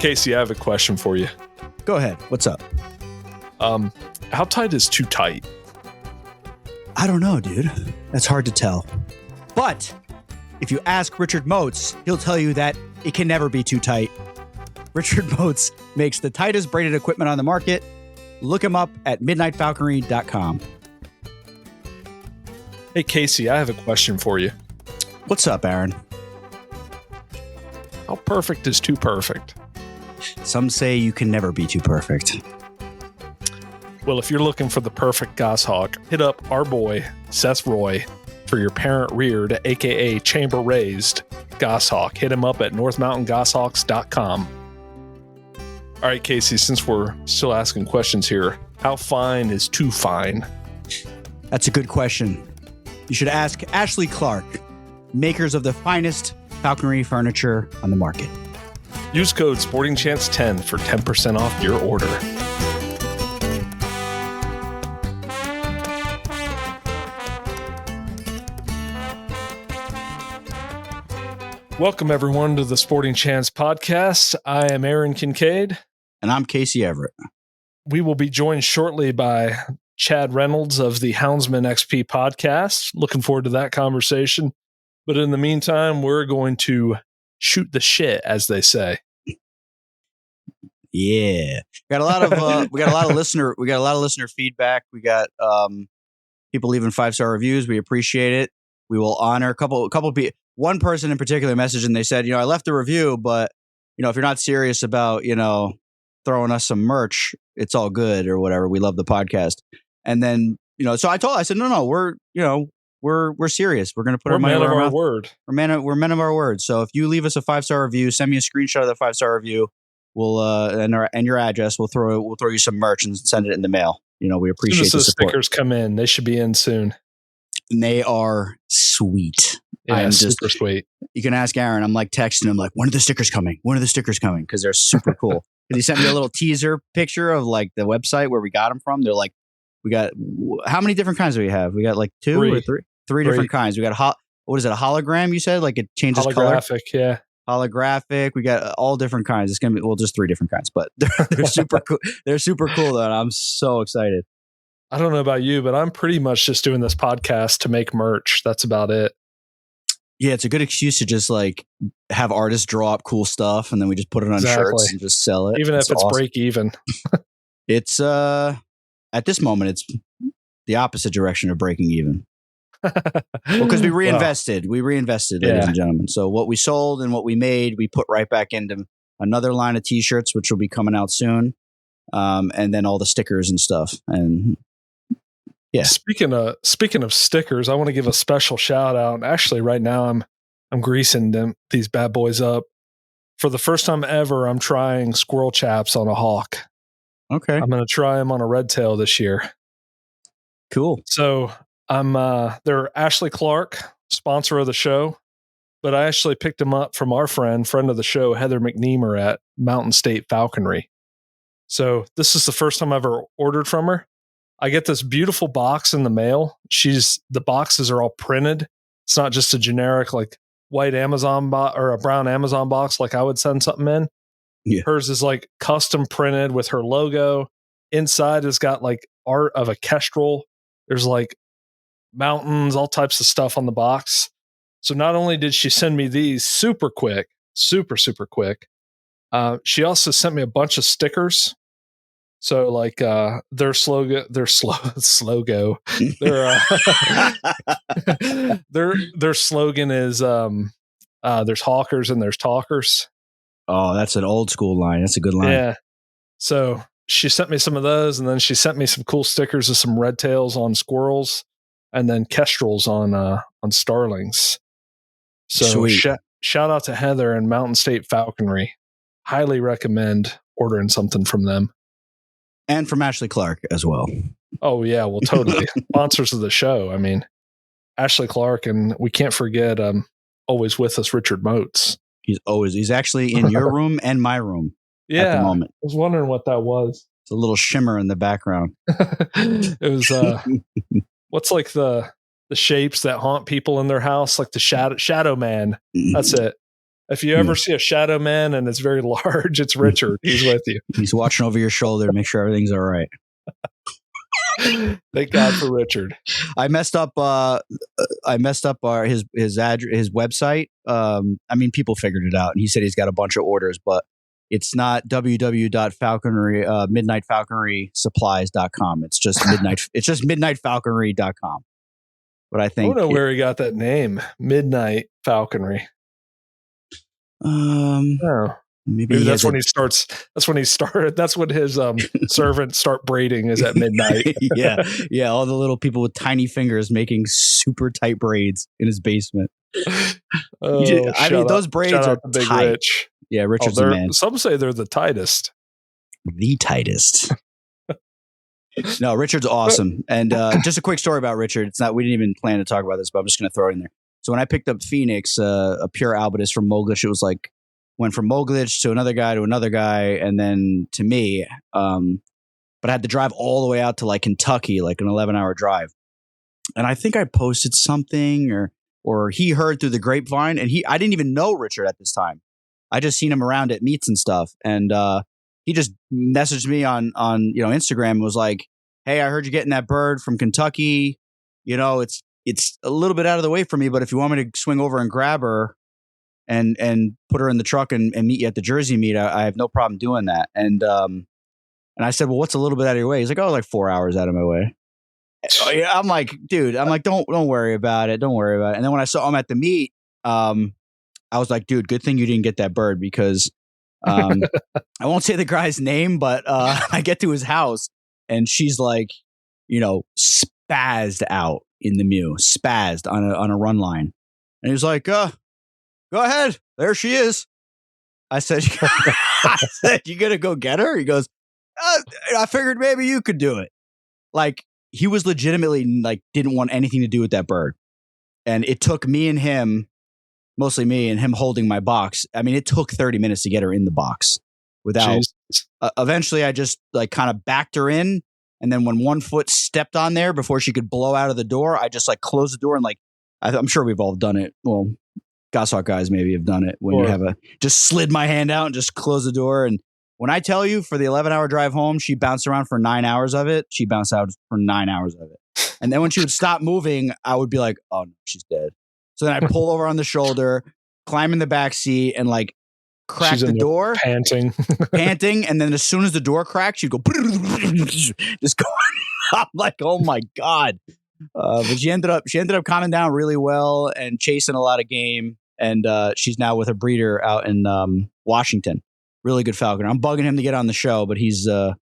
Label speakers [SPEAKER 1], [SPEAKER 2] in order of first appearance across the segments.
[SPEAKER 1] Casey, I have a question for you.
[SPEAKER 2] Go ahead. What's up?
[SPEAKER 1] How tight is too tight?
[SPEAKER 2] I don't know, dude. That's hard to tell. But if you ask Richard Moats, he'll tell you that it can never be too tight. Richard Moats makes the tightest braided equipment on the market. Look him up at midnightfalconry.com.
[SPEAKER 1] Hey, Casey, I have a question for you.
[SPEAKER 2] What's up, Aaron?
[SPEAKER 1] How perfect is too perfect?
[SPEAKER 2] Some say you can never be too perfect.
[SPEAKER 1] Well, if you're looking for the perfect goshawk, hit up our boy, Seth Roy, for your parent-reared, a.k.a. chamber-raised goshawk. Hit him up at northmountaingoshawks.com. All right, Casey, since we're still asking questions here, how fine is too fine?
[SPEAKER 2] That's a good question. You should ask Ashley Clark, makers of the finest falconry furniture on the market.
[SPEAKER 1] Use code SportingChance10 for 10% off your order. Welcome, everyone, to the Sporting Chance Podcast. I am Aaron Kincaid.
[SPEAKER 2] And I'm Casey Everett.
[SPEAKER 1] We will be joined shortly by Chad Reynolds of the Houndsman XP Podcast. Looking forward to that conversation. But in the meantime, we're going to shoot the shit, as they say.
[SPEAKER 2] Yeah, we got a lot of listener feedback. We got people leaving 5-star reviews. We appreciate it. We will honor a couple people. One person in particular messaged and they said, I left a review, but if you're not serious about throwing us some merch, it's all good or whatever. We love the podcast. And then so I said no, we're serious. We're going to put our money where our word. We're men of our word. So if you leave us a 5-star review, send me a screenshot of the 5-star review. We'll and your address. We'll throw you some merch and send it in the mail. We appreciate the support.
[SPEAKER 1] Stickers come in. They should be in soon.
[SPEAKER 2] And they are sweet.
[SPEAKER 1] Yeah, super sweet.
[SPEAKER 2] You can ask Aaron. I'm like texting him like, when are the stickers coming? When are the stickers coming? Because they're super cool. Because he sent me a little teaser picture of like the website where we got them from. They're like, we got how many different kinds do we have? We got like three different kinds. We got what is it? A hologram? You said like it changes color.
[SPEAKER 1] Holographic, yeah.
[SPEAKER 2] Holographic. We got all different kinds. It's gonna be just 3 different kinds, but they're super cool. They're super cool though, and I'm so excited.
[SPEAKER 1] I don't know about you, but I'm pretty much just doing this podcast to make merch. That's about it.
[SPEAKER 2] Yeah, it's a good excuse to just like have artists draw up cool stuff, and then we just put it on shirts and just sell it.
[SPEAKER 1] Even if it's awesome. Break even.
[SPEAKER 2] It's at this moment, it's the opposite direction of breaking even. Because we reinvested, ladies and gentlemen. So what we sold and what we made, we put right back into another line of T-shirts, which will be coming out soon, and then all the stickers and stuff. And yeah,
[SPEAKER 1] speaking of stickers, I want to give a special shout out. Actually, right now I'm greasing these bad boys up. For the first time ever, I'm trying squirrel chaps on a hawk.
[SPEAKER 2] Okay,
[SPEAKER 1] I'm going to try them on a red tail this year.
[SPEAKER 2] Cool.
[SPEAKER 1] So they're Ashley Clark, sponsor of the show, but I actually picked them up from our friend of the show, Heather McNeamer at Mountain State Falconry. So this is the first time I've ever ordered from her. I get this beautiful box in the mail. The boxes are all printed. It's not just a generic like white Amazon box or a brown Amazon box like I would send something in. Yeah. Hers is like custom printed with her logo. Inside has got like art of a kestrel. There's like mountains, all types of stuff on the box. So not only did she send me these super quick, super quick, she also sent me a bunch of stickers. So like their slogan, their slogan is there's hawkers and there's talkers.
[SPEAKER 2] Oh, that's an old school line. That's a good line.
[SPEAKER 1] Yeah. So she sent me some of those, and then she sent me some cool stickers of some red tails on squirrels, and then kestrels on starlings. So shout out to Heather and Mountain State Falconry. Highly recommend ordering something from them.
[SPEAKER 2] And from Ashley Clark as well.
[SPEAKER 1] Oh, yeah. Well, totally. Sponsors of the show. I mean, Ashley Clark, and we can't forget always with us, Richard Moats.
[SPEAKER 2] He's actually in your room and my room at the moment.
[SPEAKER 1] I was wondering what that was.
[SPEAKER 2] It's a little shimmer in the background.
[SPEAKER 1] It was, what's like the shapes that haunt people in their house? Like the shadow man. That's it. If you ever see a shadow man and it's very large, it's Richard. He's with you.
[SPEAKER 2] He's watching over your shoulder to make sure everything's all right.
[SPEAKER 1] Thank God for Richard.
[SPEAKER 2] I messed up his website. I mean, people figured it out, and he said he's got a bunch of orders, but it's not midnightfalconrysupplies.com. It's just midnightfalconry.com. But I think
[SPEAKER 1] I don't know where he got that name, Midnight Falconry. Maybe that's when he starts. That's when he started. That's when his servants start braiding. Is at midnight.
[SPEAKER 2] yeah. All the little people with tiny fingers making super tight braids in his basement. Those braids are tight.
[SPEAKER 1] Rich.
[SPEAKER 2] Yeah, Richard's the man.
[SPEAKER 1] Some say they're the tightest.
[SPEAKER 2] The tightest. No, Richard's awesome. And just a quick story about Richard. It's not. We didn't even plan to talk about this, but I'm just going to throw it in there. So when I picked up Phoenix, a pure Albitus from Moglich, it was like went from Moglich to another guy, and then to me. But I had to drive all the way out to like Kentucky, like an 11-hour drive. And I think I posted something, or he heard through the grapevine, and I didn't even know Richard at this time. I just seen him around at meets and stuff, and he just messaged me on Instagram and was like, "Hey, I heard you getting that bird from Kentucky. It's a little bit out of the way for me, but if you want me to swing over and grab her and put her in the truck and meet you at the Jersey meet, I have no problem doing that." And I said, "Well, what's a little bit out of your way?" He's like, "Oh, like 4 hours out of my way." I'm like, dude, don't worry about it. Don't worry about it. And then when I saw him at the meet, I was like, dude, good thing you didn't get that bird, because I won't say the guy's name, but I get to his house and she's like, spazzed out in the mew, spazzed on a run line. And he was like, go ahead. There she is. I said, you gonna go get her? He goes, I figured maybe you could do it. Like, he was legitimately like, didn't want anything to do with that bird. And it took me and him, mostly me and him, holding my box. I mean, it took 30 minutes to get her in the box without, eventually I just like kind of backed her in. And then when one foot stepped on there before she could blow out of the door, I just like closed the door and like, I'm sure we've all done it. Well, Goshawk guys maybe have done it when you have just slid my hand out and just close the door. And when I tell you, for the 11-hour drive home, she bounced around for 9 hours of it. She bounced out for 9 hours of it. And then when she would stop moving, I would be like, oh, no, she's dead. So then I pull over on the shoulder, climb in the back seat, and like crack the door. Panting. And then as soon as the door cracked, she'd go, just going. I'm like, oh my God. But she ended up calming down really well and chasing a lot of game. And she's now with a breeder out in Washington. Really good falconer. I'm bugging him to get on the show, but he's avoiding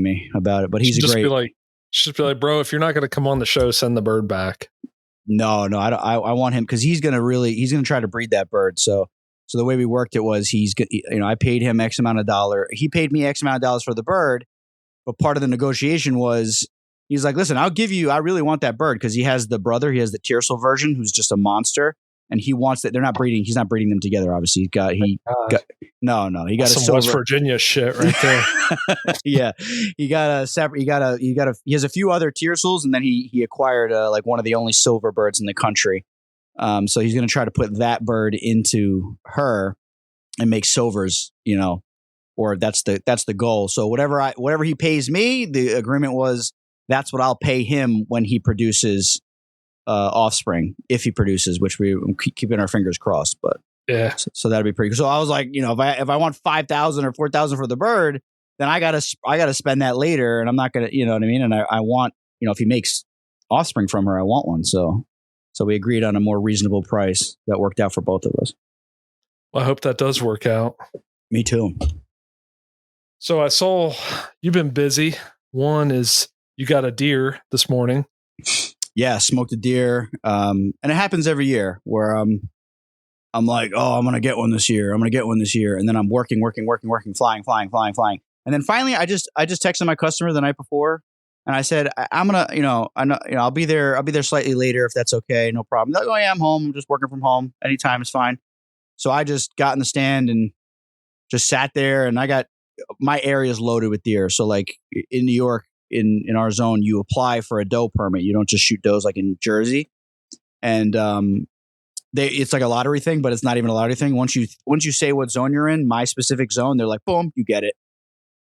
[SPEAKER 2] me about it. But he's
[SPEAKER 1] just be like, bro, if you're not going to come on the show, send the bird back.
[SPEAKER 2] No, I don't. I want him because he's gonna try to breed that bird. So the way we worked it was I paid him X amount of dollar. He paid me X amount of dollars for the bird, but part of the negotiation was he's like, listen, I really want that bird because he has the Tiercel version who's just a monster. And he wants that. They're not breeding. He's not breeding them together. Obviously, he got He got
[SPEAKER 1] some West Virginia shit right there.
[SPEAKER 2] Yeah, he has a few other Tiercels, and then he acquired like one of the only silver birds in the country. So he's going to try to put that bird into her and make silvers. Or that's the goal. So whatever he pays me, the agreement was that's what I'll pay him when he produces. Offspring, if he produces, which we're keeping our fingers crossed, but
[SPEAKER 1] yeah, so
[SPEAKER 2] that'd be pretty cool. So I was like, if I want 5,000 or 4,000 for the bird, then I gotta spend that later, and I'm not gonna, you know what I mean? And I want, if he makes offspring from her, I want one. So we agreed on a more reasonable price that worked out for both of us.
[SPEAKER 1] Well, I hope that does work out.
[SPEAKER 2] Me too.
[SPEAKER 1] So I saw you've been busy. One is you got a deer this morning.
[SPEAKER 2] Yeah, smoked a deer. And it happens every year where I'm like, oh, I'm going to get one this year. And then I'm working, flying. And then finally I just texted my customer the night before and I said, I'm going to, I'll be there slightly later if that's okay. No problem. They're like, oh yeah, I'm home. I'm just working from home. Anytime is fine. So I just got in the stand and just sat there, and my area is loaded with deer. So like in New York, in our zone, you apply for a doe permit. You don't just shoot does like in Jersey. And it's like a lottery thing, but it's not even a lottery thing. Once you say what zone you're in, my specific zone, they're like, boom, you get it.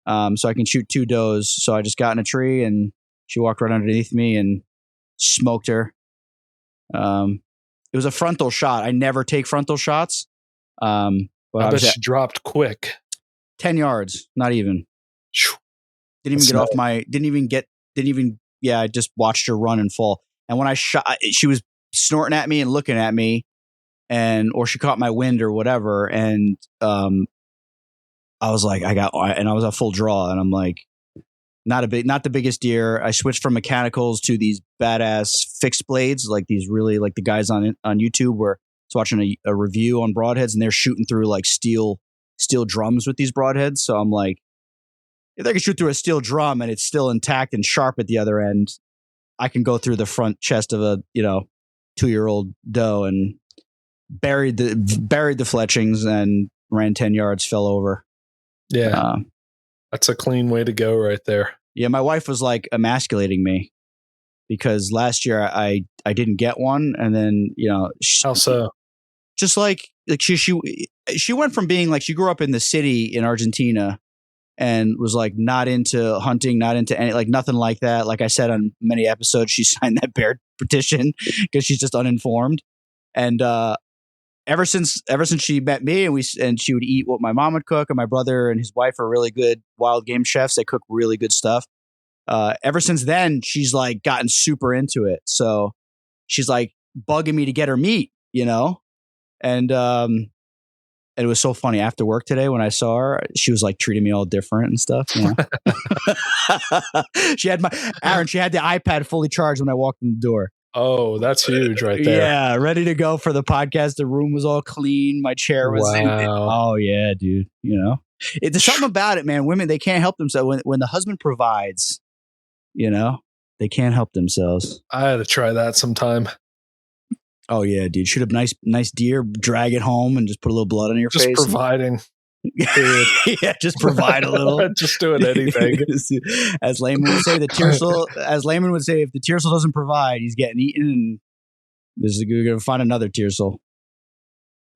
[SPEAKER 2] So I can shoot 2 does. So I just got in a tree and she walked right underneath me and smoked her. It was a frontal shot. I never take frontal shots. But
[SPEAKER 1] I bet she dropped quick.
[SPEAKER 2] 10 yards, not even. Didn't even I just watched her run and fall. And when I shot, she was snorting at me and looking at me, or she caught my wind or whatever. And I was like, and I was a full draw, and I'm like, not the biggest deer. I switched from mechanicals to these badass fixed blades, like these really, like the guys on YouTube where I was watching a review on broadheads, and they're shooting through like steel drums with these broadheads. So I'm like, if I can shoot through a steel drum and it's still intact and sharp at the other end, I can go through the front chest of a 2-year-old doe and buried the fletchings and ran 10 yards, fell over.
[SPEAKER 1] Yeah. That's a clean way to go right there.
[SPEAKER 2] Yeah, my wife was like emasculating me because last year I didn't get one, and then
[SPEAKER 1] how so?
[SPEAKER 2] Just like she went from being like, she grew up in the city in Argentina and was like not into hunting, not into any, like nothing like that. Like I said on many episodes, she signed that bear petition because she's just uninformed. And ever since she met me and she would eat what my mom would cook, and my brother and his wife are really good wild game chefs. They cook really good stuff. Ever since then, she's like gotten super into it. So she's like bugging me to get her meat, and it was so funny after work today when I saw her, she was like treating me all different and stuff. She had the iPad fully charged when I walked in the door.
[SPEAKER 1] Oh, that's huge right there.
[SPEAKER 2] Yeah, ready to go for the podcast. The room was all clean. My chair was in it. Oh, yeah, dude. There's something about it, man. Women, they can't help themselves. When the husband provides, they can't help themselves.
[SPEAKER 1] I had to try that sometime.
[SPEAKER 2] Oh, yeah, dude. Shoot up nice deer, drag it home, and just put a little blood on your face.
[SPEAKER 1] Just providing.
[SPEAKER 2] Yeah, just provide a little.
[SPEAKER 1] Just doing anything.
[SPEAKER 2] As Layman would say, if the tiercel doesn't provide, he's getting eaten, and we're going to find another tiercel.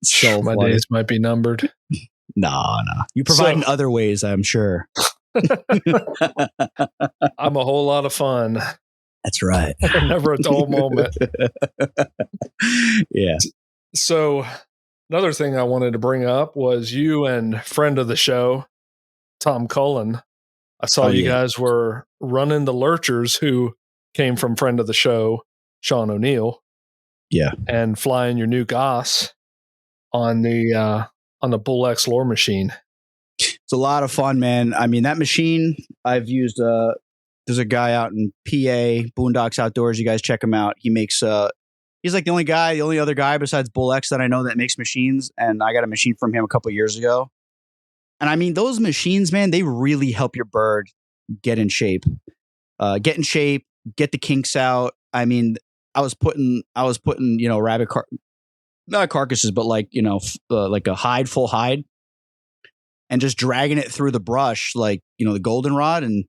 [SPEAKER 2] So
[SPEAKER 1] my days might be numbered.
[SPEAKER 2] No. You provide in other ways, I'm sure.
[SPEAKER 1] I'm a whole lot of fun.
[SPEAKER 2] That's right.
[SPEAKER 1] Never a dull moment.
[SPEAKER 2] Yeah.
[SPEAKER 1] So another thing I wanted to bring up was you and friend of the show, Tom Cullen. I saw you guys were running the lurchers, who came from friend of the show, Sean O'Neill.
[SPEAKER 2] Yeah. And
[SPEAKER 1] flying your new Goss on the Bull X lure machine.
[SPEAKER 2] It's a lot of fun, man. I mean, that machine I've used, there's a guy out in PA, Boondocks Outdoors. You guys check him out. He makes, he's like the only other guy besides Bull X that I know that makes machines. And I got a machine from him a couple of years ago. And I mean, those machines, man, they really help your bird get in shape. Get the kinks out. I mean, I was putting, rabbit not carcasses, but like, like a full hide, and just dragging it through the brush, like, the goldenrod, and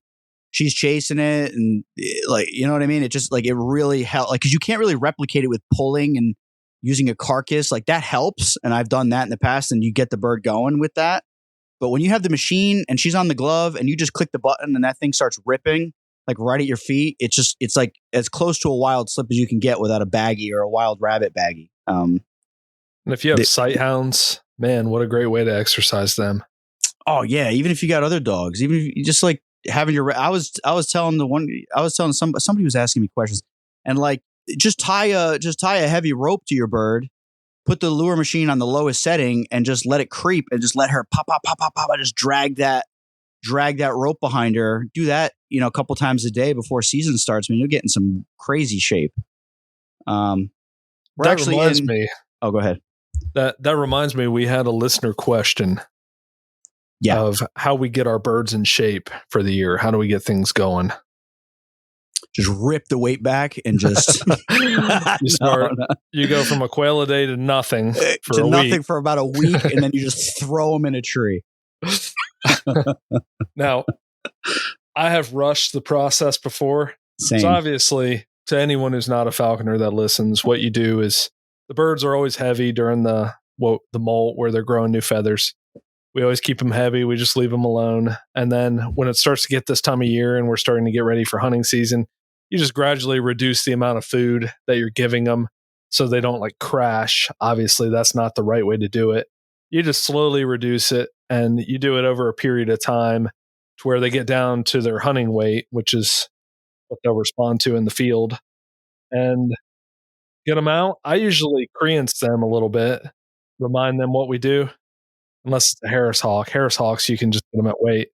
[SPEAKER 2] she's chasing it, and like, you know what I mean? It just like, it really helped, like, cause you can't really replicate it with pulling and using a carcass. Like that helps. And I've done that in the past, and you get the bird going with that. But when you have the machine and she's on the glove and you just click the button and that thing starts ripping like right at your feet, it's like as close to a wild slip as you can get without a baggie or a wild rabbit baggie. And
[SPEAKER 1] if you have sight hounds, man, what a great way to exercise them.
[SPEAKER 2] Oh yeah. Even if you got other dogs, even if you just like having I was telling somebody was asking me questions, and like, just tie a heavy rope to your bird, put the lure machine on the lowest setting, and just let it creep, and just let her pop, pop, pop, pop, pop. I just drag that rope behind her. Do that, a couple times a day before season starts. I mean, you're getting some crazy shape. Oh, go ahead.
[SPEAKER 1] That reminds me, we had a listener question.
[SPEAKER 2] Yeah.
[SPEAKER 1] Of how we get our birds in shape for the year. How do we get things going?
[SPEAKER 2] Just rip the weight back and just
[SPEAKER 1] you go from a quail a day to nothing
[SPEAKER 2] for about a week, and then you just throw them in a tree.
[SPEAKER 1] Now, I have rushed the process before.
[SPEAKER 2] Same.
[SPEAKER 1] So obviously, to anyone who's not a falconer that listens, what you do is the birds are always heavy during the molt where they're growing new feathers. We always keep them heavy. We just leave them alone. And then when it starts to get this time of year and we're starting to get ready for hunting season, you just gradually reduce the amount of food that you're giving them so they don't like crash. Obviously, that's not the right way to do it. You just slowly reduce it, and you do it over a period of time to where they get down to their hunting weight, which is what they'll respond to in the field, and get them out. I usually creance them a little bit, remind them what we do. Unless it's a Harris hawk. Harris hawks, you can just get them at weight.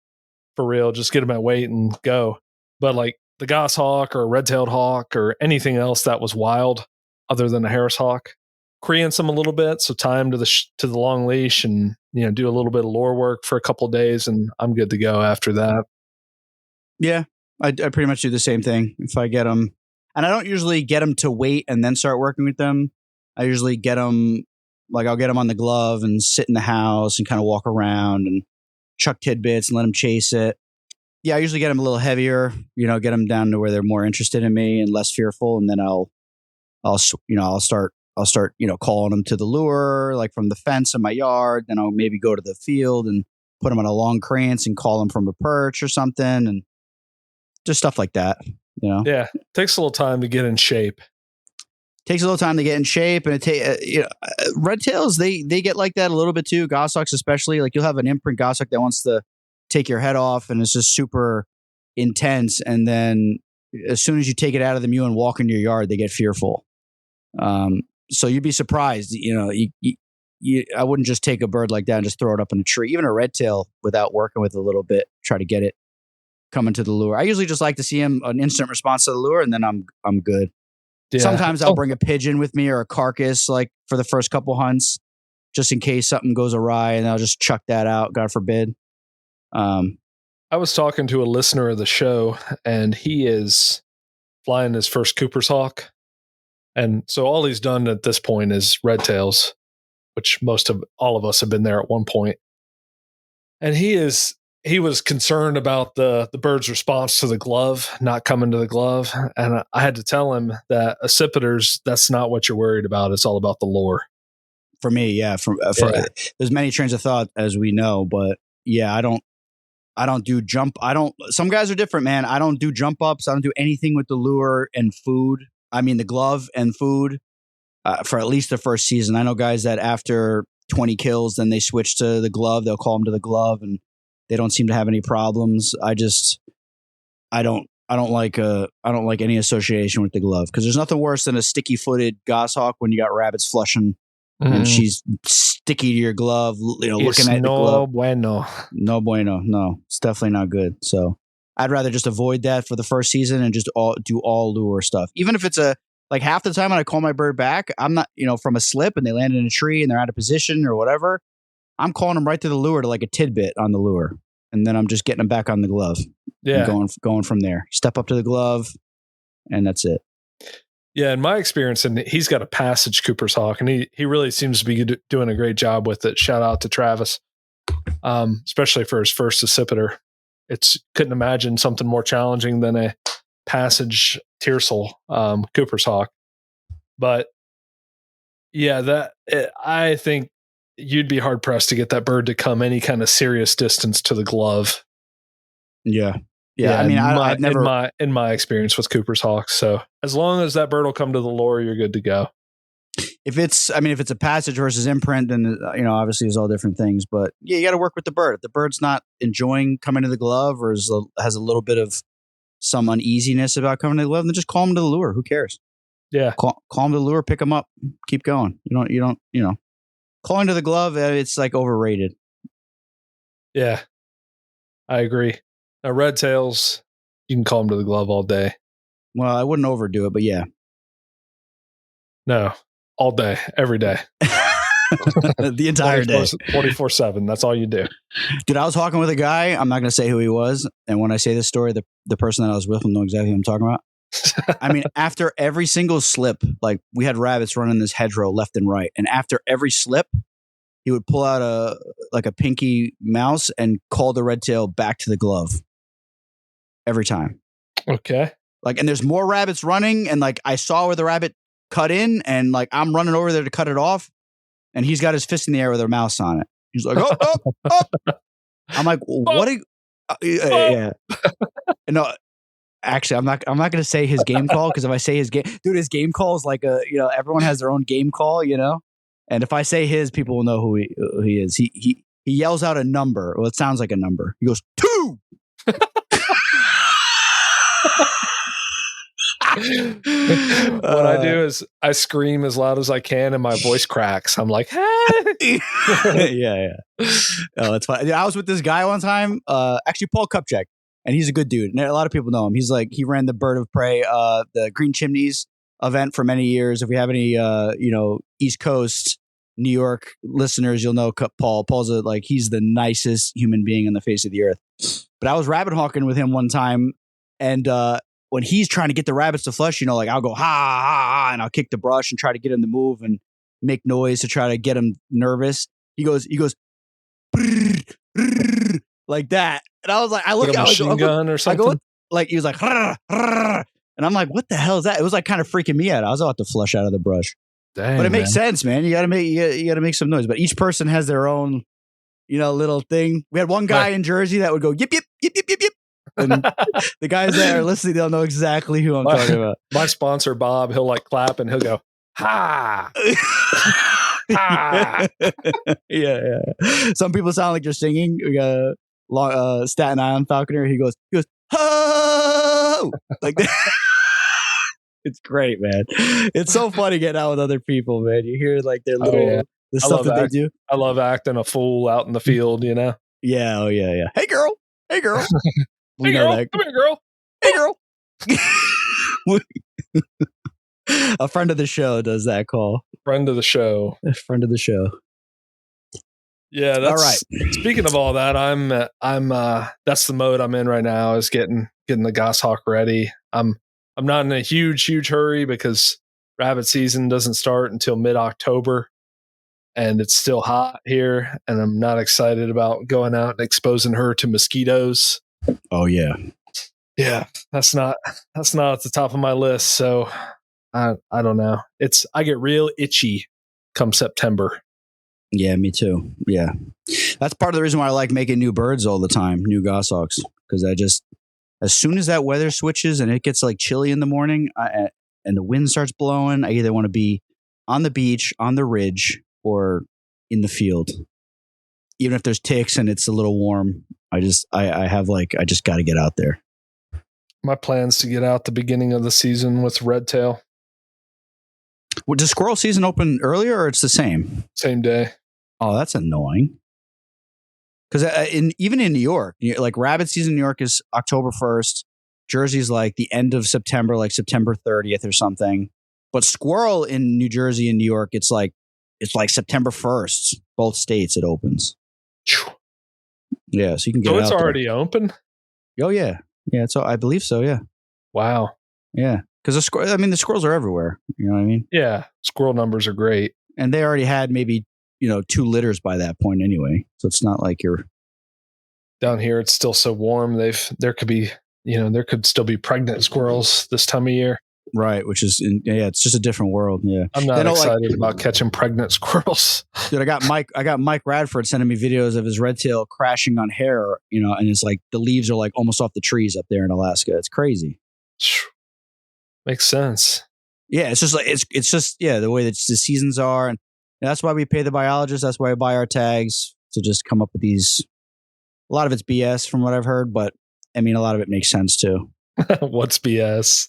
[SPEAKER 1] For real, just get them at weight and go. But like the goshawk or red-tailed hawk or anything else that was wild other than a Harris hawk, creance them a little bit, so tie them to the long leash and do a little bit of lure work for a couple of days, and I'm good to go after that.
[SPEAKER 2] Yeah, I pretty much do the same thing. If I get them, and I don't usually get them to wait and then start working with them. I usually get them. Like I'll get them on the glove and sit in the house and kind of walk around and chuck tidbits and let them chase it. Yeah, I usually get them a little heavier, get them down to where they're more interested in me and less fearful. And then I'll start calling them to the lure, like from the fence in my yard. Then I'll maybe go to the field and put them on a long creance and call them from a perch or something, and just stuff like that.
[SPEAKER 1] Yeah, it takes a little time to get in shape.
[SPEAKER 2] Takes a little time to get in shape, and red tails, they get like that a little bit too. Goshawks especially, like you'll have an imprint goshawk that wants to take your head off, and it's just super intense. And then as soon as you take it out of the mew and walk into your yard, they get fearful. So you'd be surprised. I wouldn't just take a bird like that and just throw it up in a tree, even a red tail, without working with it a little bit. Try to get it coming to the lure. I usually just like to see him an instant response to the lure, and then I'm good. Yeah. Sometimes I'll bring a pigeon with me or a carcass, like for the first couple hunts, just in case something goes awry, and I'll just chuck that out. God forbid.
[SPEAKER 1] I was talking to a listener of the show, and he is flying his first Cooper's hawk, and so all he's done at this point is red tails, which all of us have been there at one point. And he was concerned about the bird's response to the glove, not coming to the glove. And I had to tell him that accipiters, that's not what you're worried about. It's all about the lure.
[SPEAKER 2] For me, yeah. There's many trains of thought, as we know, but yeah, I don't do jump. Some guys are different, man. I don't do jump ups. I don't do anything with the lure and food. I mean, the glove and food for at least the first season. I know guys that after 20 kills, then they switch to the glove. They'll call them to the glove, and they don't seem to have any problems. I don't like any association with the glove, because there's nothing worse than a sticky-footed goshawk when you got rabbits flushing and she's sticky to your glove, looking at the glove. No bueno. No, it's definitely not good. So I'd rather just avoid that for the first season and just do all lure stuff. Even if it's like half the time when I call my bird back, I'm not, from a slip and they land in a tree and they're out of position or whatever, I'm calling them right to the lure to like a tidbit on the lure. And then I'm just getting them back on the glove. Yeah. And going from there. Step up to the glove, and that's it.
[SPEAKER 1] Yeah, in my experience, and he's got a passage Cooper's hawk, and he really seems to be doing a great job with it. Shout out to Travis, especially for his first accipiter. Couldn't imagine something more challenging than a passage tiercel Cooper's hawk. But yeah, I think you'd be hard pressed to get that bird to come any kind of serious distance to the glove.
[SPEAKER 2] Yeah. I mean, I've never
[SPEAKER 1] in my experience with Cooper's hawks. So as long as that bird will come to the lure, you're good to go.
[SPEAKER 2] If it's a passage versus imprint, then obviously there's all different things. But yeah, you got to work with the bird. If the bird's not enjoying coming to the glove or has a little bit of some uneasiness about coming to the glove, then just call him to the lure. Who cares?
[SPEAKER 1] Yeah,
[SPEAKER 2] call him to the lure, pick him up, keep going. You don't. Calling to the glove, it's like overrated.
[SPEAKER 1] Yeah, I agree. Now, red tails, you can call them to the glove all day.
[SPEAKER 2] Well, I wouldn't overdo it, but yeah.
[SPEAKER 1] No, all day, every day.
[SPEAKER 2] The entire day.
[SPEAKER 1] 24/7. That's all you do.
[SPEAKER 2] Dude, I was talking with a guy. I'm not going to say who he was. And when I say this story, the person that I was with will know exactly who I'm talking about. I mean, after every single slip, like we had rabbits running this hedgerow left and right. And after every slip, he would pull out a pinky mouse and call the red tail back to the glove. Every time.
[SPEAKER 1] Okay.
[SPEAKER 2] And there's more rabbits running, and I saw where the rabbit cut in, and like I'm running over there to cut it off, and he's got his fist in the air with a mouse on it. He's like, oh. I'm like, what? Yeah. No, actually, I'm not going to say his game call, because if I say his game call is like everyone has their own game call, and if I say his, people will know who he is. He yells out a number. Well, it sounds like a number. He goes 2.
[SPEAKER 1] What I do is I scream as loud as I can, and my voice cracks. I'm like, hey.
[SPEAKER 2] Yeah. Oh, that's fine. I was with this guy one time, actually Paul Kupchak, and he's a good dude. And a lot of people know him. He's like, he ran the Bird of Prey, the Green Chimneys event for many years. If we have any, East Coast New York listeners, you'll know Paul. Paul's he's the nicest human being on the face of the earth. But I was rabbit hawking with him one time, and when he's trying to get the rabbits to flush, I'll go ha ha ha, and I'll kick the brush and try to get him to move and make noise to try to get him nervous. He goes brrr, brrr, like that, and I was like, I look
[SPEAKER 1] like a machine gun or something.
[SPEAKER 2] He was like, rrr, rrr, and I'm like, what the hell is that? It was like kind of freaking me out. I was about to flush out of the brush.
[SPEAKER 1] Dang,
[SPEAKER 2] but it makes sense, man. You gotta make some noise. But each person has their own, little thing. We had one guy in Jersey that would go yip yip yip yip yip yip. And the guys that are listening, they'll know exactly who I'm talking about.
[SPEAKER 1] My sponsor, Bob, he'll clap and he'll go, ha! Ha!
[SPEAKER 2] Yeah. Some people sound like you're singing. We got a Staten Island falconer. He goes, ho! Like that. It's great, man. It's so funny getting out with other people, man. You hear their little the stuff that they do.
[SPEAKER 1] I love acting a fool out in the field,
[SPEAKER 2] Yeah. Oh, yeah. Hey, girl.
[SPEAKER 1] Hey, girl. Come here, girl.
[SPEAKER 2] Hey, girl. A friend of the show does that call.
[SPEAKER 1] Friend of the show. Yeah, that's all right. Speaking of all that, I'm that's the mode I'm in right now, is getting the goshawk ready. I'm not in a huge hurry, because rabbit season doesn't start until mid-October, and it's still hot here, and I'm not excited about going out and exposing her to mosquitoes.
[SPEAKER 2] Oh yeah.
[SPEAKER 1] Yeah, that's not at the top of my list. So I don't know. I get real itchy come September.
[SPEAKER 2] Yeah, me too. Yeah, that's part of the reason why I like making new birds all the time, new goshawks, because as soon as that weather switches and it gets chilly in the morning, and the wind starts blowing, I either want to be on the beach, on the ridge, or in the field. Even if there's ticks and it's a little warm, I just got to get out there.
[SPEAKER 1] My plan's to get out the beginning of the season with red tail.
[SPEAKER 2] Well, does squirrel season open earlier, or it's the same?
[SPEAKER 1] Same day.
[SPEAKER 2] Oh, that's annoying. Because even in New York, rabbit season in New York is October 1st. Jersey's the end of September, September 30th or something. But squirrel in New Jersey and New York, it's September 1st. Both states it opens. Yeah, so you can get.
[SPEAKER 1] So it's
[SPEAKER 2] out
[SPEAKER 1] already open.
[SPEAKER 2] Oh yeah. So I believe so. Yeah.
[SPEAKER 1] Wow.
[SPEAKER 2] Yeah, because the squirrels are everywhere. You know what I mean?
[SPEAKER 1] Yeah, squirrel numbers are great,
[SPEAKER 2] and they already had maybe 2 litters by that point anyway. So it's not like you're
[SPEAKER 1] down here. It's still so warm. There could still be pregnant squirrels this time of year.
[SPEAKER 2] Right, which is it's just a different world. Yeah,
[SPEAKER 1] I'm not excited about catching pregnant squirrels.
[SPEAKER 2] Dude, I got Mike Radford sending me videos of his red tail crashing on hair, and it's the leaves are almost off the trees up there in Alaska. It's crazy.
[SPEAKER 1] Makes sense.
[SPEAKER 2] Yeah, it's just the way that the seasons are, and that's why we pay the biologists. That's why we buy our tags to just come up with these. A lot of it's BS from what I've heard, but I mean, a lot of it makes sense too.
[SPEAKER 1] What's BS?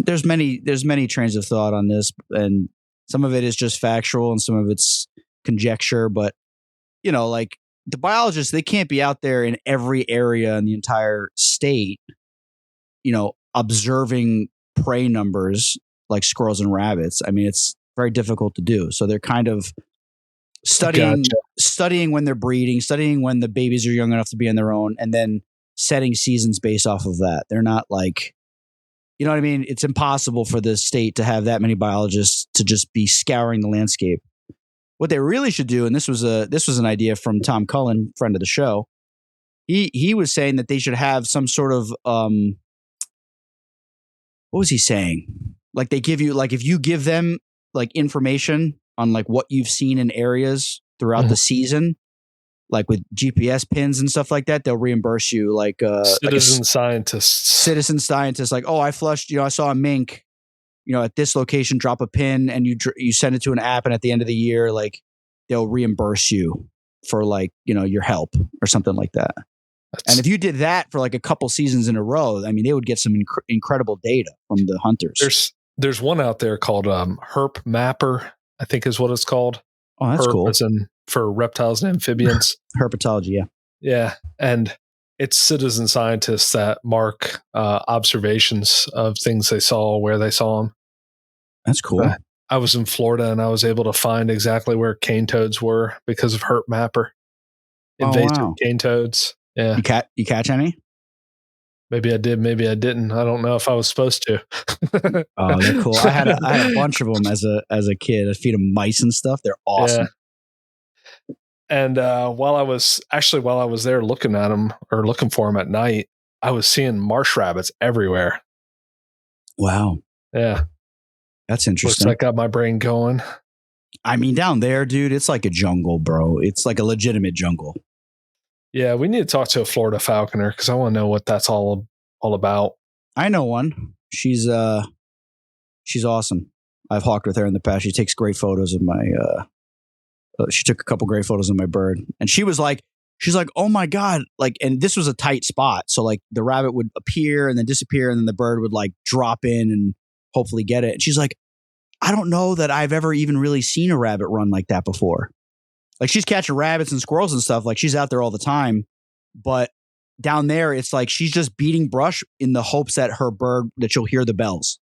[SPEAKER 2] There's many trains of thought on this, and some of it is just factual and some of it's conjecture, but the biologists, they can't be out there in every area in the entire state, observing prey numbers like squirrels and rabbits. I mean, it's very difficult to do. So they're kind of studying when they're breeding, studying when the babies are young enough to be on their own, and then setting seasons based off of that. They're not you know what I mean? It's impossible for the state to have that many biologists to just be scouring the landscape. What they really should do, and this was an idea from Tom Cullen, friend of the show. He was saying that they should have some sort of what was he saying? Like they give you, like if you give them like information on like what you've seen in areas throughout the season, like with GPS pins and stuff like that, they'll reimburse you like
[SPEAKER 1] citizen scientists.
[SPEAKER 2] Citizen scientists, like, oh, I flushed, I saw a mink, at this location, drop a pin, and you send it to an app, and at the end of the year, like they'll reimburse you for like, your help or something like that. And if you did that for like a couple seasons in a row, I mean, they would get some incredible data from the hunters.
[SPEAKER 1] There's one out there called Herp Mapper, I think is what it's called.
[SPEAKER 2] Oh, that's cool.
[SPEAKER 1] As in for reptiles and amphibians.
[SPEAKER 2] Herpetology, yeah.
[SPEAKER 1] Yeah. And it's citizen scientists that mark observations of things they saw, where they saw them.
[SPEAKER 2] That's cool.
[SPEAKER 1] I was in Florida and I was able to find exactly where cane toads were because of Herp Mapper. Invasive cane toads. Yeah.
[SPEAKER 2] You catch any?
[SPEAKER 1] Maybe I did. Maybe I didn't. I don't know if I was supposed to.
[SPEAKER 2] Oh, they're cool. I had a bunch of them as a kid. I feed them mice and stuff. They're awesome.
[SPEAKER 1] Yeah. And while I was there looking at them or looking for them at night, I was seeing marsh rabbits everywhere.
[SPEAKER 2] Wow.
[SPEAKER 1] Yeah.
[SPEAKER 2] That's interesting.
[SPEAKER 1] Looks like got my brain going.
[SPEAKER 2] I mean, down there, dude, it's like a jungle, bro. It's like a legitimate jungle.
[SPEAKER 1] Yeah, we need to talk to a Florida falconer because I want to know what that's all about.
[SPEAKER 2] I know one. She's awesome. I've hawked with her in the past. She takes great photos of my. She took a couple great photos of my bird, and she's like, oh my god, like, and this was a tight spot, so like the rabbit would appear and then disappear, and then the bird would like drop in and hopefully get it. And she's like, I don't know that I've ever even really seen a rabbit run like that before. Like she's catching rabbits and squirrels and stuff. Like she's out there all the time. But down there, it's like she's just beating brush in the hopes that that you'll hear the bells.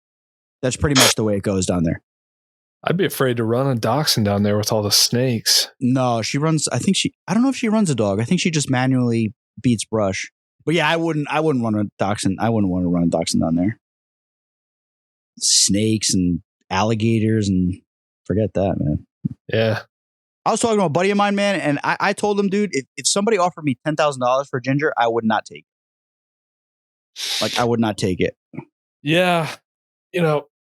[SPEAKER 2] That's pretty much the way it goes down there.
[SPEAKER 1] I'd be afraid to run a dachshund down there with all the snakes.
[SPEAKER 2] No, she runs. I don't know if she runs a dog. I think she just manually beats brush. But yeah, I wouldn't run a dachshund. I wouldn't want to run a dachshund down there. Snakes and alligators and forget that, man.
[SPEAKER 1] Yeah.
[SPEAKER 2] I was talking to a buddy of mine, man, and I told him, dude, if somebody offered me $10,000 for ginger, I would not take it. Like, I would not take it.
[SPEAKER 1] Yeah.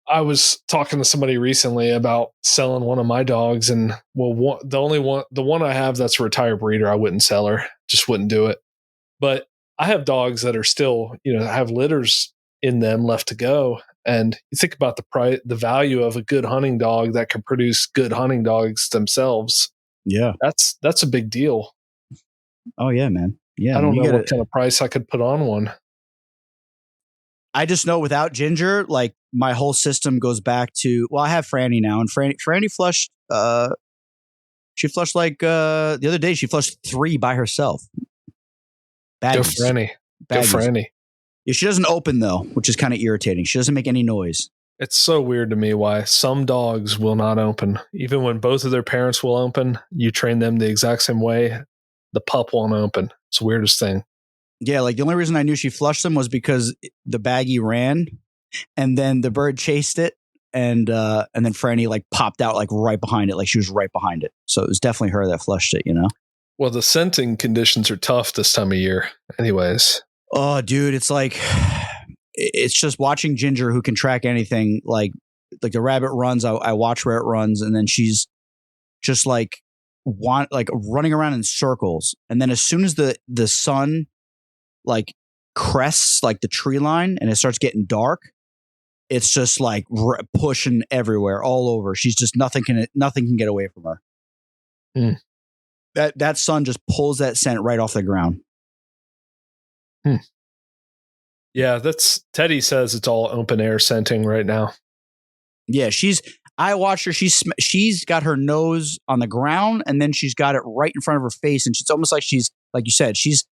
[SPEAKER 1] I was talking to somebody recently about selling one of my dogs, and the one I have that's a retired breeder, I wouldn't sell her. Just wouldn't do it. But I have dogs that are still, have litters in them left to go. And you think about the value of a good hunting dog that can produce good hunting dogs themselves.
[SPEAKER 2] Yeah.
[SPEAKER 1] That's a big deal.
[SPEAKER 2] Oh yeah, man. Yeah.
[SPEAKER 1] I don't know what kind of price I could put on one.
[SPEAKER 2] I just know without ginger, like my whole system goes back to, I have Franny now, and Franny flushed, she flushed like, the other day she flushed 3 by herself.
[SPEAKER 1] Go Franny. Go Franny.
[SPEAKER 2] Yeah, she doesn't open though, which is kind of irritating. She doesn't make any noise. It's
[SPEAKER 1] so weird to me why some dogs will not open. Even when both of their parents will open, you train them the exact same way, the pup won't open. It's the weirdest thing.
[SPEAKER 2] Yeah, like the only reason I knew she flushed them was because the baggie ran, and then the bird chased it, and then Franny like popped out like right behind it, like she was right behind it. So it was definitely her that flushed it,
[SPEAKER 1] Well, the scenting conditions are tough this time of year anyways.
[SPEAKER 2] Oh, dude, it's like, it's just watching Ginger, who can track anything. Like the rabbit runs, I watch where it runs, and then she's just like running around in circles. And then as soon as the sun like crests like the tree line and it starts getting dark, it's just like pushing everywhere, all over. She's just nothing can get away from her.
[SPEAKER 1] Mm.
[SPEAKER 2] That sun just pulls that scent right off the ground.
[SPEAKER 1] Yeah, Teddy says it's all open air scenting right now.
[SPEAKER 2] Yeah, I watched her. She's got her nose on the ground, and then she's got it right in front of her face, and it's almost like she's, like you said, she's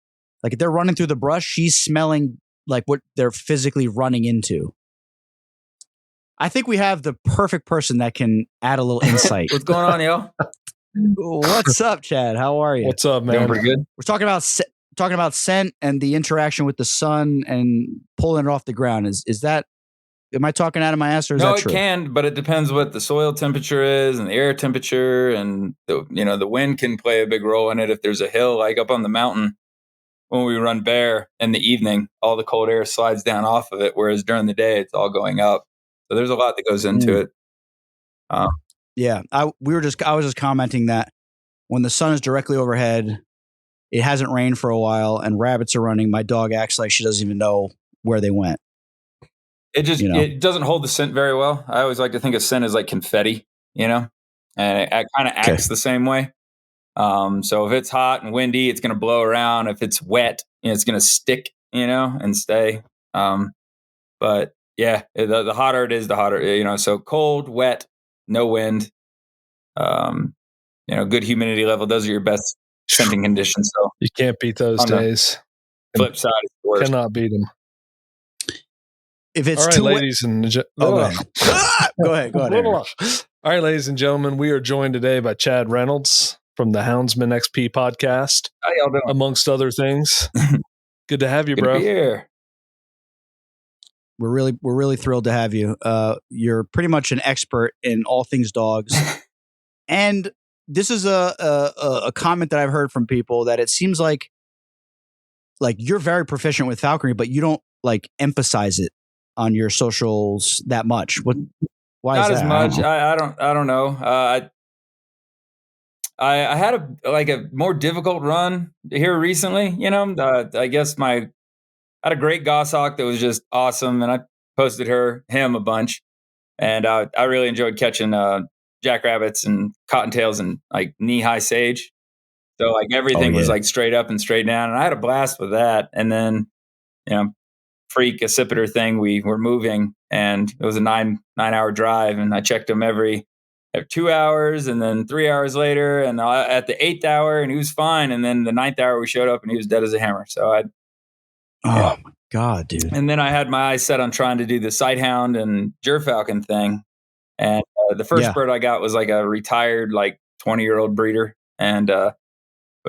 [SPEAKER 2] like, if they're running through the brush, she's smelling like what they're physically running into. I think we have the perfect person that can add a little insight.
[SPEAKER 3] What's going on, yo?
[SPEAKER 2] What's up, Chad? How are you?
[SPEAKER 1] What's up, man?
[SPEAKER 3] Doing pretty good.
[SPEAKER 2] We're talking about scent and the interaction with the sun and pulling it off the ground. Is that, am I talking out of my ass, or is that true?
[SPEAKER 3] No, it can, but it depends what the soil temperature is and the air temperature, and the wind can play a big role in it. If there's a hill like up on the mountain, when we run bear in the evening, all the cold air slides down off of it, whereas during the day, it's all going up. So there's a lot that goes into it.
[SPEAKER 2] Yeah, I was just commenting that when the sun is directly overhead, it hasn't rained for a while, and rabbits are running. My dog acts like she doesn't even know where they went.
[SPEAKER 3] It doesn't hold the scent very well. I always like to think of scent as like confetti, and it kind of acts the same way. So if it's hot and windy, it's going to blow around. If it's wet, it's going to stick, and stay. But yeah, the hotter it is, the hotter, so cold, wet, no wind, good humidity level. Those are your best scenting conditions. So
[SPEAKER 1] you can't beat those days.
[SPEAKER 3] Flip side is the worst.
[SPEAKER 1] Cannot beat them.
[SPEAKER 2] If it's
[SPEAKER 1] all right, ladies and
[SPEAKER 2] go ahead.
[SPEAKER 1] All right, ladies and gentlemen, we are joined today by Chad Reynolds from the Houndsman XP Podcast,
[SPEAKER 3] how y'all doing?
[SPEAKER 1] Amongst other things. Good to have you,
[SPEAKER 3] Good
[SPEAKER 1] bro.
[SPEAKER 3] to be here.
[SPEAKER 2] We're really thrilled to have you. You're pretty much an expert in all things dogs, and this is a comment that I've heard from people that it seems like you're very proficient with falconry, but you don't emphasize it on your socials that much. Why
[SPEAKER 3] Not
[SPEAKER 2] is that?
[SPEAKER 3] as much. I don't know. I had a more difficult run here recently. I guess I had a great goshawk that was just awesome, and I posted him a bunch, and I really enjoyed catching jackrabbits and cottontails and knee-high sage. So everything was straight up and straight down, and I had a blast with that. And then freak accipiter thing, we were moving, and it was a 9-hour drive, and I checked him every 2 hours, and then 3 hours later, and at the 8th hour, and he was fine. And then the 9th hour we showed up, and he was dead as a hammer. So
[SPEAKER 2] my God, dude.
[SPEAKER 3] And then I had my eyes set on trying to do the sighthound and gerfalcon thing. And the first bird I got was a retired 20-year-old breeder, and who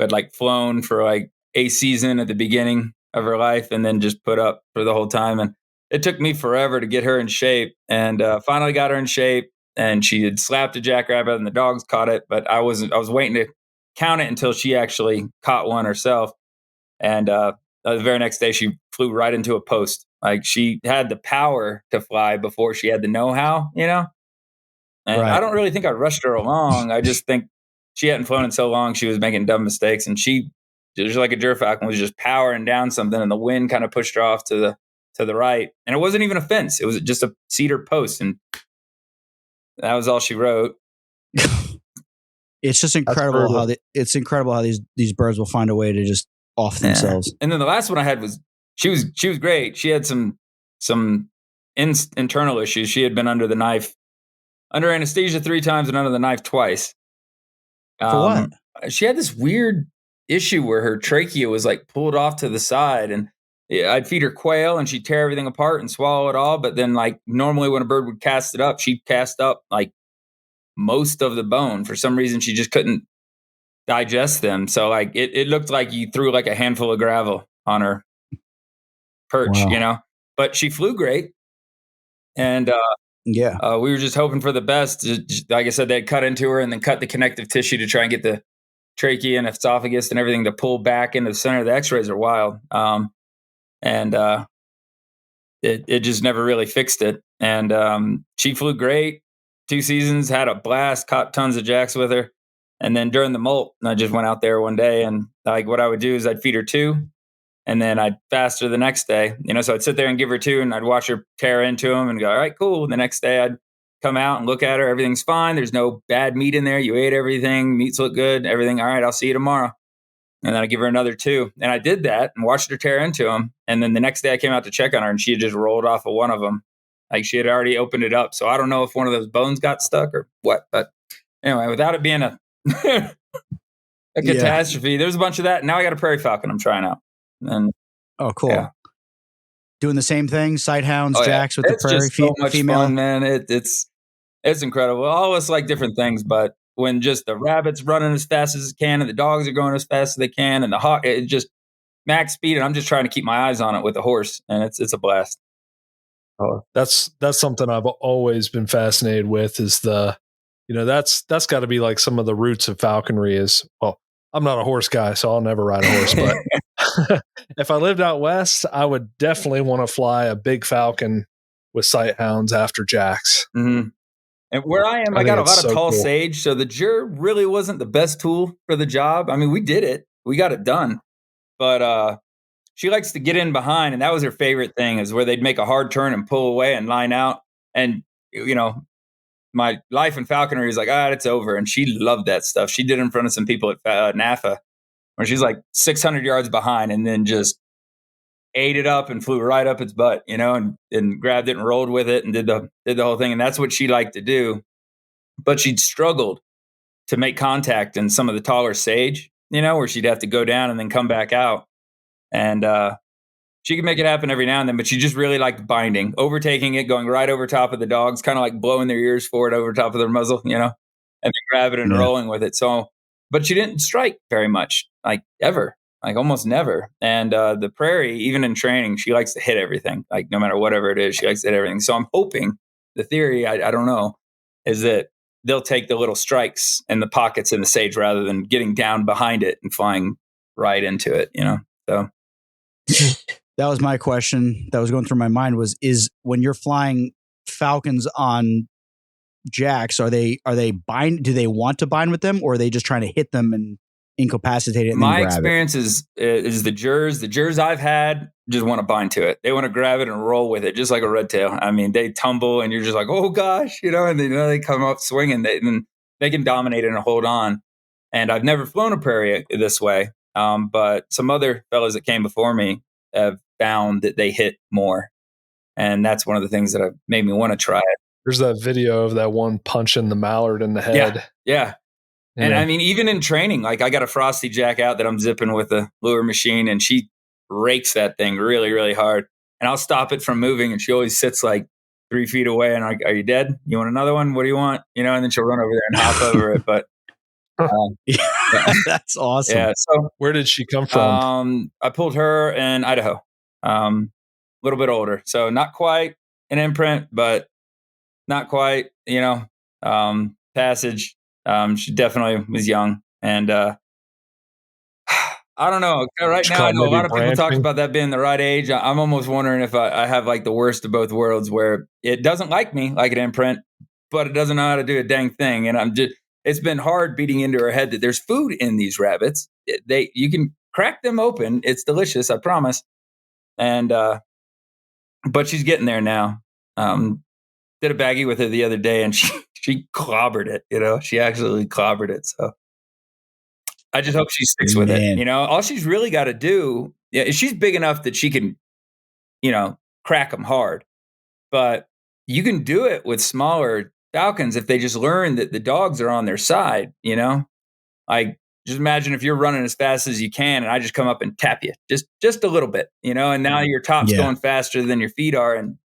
[SPEAKER 3] had flown for a season at the beginning of her life, and then just put up for the whole time. And it took me forever to get her in shape, and finally got her in shape. And she had slapped a jackrabbit, and the dogs caught it, but I was waiting to count it until she actually caught one herself. And the very next day, she flew right into a post. She had the power to fly before she had the know-how, And I don't really think I rushed her along. I just think she hadn't flown in so long, she was making dumb mistakes, and she, just like a gerfalcon, was just powering down something, and the wind kind of pushed her off to the right. And it wasn't even a fence; it was just a cedar post, and that was all she wrote.
[SPEAKER 2] It's just incredible how these birds will find a way to just off themselves.
[SPEAKER 3] And then the last one I had was she was great. She had some internal issues. She had been under anesthesia 3 times and under the knife twice.
[SPEAKER 2] For what?
[SPEAKER 3] She had this weird issue where her trachea was pulled off to the side, and I'd feed her quail and she'd tear everything apart and swallow it all. But then normally when a bird would cast it up, she'd cast up most of the bone. For some reason, she just couldn't digest them. So it looked like you threw a handful of gravel on her perch, but she flew great. And we were just hoping for the best. Like I said, they'd cut into her and then cut the connective tissue to try and get the trachea and esophagus and everything to pull back into the center. The x-rays are wild. It just never really fixed it. And she flew great 2 seasons, had a blast, caught tons of jacks with her. And then during the molt, I just went out there one day, and what I would do is I'd feed her 2, and then I'd fast her the next day. So I'd sit there and give her 2, and I'd watch her tear into them and go, all right, cool. And the next day I'd come out and look at her. Everything's fine. There's no bad meat in there. You ate everything. Meats look good. Everything. All right, I'll see you tomorrow. And then I give her another 2. And I did that and watched her tear into them. And then the next day I came out to check on her, and she had just rolled off of one of them. She had already opened it up. So I don't know if one of those bones got stuck or what. But anyway, without it being a catastrophe, there's a bunch of that. Now I got a prairie falcon I'm trying out. And
[SPEAKER 2] oh, cool.
[SPEAKER 3] Yeah.
[SPEAKER 2] Doing the same thing, sighthounds, jacks with
[SPEAKER 3] it's
[SPEAKER 2] the prairie
[SPEAKER 3] just so much
[SPEAKER 2] female.
[SPEAKER 3] fun, man. It's incredible. All of us like different things, but when just the rabbit's running as fast as it can, and the dogs are going as fast as they can, and the hawk, it just max speed, and I'm just trying to keep my eyes on it with the horse, and it's a blast.
[SPEAKER 1] Oh, that's something I've always been fascinated with. Is that's got to be some of the roots of falconry. Is, well, I'm not a horse guy, so I'll never ride a horse, but if I lived out west, I would definitely want to fly a big falcon with sight hounds after jacks.
[SPEAKER 3] Mm-hmm. And where I am, I got a lot of tall sage, so the jur really wasn't the best tool for the job. I mean, we did it, we got it done, but she likes to get in behind, and that was her favorite thing, is where they'd make a hard turn and pull away and line out. And my life in falconry is like, it's over. And she loved that stuff. She did it in front of some people at NAFA, where she's like 600 yards behind, and then just ate it up and flew right up its butt, and grabbed it and rolled with it and did the whole thing. And that's what she liked to do. But she'd struggled to make contact in some of the taller sage, where she'd have to go down and then come back out. And she could make it happen every now and then, but she just really liked binding, overtaking it, going right over top of the dogs, kind of like blowing their ears forward over top of their muzzle, and then grabbing it and rolling with it. So, but she didn't strike very much, like ever. Like almost never. And the prairie, even in training, she likes to hit everything. Like no matter whatever it is, she likes to hit everything. So I'm hoping, the theory, I don't know, is that they'll take the little strikes in the pockets in the sage rather than getting down behind it and flying right into it, So
[SPEAKER 2] that was my question that was going through my mind is when you're flying falcons on jacks, do they want to bind with them, or are they just trying to hit them and incapacitate it? And
[SPEAKER 3] my experience is the jurs. The jurs I've had just want to bind to it. They want to grab it and roll with it, just like a red tail. I mean, they tumble, and you're just like, oh gosh, and they come up swinging. They can dominate it and hold on. And I've never flown a prairie this way, but some other fellows that came before me have found that they hit more, and that's one of the things that have made me want to try it.
[SPEAKER 1] There's that video of that one punching the mallard in the head.
[SPEAKER 3] Yeah. And I mean, even in training, like I got a frosty jack out that I'm zipping with a lure machine, and she rakes that thing really, really hard. And I'll stop it from moving, and she always sits like 3 feet away. And I'm like, are you dead? You want another one? What do you want? And then she'll run over there and hop over it. But
[SPEAKER 2] that's awesome.
[SPEAKER 3] Yeah. So
[SPEAKER 1] where did she come from?
[SPEAKER 3] I pulled her in Idaho, a little bit older. So not quite an imprint, but not quite, passage. She definitely was young, and I don't know. Right now, I know a lot of people talk about that being the right age. I'm almost wondering if I have like the worst of both worlds, where it doesn't like me like an imprint, but it doesn't know how to do a dang thing. And it's been hard beating into her head that there's food in these rabbits. You can crack them open. It's delicious, I promise. And but she's getting there now. Did a baggie with her the other day, and she clobbered it. She actually clobbered it. So I just hope she sticks with it. All she's really got to do, she's big enough that she can, crack them hard. But you can do it with smaller falcons if they just learn that the dogs are on their side. Like just imagine if you're running as fast as you can, and I just come up and tap you just a little bit, and now your top's going faster than your feet are, and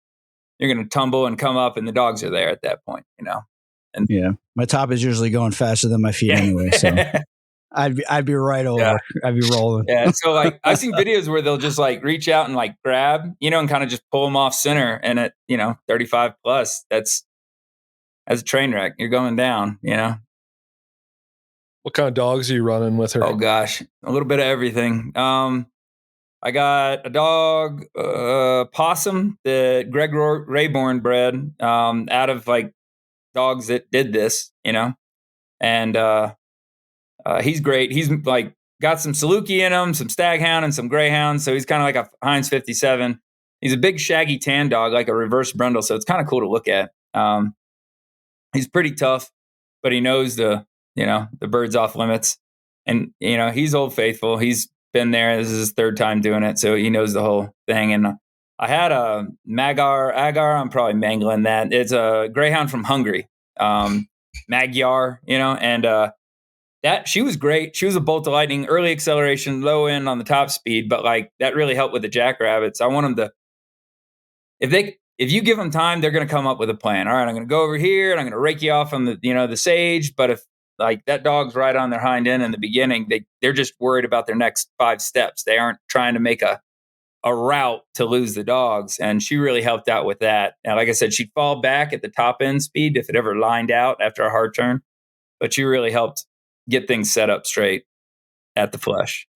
[SPEAKER 3] you're going to tumble and come up, and the dogs are there at that point, And
[SPEAKER 2] my top is usually going faster than my feet anyway, so I'd be right over. Yeah. I'd be rolling.
[SPEAKER 3] Yeah. So like I've seen videos where they'll just like reach out and like grab, and kind of just pull them off center, and at 35 plus, that's a train wreck. You're going down.
[SPEAKER 1] What kind of dogs are you running with her?
[SPEAKER 3] Oh gosh, a little bit of everything. I got a dog, possum that Greg Rayborn bred out of like dogs that did this, and he's great. He's like got some saluki in him, some staghound, and some greyhound. So he's kind of like a Heinz 57. He's a big shaggy tan dog, like a reverse brundle. So it's kind of cool to look at. He's pretty tough, but he knows the birds off limits, and he's Old Faithful. He's been there. This is his third time doing it, so he knows the whole thing. And I had a Agar. I'm probably mangling that. It's a greyhound from Hungary, Magyar. And that she was great. She was a bolt of lightning, early acceleration, low end on the top speed, but like that really helped with the jackrabbits. I want them to, if you give them time, they're going to come up with a plan. All right, I'm going to go over here and I'm going to rake you off on the the sage. But if like that dog's right on their hind end in the beginning, they're just worried about their next 5 steps. They aren't trying to make a route to lose the dogs. And she really helped out with that. Now, like I said, she'd fall back at the top end speed if it ever lined out after a hard turn. But she really helped get things set up straight at the flesh.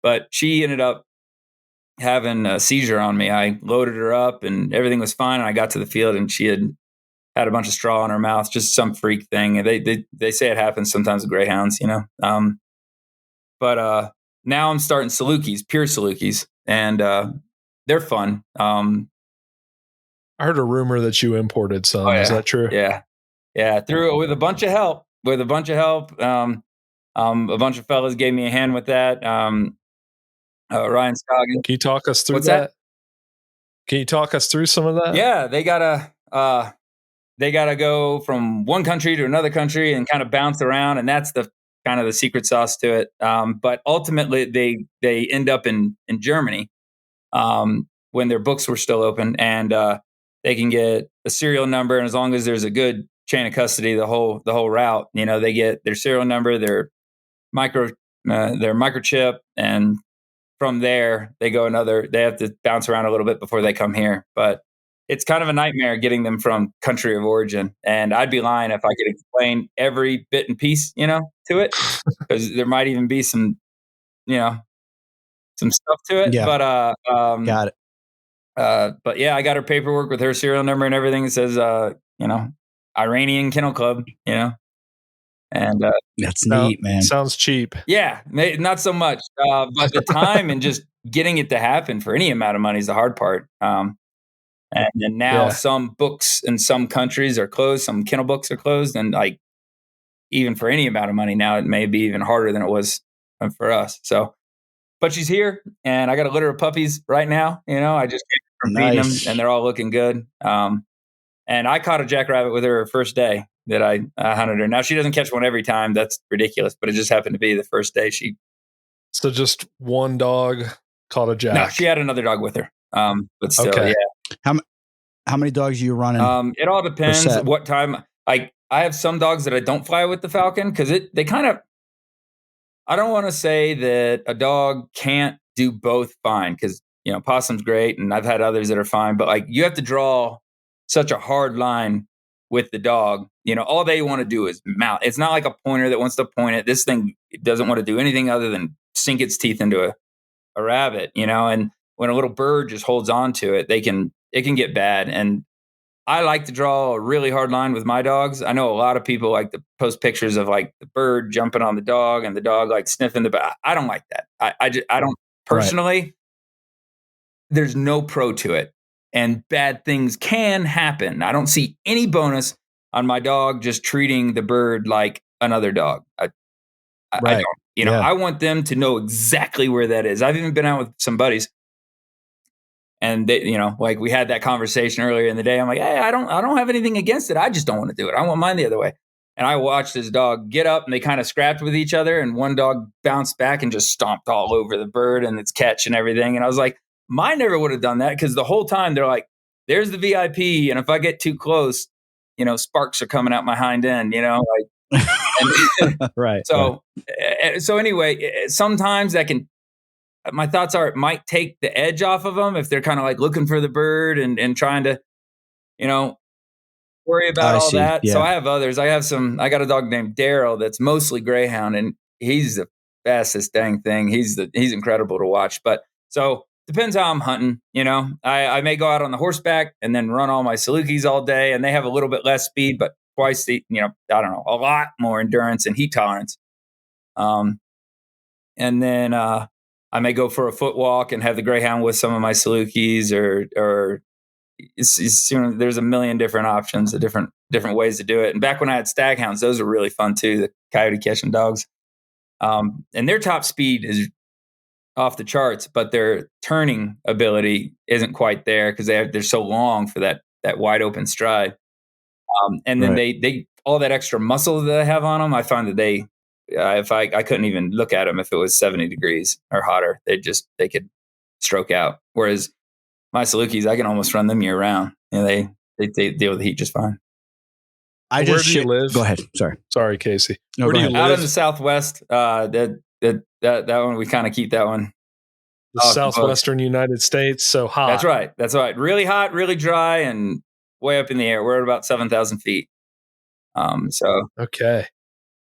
[SPEAKER 3] but she ended up having a seizure on me. I loaded her up and everything was fine. And I got to the field and she had a bunch of straw in her mouth, just some freak thing. And they say it happens sometimes with greyhounds, but now I'm starting salukis, pure salukis, and they're fun.
[SPEAKER 1] I heard a rumor that you imported some.
[SPEAKER 3] Oh, yeah.
[SPEAKER 1] Is that true?
[SPEAKER 3] Yeah. With a bunch of help. A bunch of fellas gave me a hand with that. Ryan Scoggin.
[SPEAKER 1] Can you talk us through
[SPEAKER 3] What's that?
[SPEAKER 1] Can you talk us through some of that?
[SPEAKER 3] Yeah, they gotta go from one country to another country and kind of bounce around, and that's the kind of the secret sauce to it. But ultimately, they end up in Germany when their books were still open, and they can get a serial number, and as long as there's a good chain of custody, the whole route, they get their serial number, their microchip, and from there they have to bounce around a little bit before they come here. But it's kind of a nightmare getting them from country of origin. And I'd be lying if I could explain every bit and piece, to it, because there might even be some stuff to it.
[SPEAKER 2] Yeah.
[SPEAKER 3] But
[SPEAKER 2] got it.
[SPEAKER 3] But yeah, I got her paperwork with her serial number and everything. It says, Iranian Kennel Club, and
[SPEAKER 2] that's neat, man.
[SPEAKER 1] Sounds cheap.
[SPEAKER 3] Yeah, not so much. But the time and just getting it to happen for any amount of money is the hard part. And then now some books in some countries are closed, some kennel books are closed, and like even for any amount of money now, it may be even harder than it was for us. So, but she's here, and I got a litter of puppies right now. I just came from feeding them, and they're all looking good. And I caught a jackrabbit with her first day that I hunted her. Now she doesn't catch one every time. That's ridiculous, but it just happened to be the first day she.
[SPEAKER 1] So just one dog caught a jack.
[SPEAKER 3] No, she had another dog with her. But still,
[SPEAKER 1] Okay.
[SPEAKER 3] yeah.
[SPEAKER 2] How many dogs are you running?
[SPEAKER 3] It all depends what time. I have some dogs that I don't fly with the falcon because they kind of. I don't want to say that a dog can't do both fine because possum's great and I've had others that are fine, but like you have to draw such a hard line with the dog. All they want to do is mount. It's not like a pointer that wants to point it. This thing doesn't want to do anything other than sink its teeth into a rabbit, and when a little bird just holds on to it, it can get bad. And I like to draw a really hard line with my dogs. I know a lot of people like to post pictures of like the bird jumping on the dog and the dog like sniffing the back. I don't like that. I don't personally. Right. There's no pro to it, and bad things can happen. I don't see any bonus on my dog just treating the bird like another dog. I don't. I want them to know exactly where that is. I've even been out with some buddies. And they, like we had that conversation earlier in the day. I'm like, hey, I don't have anything against it. I just don't want to do it. I want mine the other way. And I watched this dog get up and they kind of scrapped with each other. And one dog bounced back and just stomped all over the bird and its catch and everything. And I was like, mine never would have done that because the whole time they're like, there's the VIP. And if I get too close, sparks are coming out my hind end, like,
[SPEAKER 2] right.
[SPEAKER 3] So anyway, sometimes that can. My thoughts are it might take the edge off of them if they're kind of like looking for the bird and trying to, worry about all that. Yeah. So I have others. I got a dog named Daryl that's mostly greyhound, and he's the fastest dang thing. He's incredible to watch. But so depends how I'm hunting. I may go out on the horseback and then run all my salukis all day, and they have a little bit less speed, but twice the, I don't know, a lot more endurance and heat tolerance. And then, I may go for a foot walk and have the greyhound with some of my salukis, or there's a million different options, different ways to do it. And back when I had staghounds, those are really fun too, the coyote catching dogs. And their top speed is off the charts, but their turning ability isn't quite there because they're so long for that wide open stride. And then they all that extra muscle that they have on them, I find that if I couldn't even look at them if it was 70 degrees or hotter, they could stroke out. Whereas my salukis, I can almost run them year round. They deal with the heat just fine.
[SPEAKER 1] Where do you live?
[SPEAKER 2] Go ahead. Sorry,
[SPEAKER 1] Casey.
[SPEAKER 2] No,
[SPEAKER 1] where do you live?
[SPEAKER 3] Out in the Southwest. That one, we kind of keep that one.
[SPEAKER 1] The Southwestern United States. So hot.
[SPEAKER 3] That's right. Really hot, really dry, and way up in the air. We're at about 7,000 feet. Okay.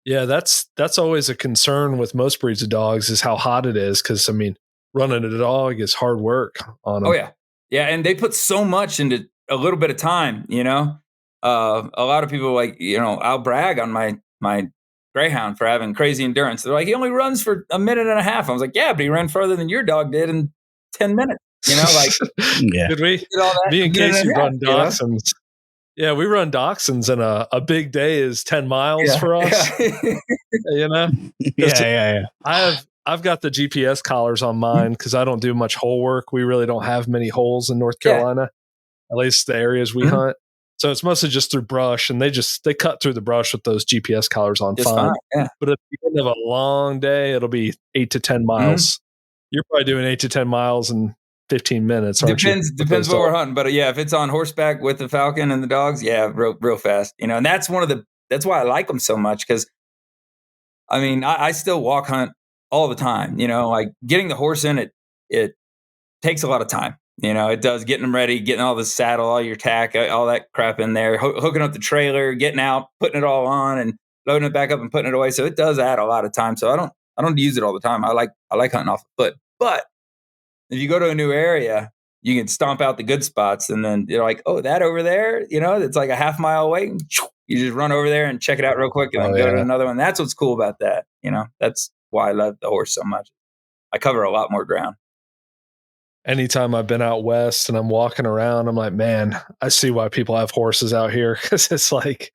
[SPEAKER 1] Yeah, that's always a concern with most breeds of dogs is how hot it is. Because I mean, running a dog is hard work on them.
[SPEAKER 3] Oh yeah, and they put so much into a little bit of time. A lot of people I'll brag on my greyhound for having crazy endurance. They're like, he only runs for a minute and a half. I was like, yeah, but he ran further than your dog did in 10 minutes.
[SPEAKER 1] Yeah. Did we? Me and Casey run dachshunds. Yeah, we run dachshunds, and a big day is 10 miles for us. Yeah. I've got the GPS collars on mine because I don't do much hole work. We really don't have many holes in North Carolina, at least the areas we hunt. So it's mostly just through brush, and they cut through the brush with those GPS collars on fine. Yeah. But at the end of a long day, it'll be 8 to 10 miles. You're probably doing 8 to 10 miles in 15 minutes.
[SPEAKER 3] Depends what we're hunting. But if it's on horseback with the falcon and the dogs, real fast. And that's that's why I like them so much. Because I still walk hunt all the time. Like getting the horse in it takes a lot of time. It does, getting them ready, getting all the saddle, all your tack, all that crap in there, hooking up the trailer, getting out, putting it all on, and loading it back up and putting it away. So it does add a lot of time. So I don't use it all the time. I like hunting off the foot. But if you go to a new area, you can stomp out the good spots, and then you're like, oh, that over there, it's like a half mile away. You just run over there and check it out real quick, and then go to another one. That's what's cool about that. That's why I love the horse so much. I cover a lot more ground.
[SPEAKER 1] Anytime I've been out west and I'm walking around, I'm like, man, I see why people have horses out here, because it's like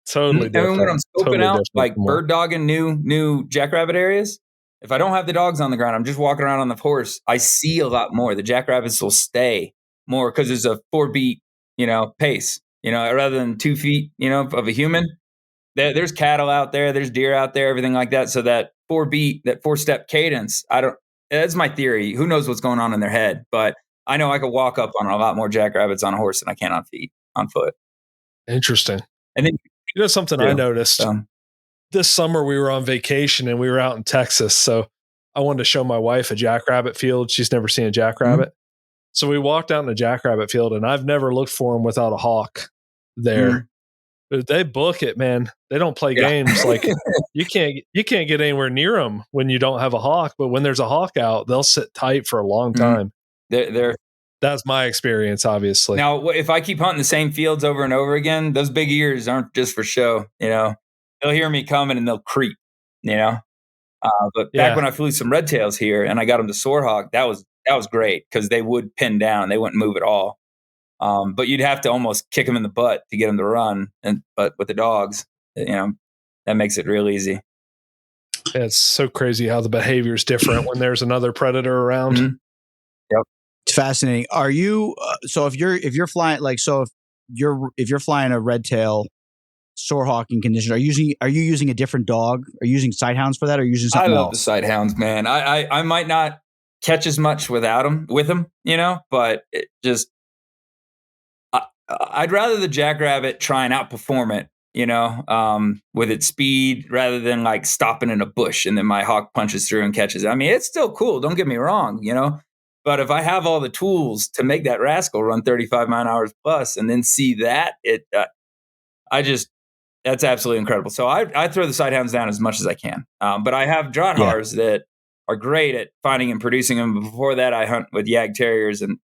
[SPEAKER 1] totally different.
[SPEAKER 3] And when I'm scoping out like bird dogging new jackrabbit areas, if I don't have the dogs on the ground, I'm just walking around on the horse, I see a lot more. The jackrabbits will stay more because there's a 4-beat, pace, rather than 2 feet, of a human. There's cattle out there, there's deer out there, everything like that. So that 4-beat, that 4-step cadence, that's my theory. Who knows what's going on in their head? But I know I could walk up on a lot more jackrabbits on a horse than I can on foot.
[SPEAKER 1] Interesting.
[SPEAKER 3] And then
[SPEAKER 1] something I noticed. This summer we were on vacation and we were out in Texas. So I wanted to show my wife a jackrabbit field. She's never seen a jackrabbit. So we walked out in a jackrabbit field, and I've never looked for them without a hawk there. They book it, man. They don't play games. Like you can't get anywhere near them when you don't have a hawk. But when there's a hawk out, they'll sit tight for a long time. That's my experience, obviously.
[SPEAKER 3] Now, if I keep hunting the same fields over and over again, those big ears aren't just for show. They'll hear me coming and they'll creep. But back when I flew some red tails here and I got them to soar hawk, that was great because they would pin down. They wouldn't move at all. But you'd have to almost kick them in the butt to get them to run. But with the dogs, that makes it real easy.
[SPEAKER 1] Yeah, it's so crazy how the behavior is different when there's another predator around.
[SPEAKER 2] Yep, it's fascinating. Are you so if you're flying if you're flying a red tail soar hawking condition, are you using a different dog? Are you using sighthounds for that? Or are you using something else?
[SPEAKER 3] I love the sighthounds, man. I might not catch as much with them, but it just. I'd rather the jackrabbit try and outperform it, with its speed rather than like stopping in a bush and then my hawk punches through and catches it. I mean, it's still cool. Don't get me wrong, but if I have all the tools to make that rascal run 35 mile an hour plus and then see that, that's absolutely incredible. So I throw the sighthounds down as much as I can. But I have Draghars that are great at finding and producing them. Before that, I hunt with Yag Terriers, and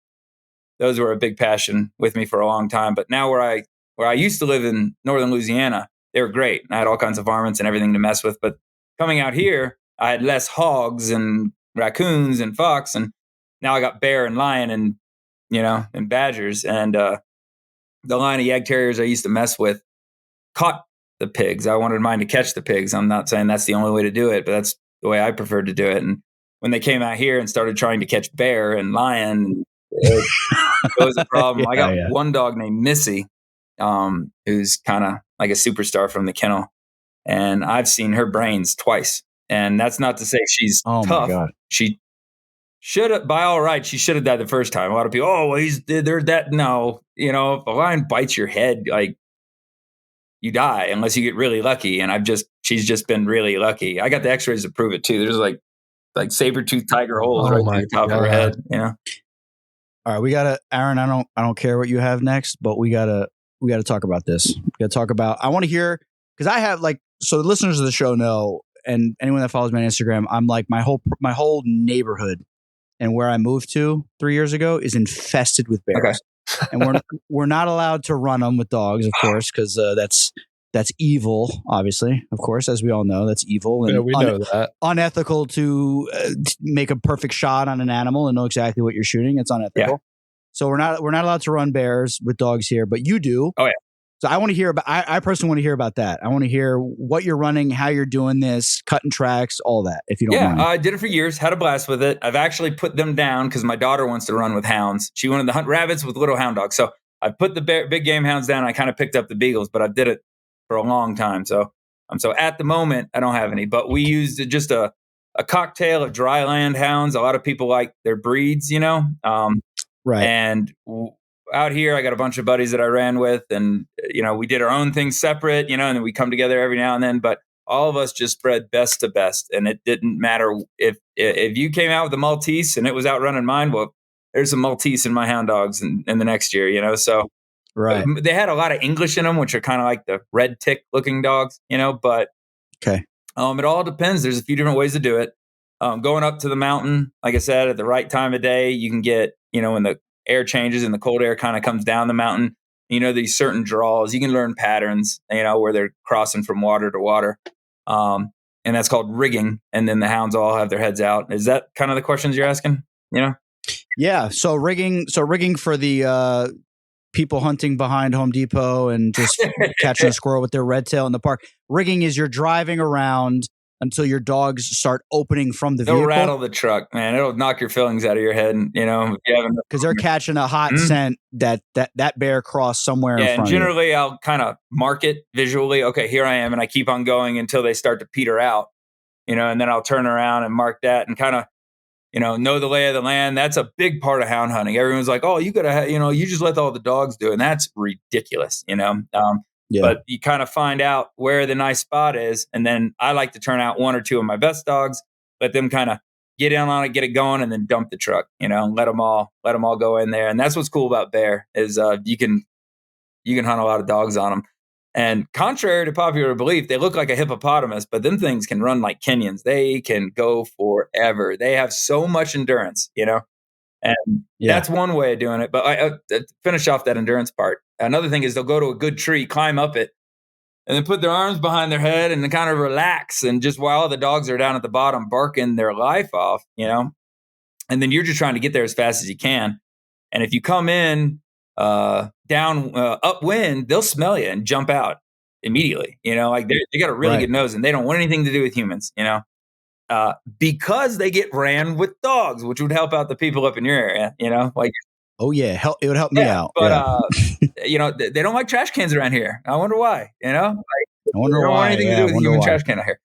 [SPEAKER 3] those were a big passion with me for a long time. But now where I used to live in northern Louisiana, they were great. I had all kinds of varmints and everything to mess with. But coming out here, I had less hogs and raccoons and fox. And now I got bear and lion and, and badgers. And the line of Yag Terriers I used to mess with caught the pigs. I wanted mine to catch the pigs. I'm not saying that's the only way to do it, but that's the way I preferred to do it. And when they came out here and started trying to catch bear and lion, it was a problem. I got one dog named Missy, who's kind of like a superstar from the kennel, and I've seen her brains twice. And that's not to say she's tough. My God. She should have, by all rights, she should have died the first time. A lot of people, there's that. No, if a lion bites your head, like you die unless you get really lucky. And she's just been really lucky. I got the x-rays to prove it too. There's like saber-toothed tiger holes right through the top of her head,
[SPEAKER 2] All right, we gotta, Aaron. I don't care what you have next, but we gotta talk about this. We gotta talk about. I want to hear because I have so the listeners of the show know, and anyone that follows me on Instagram, I'm like my whole neighborhood and where I moved to 3 years ago is infested with bears. Okay. And we're not allowed to run them with dogs, of course, because that's evil, obviously, of course, as we all know, that's evil. And
[SPEAKER 1] yeah, we know that.
[SPEAKER 2] Unethical to make a perfect shot on an animal and know exactly what you're shooting. It's unethical. Yeah. So we're not allowed to run bears with dogs here, but you do.
[SPEAKER 3] Oh, yeah.
[SPEAKER 2] So I want to hear about, I personally want to hear about that. I want to hear what you're running, how you're doing this, cutting tracks, all that, if you don't mind.
[SPEAKER 3] Yeah, I did it for years, had a blast with it. I've actually put them down because my daughter wants to run with hounds. She wanted to hunt rabbits with little hound dogs. So I put the big game hounds down. I kind of picked up the beagles, but I did it for a long time. So at the moment, I don't have any, but we used just a cocktail of dry land hounds. A lot of people like their breeds,
[SPEAKER 2] right.
[SPEAKER 3] And out here, I got a bunch of buddies that I ran with, and we did our own things separate, and then we come together every now and then. But all of us just spread best to best, and it didn't matter if you came out with a Maltese and it was outrunning mine. Well, there's a Maltese in my hound dogs in the next year, So
[SPEAKER 2] right,
[SPEAKER 3] they had a lot of English in them, which are kind of like the red tick looking dogs, But
[SPEAKER 2] okay,
[SPEAKER 3] it all depends. There's a few different ways to do it. Going up to the mountain, like I said, at the right time of day, you can get when the air changes and the cold air kind of comes down the mountain, these certain draws, you can learn patterns, where they're crossing from water to water. And that's called rigging. And then the hounds all have their heads out. Is that kind of the questions you're asking?
[SPEAKER 2] Yeah. So rigging for the people hunting behind Home Depot and just catching a squirrel with their red tail in the park. Rigging is you're driving around until your dogs start opening from the vehicle.
[SPEAKER 3] They'll rattle the truck, man. It'll knock your fillings out of your head,
[SPEAKER 2] because they're catching a hot scent that bear crossed somewhere in front
[SPEAKER 3] and generally I'll kind of mark it visually. Okay, here I am, and I keep on going until they start to peter out, and then I'll turn around and mark that and kind of, know the lay of the land. That's a big part of hound hunting. Everyone's like, oh, you gotta, you just let all the dogs do it. And that's ridiculous, Yeah. But you kind of find out where the nice spot is. And then I like to turn out one or two of my best dogs, let them kind of get in on it, get it going, and then dump the truck, and let them all go in there. And that's what's cool about bear is you can hunt a lot of dogs on them. And contrary to popular belief, they look like a hippopotamus, but them things can run like Kenyans. They can go forever. They have so much endurance, And that's one way of doing it. But I finish off that endurance part. Another thing is they'll go to a good tree, climb up it, and then put their arms behind their head and then kind of relax. And just while the dogs are down at the bottom barking their life off, and then you're just trying to get there as fast as you can. And if you come in down upwind, they'll smell you and jump out immediately. Like they got a really good nose and they don't want anything to do with humans, because they get ran with dogs, which would help out the people up in your area, like.
[SPEAKER 2] Oh yeah, it would help me out.
[SPEAKER 3] But they don't like trash cans around here. I wonder why.
[SPEAKER 2] I wonder
[SPEAKER 3] they don't
[SPEAKER 2] why.
[SPEAKER 3] want anything to do with human trash can out here.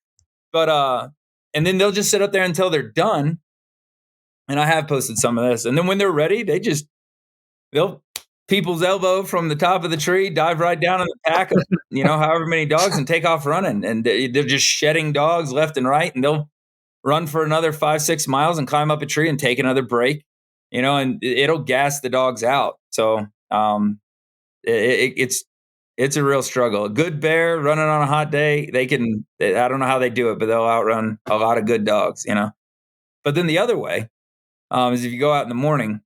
[SPEAKER 3] But and then they'll just sit up there until they're done. And I have posted some of this. And then when they're ready, they'll people's elbow from the top of the tree, dive right down in the pack of however many dogs, and take off running. And they're just shedding dogs left and right, and they'll run for another 5-6 miles and climb up a tree and take another break. And it'll gas the dogs out. So it's a real struggle. A good bear running on a hot day, I don't know how they do it, but they'll outrun a lot of good dogs, But then the other way is if you go out in the morning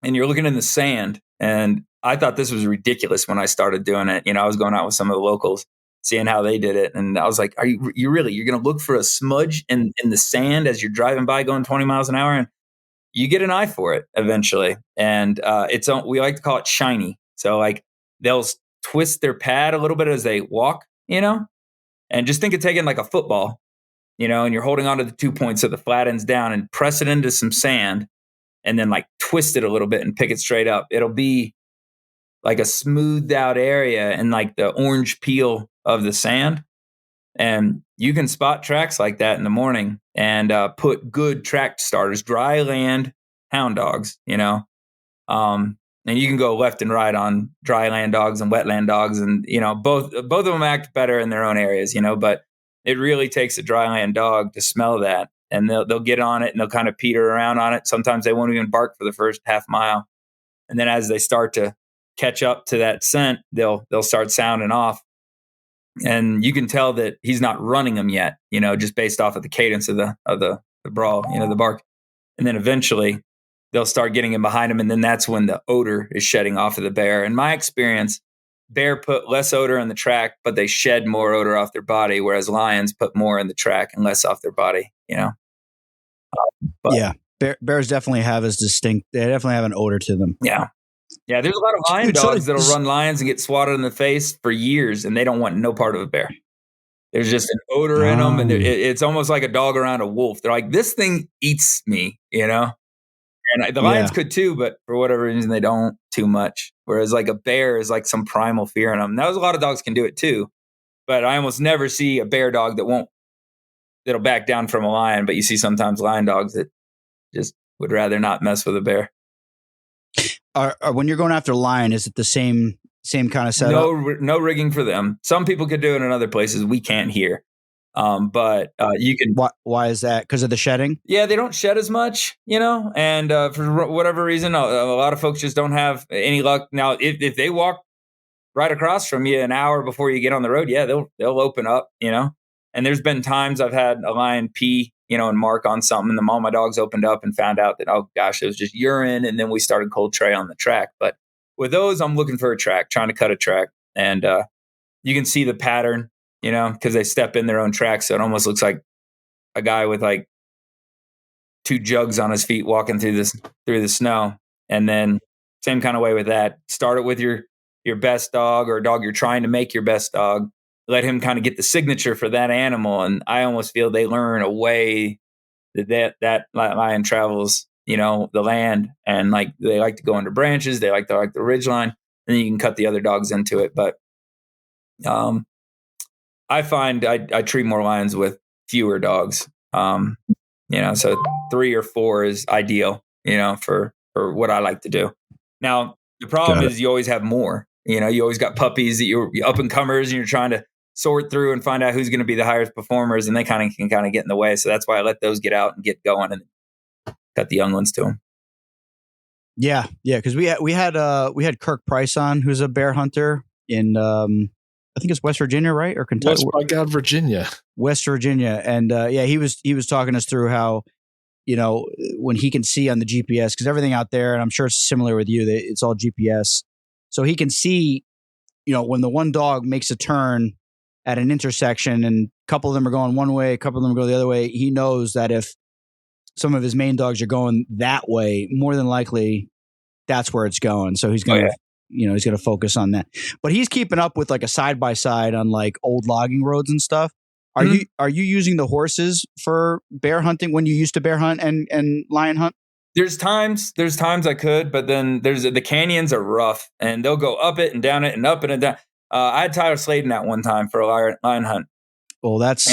[SPEAKER 3] and you're looking in the sand, and I thought this was ridiculous when I started doing it. I was going out with some of the locals, seeing how they did it. And I was like, you're going to look for a smudge in the sand as you're driving by going 20 miles an hour? And you get an eye for it eventually. And we like to call it shiny. So like they'll twist their pad a little bit as they walk, and just think of taking like a football, and you're holding onto the 2 points of the flat ends down and press it into some sand and then like twist it a little bit and pick it straight up. It'll be like a smoothed out area and like the orange peel of the sand. And you can spot tracks like that in the morning and put good track starters, dry land hound dogs, and you can go left and right on dry land dogs and wetland dogs. And, both of them act better in their own areas, but it really takes a dry land dog to smell that. And they'll get on it and they'll kind of peter around on it. Sometimes they won't even bark for the first half mile. And then as they start to catch up to that scent, they'll start sounding off. and you can tell that he's not running them yet, just based off of the cadence of the brawl, the bark. And then eventually they'll start getting him behind him. And then that's when the odor is shedding off of the bear. In my experience, bear put less odor in the track, but they shed more odor off their body, whereas lions put more in the track and less off their body,
[SPEAKER 2] Yeah. Bears definitely have they definitely have an odor to them.
[SPEAKER 3] Yeah. Yeah. There's a lot of lion dogs that'll run lions and get swatted in the face for years, and they don't want no part of a bear. There's just an odor in them, and it's almost like a dog around a wolf. They're like, this thing eats me, And the lions could too, but for whatever reason, they don't too much. Whereas like a bear is like some primal fear in them. Now, there's a lot of dogs can do it too, but I almost never see a bear dog that'll back down from a lion. But you see sometimes lion dogs that just would rather not mess with a bear.
[SPEAKER 2] When you're going after lion, is it the same kind of setup?
[SPEAKER 3] No rigging for them. Some people could do it in other places. We can't here. But you can.
[SPEAKER 2] Why is that? Because of the shedding?
[SPEAKER 3] Yeah, they don't shed as much, and for whatever reason, a lot of folks just don't have any luck. Now, if they walk right across from you an hour before you get on the road, yeah, they'll open up, And there's been times I've had a lion pee, and mark on something, and the moment my dogs opened up and found out that, oh gosh, it was just urine, and then we started cold tray on the track. But with those, I'm looking for a track, trying to cut a track, and you can see the pattern. Because they step in their own track. So it almost looks like a guy with like 2 jugs on his feet walking through the snow. And then same kind of way with that. Start it with your best dog, or a dog you're trying to make your best dog. Let him kind of get the signature for that animal. And I almost feel they learn a way that lion travels, the land. And like they like to go under branches. They like the ridgeline. And then you can cut the other dogs into it. But I find I treat more lions with fewer dogs. So 3 or 4 is ideal, for what I like to do. Now, the problem is you always have more. You always got puppies that you're up and comers, and you're trying to sort through and find out who's going to be the highest performers, and they can get in the way. So that's why I let those get out and get going and cut the young ones to them.
[SPEAKER 2] Yeah, because we had Kirk Price on, who's a bear hunter in I think it's West Virginia, right? Or Kentucky?
[SPEAKER 1] Virginia.
[SPEAKER 2] West Virginia. And he was talking us through how, when he can see on the GPS, because everything out there, and I'm sure it's similar with you, it's all GPS. So he can see, when the one dog makes a turn at an intersection and a couple of them are going one way, a couple of them go the other way, he knows that if some of his main dogs are going that way, more than likely that's where it's going. So he's going to he's going to focus on that. But he's keeping up with like a side-by-side on like old logging roads and stuff. Are you using the horses for bear hunting when you used to bear hunt and lion hunt?
[SPEAKER 3] There's times I could, but then the canyons are rough, and they'll go up it and down it and up it and down. I had Tyler Sladen out one time for a lion hunt.
[SPEAKER 2] Well, that's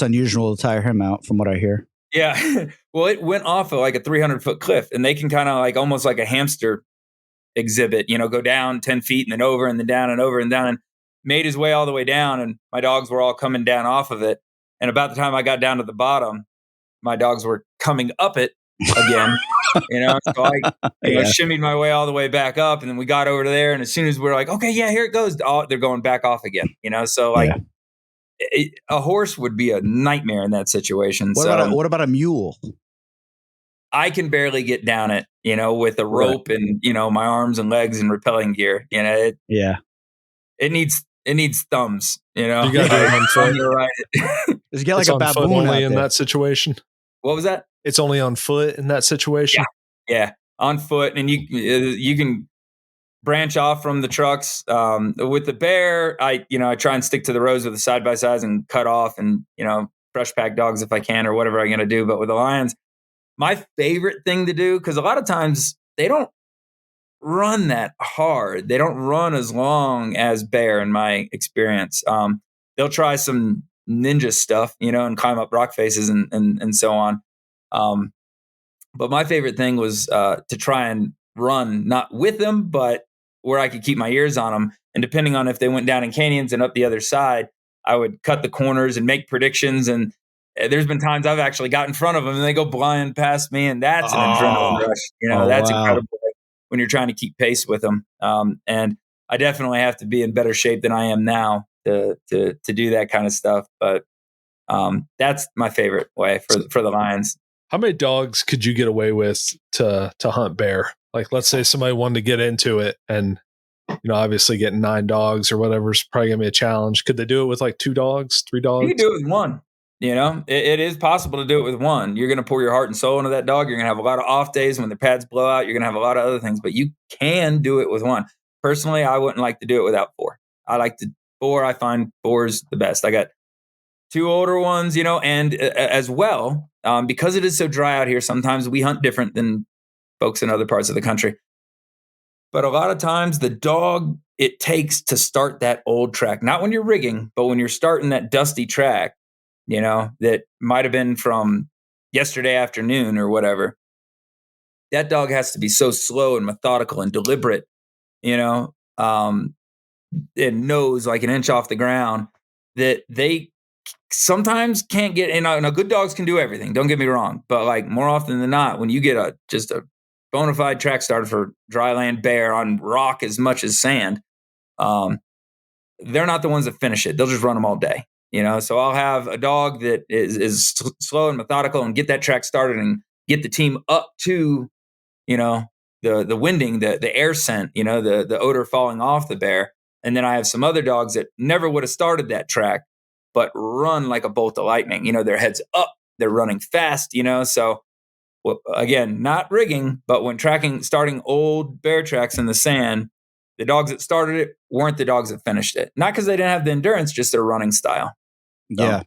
[SPEAKER 2] unusual to tire him out from what I hear.
[SPEAKER 3] Yeah. Well, it went off of like a 300-foot cliff, and they can kind of like almost like a hamster exhibit, go down 10 feet and then over and then down and over and down, and made his way all the way down. And my dogs were all coming down off of it. And about the time I got down to the bottom, my dogs were coming up it again, so I shimmied my way all the way back up. And then we got over to there. And as soon as we're like, okay, yeah, here it goes, they're going back off again, so like a horse would be a nightmare in that situation.
[SPEAKER 2] What about a mule?
[SPEAKER 3] I can barely get down it, with a rope and, my arms and legs and rappelling gear. It needs thumbs, You got to do it on foot.
[SPEAKER 2] Does it get like a baboon
[SPEAKER 1] only in that situation?
[SPEAKER 3] What was that?
[SPEAKER 1] It's only on foot in that situation?
[SPEAKER 3] Yeah, on foot. And you can branch off from the trucks. With the bear, I try and stick to the roads with the side-by-sides and cut off and, fresh pack dogs if I can or whatever I'm going to do. But with the lions, my favorite thing to do, because a lot of times they don't run that hard. They don't run as long as bear in my experience. They'll try some ninja stuff, and climb up rock faces and so on. But my favorite thing was to try and run, not with them, but where I could keep my ears on them. And depending on if they went down in canyons and up the other side, I would cut the corners and make predictions. And there's been times I've actually got in front of them and they go blind past me, and that's an adrenaline rush. That's incredible when you're trying to keep pace with them. And I definitely have to be in better shape than I am now to do that kind of stuff. But that's my favorite way for the lions.
[SPEAKER 1] How many dogs could you get away with to hunt bear? Like, let's say somebody wanted to get into it, and obviously getting 9 dogs or whatever is probably gonna be a challenge. Could they do it with like 2 dogs, 3 dogs?
[SPEAKER 3] You can do it with one. It is possible to do it with one. You're going to pour your heart and soul into that dog. You're going to have a lot of off days when the pads blow out. You're going to have a lot of other things, but you can do it with one. Personally, I wouldn't like to do it without 4. I find 4's the best. I got 2 older ones, and as well, because it is so dry out here, sometimes we hunt different than folks in other parts of the country. But a lot of times the dog it takes to start that old track, not when you're rigging, but when you're starting that dusty track, that might have been from yesterday afternoon or whatever. That dog has to be so slow and methodical and deliberate, and nose like an inch off the ground, that they sometimes can't get in. Now, good dogs can do everything. Don't get me wrong. But like more often than not, when you get just a bona fide track started for dryland bear on rock as much as sand, they're not the ones that finish it. They'll just run them all day. So I'll have a dog that is slow and methodical and get that track started and get the team up to, the winding, the air scent, the odor falling off the bear. And then I have some other dogs that never would have started that track, but run like a bolt of lightning. Their heads up, they're running fast, So again, not rigging, but when starting old bear tracks in the sand, the dogs that started it weren't the dogs that finished it. Not because they didn't have the endurance, just their running style.
[SPEAKER 2] Yeah.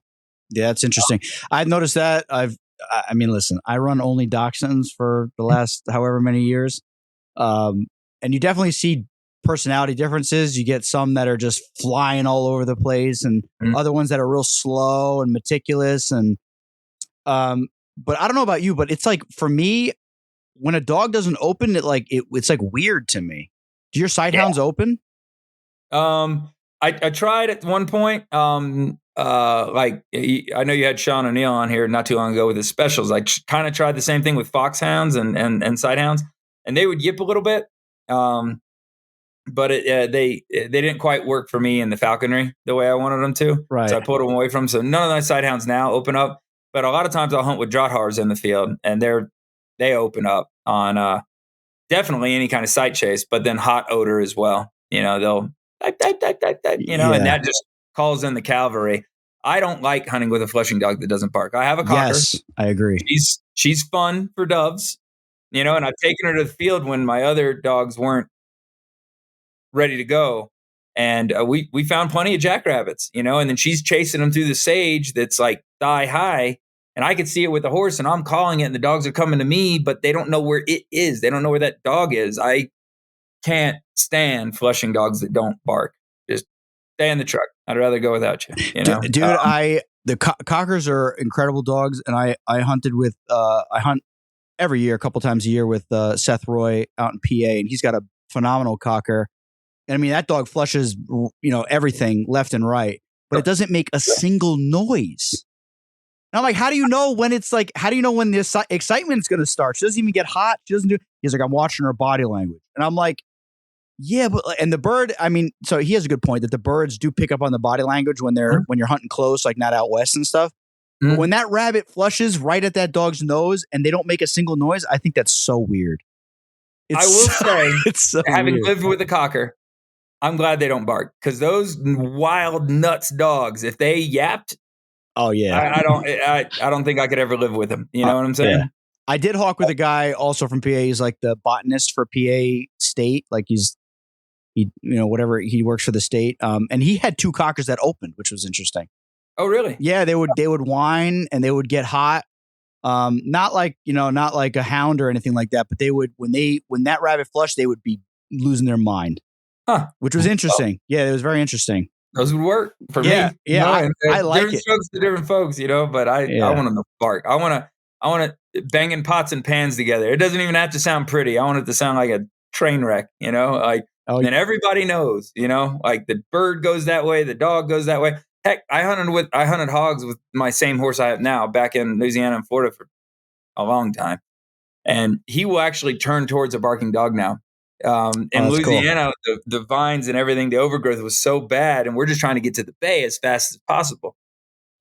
[SPEAKER 2] Yeah, that's interesting. I've noticed that. Listen, I run only dachshunds for the last however many years. And you definitely see personality differences. You get some that are just flying all over the place and other ones that are real slow and meticulous. And, but I don't know about you, but it's like, for me, when a dog doesn't open it, it's like weird to me. Do your sighthounds open?
[SPEAKER 3] I tried at one point. I know you had Sean O'Neill on here not too long ago with his specials. I kind of tried the same thing with foxhounds and sighthounds, and they would yip a little bit. But they didn't quite work for me in the falconry the way I wanted them to.
[SPEAKER 2] Right.
[SPEAKER 3] So I pulled them away from them. So none of my sighthounds now open up. But a lot of times I'll hunt with Drothars in the field, and they open up on definitely any kind of sight chase, but then hot odor as well. They'll and that just calls in the cavalry. I don't like hunting with a flushing dog that doesn't bark. I have a cocker.
[SPEAKER 2] Yes, I agree.
[SPEAKER 3] She's fun for doves, and I've taken her to the field when my other dogs weren't ready to go. And we found plenty of jackrabbits, and then she's chasing them through the sage that's like thigh high. And I could see it with the horse, and I'm calling it, and the dogs are coming to me, but they don't know where it is. They don't know where that dog is. I can't stand flushing dogs that don't bark. Just stay in the truck. I'd rather go without you.
[SPEAKER 2] Dude, the cockers are incredible dogs, and I hunted with I hunt every year, a couple times a year with Seth Roy out in PA, and he's got a phenomenal cocker. And I mean, that dog flushes, everything left and right, but it doesn't make a single noise. And I'm like, how do you know when the excitement's going to start? She doesn't even get hot. She doesn't do. He's like, I'm watching her body language, and I'm like, yeah, and the bird. I mean, so he has a good point that the birds do pick up on the body language when you're hunting close, like not out west and stuff. But when that rabbit flushes right at that dog's nose and they don't make a single noise, I think that's so weird.
[SPEAKER 3] I will say,
[SPEAKER 2] it's so
[SPEAKER 3] having
[SPEAKER 2] weird.
[SPEAKER 3] lived with a cocker, I'm glad they don't bark, because those wild nuts dogs, if they yapped,
[SPEAKER 2] oh yeah,
[SPEAKER 3] I don't think I could ever live with them. You know what I'm saying?
[SPEAKER 2] Yeah. I did hawk with a guy also from PA. He's like the botanist for PA State. Like he works for the state. And he had 2 cockers that opened, which was interesting.
[SPEAKER 3] Oh, really?
[SPEAKER 2] Yeah, they would whine and they would get hot. Not like a hound or anything like that, but they would when that rabbit flushed, they would be losing their mind.
[SPEAKER 3] Huh.
[SPEAKER 2] Which was interesting. Yeah, it was very interesting.
[SPEAKER 3] Those would work for me.
[SPEAKER 2] Yeah, I like
[SPEAKER 3] different
[SPEAKER 2] it.
[SPEAKER 3] strokes to different folks, but I want them to bark. I want to banging pots and pans together. It doesn't even have to sound pretty. I want it to sound like a train wreck, and everybody knows, like the bird goes that way, the dog goes that way. Heck, I hunted hogs with my same horse I have now back in Louisiana and Florida for a long time. And he will actually turn towards a barking dog now. In Louisiana,
[SPEAKER 2] cool.
[SPEAKER 3] the vines and everything, the overgrowth was so bad, and we're just trying to get to the bay as fast as possible.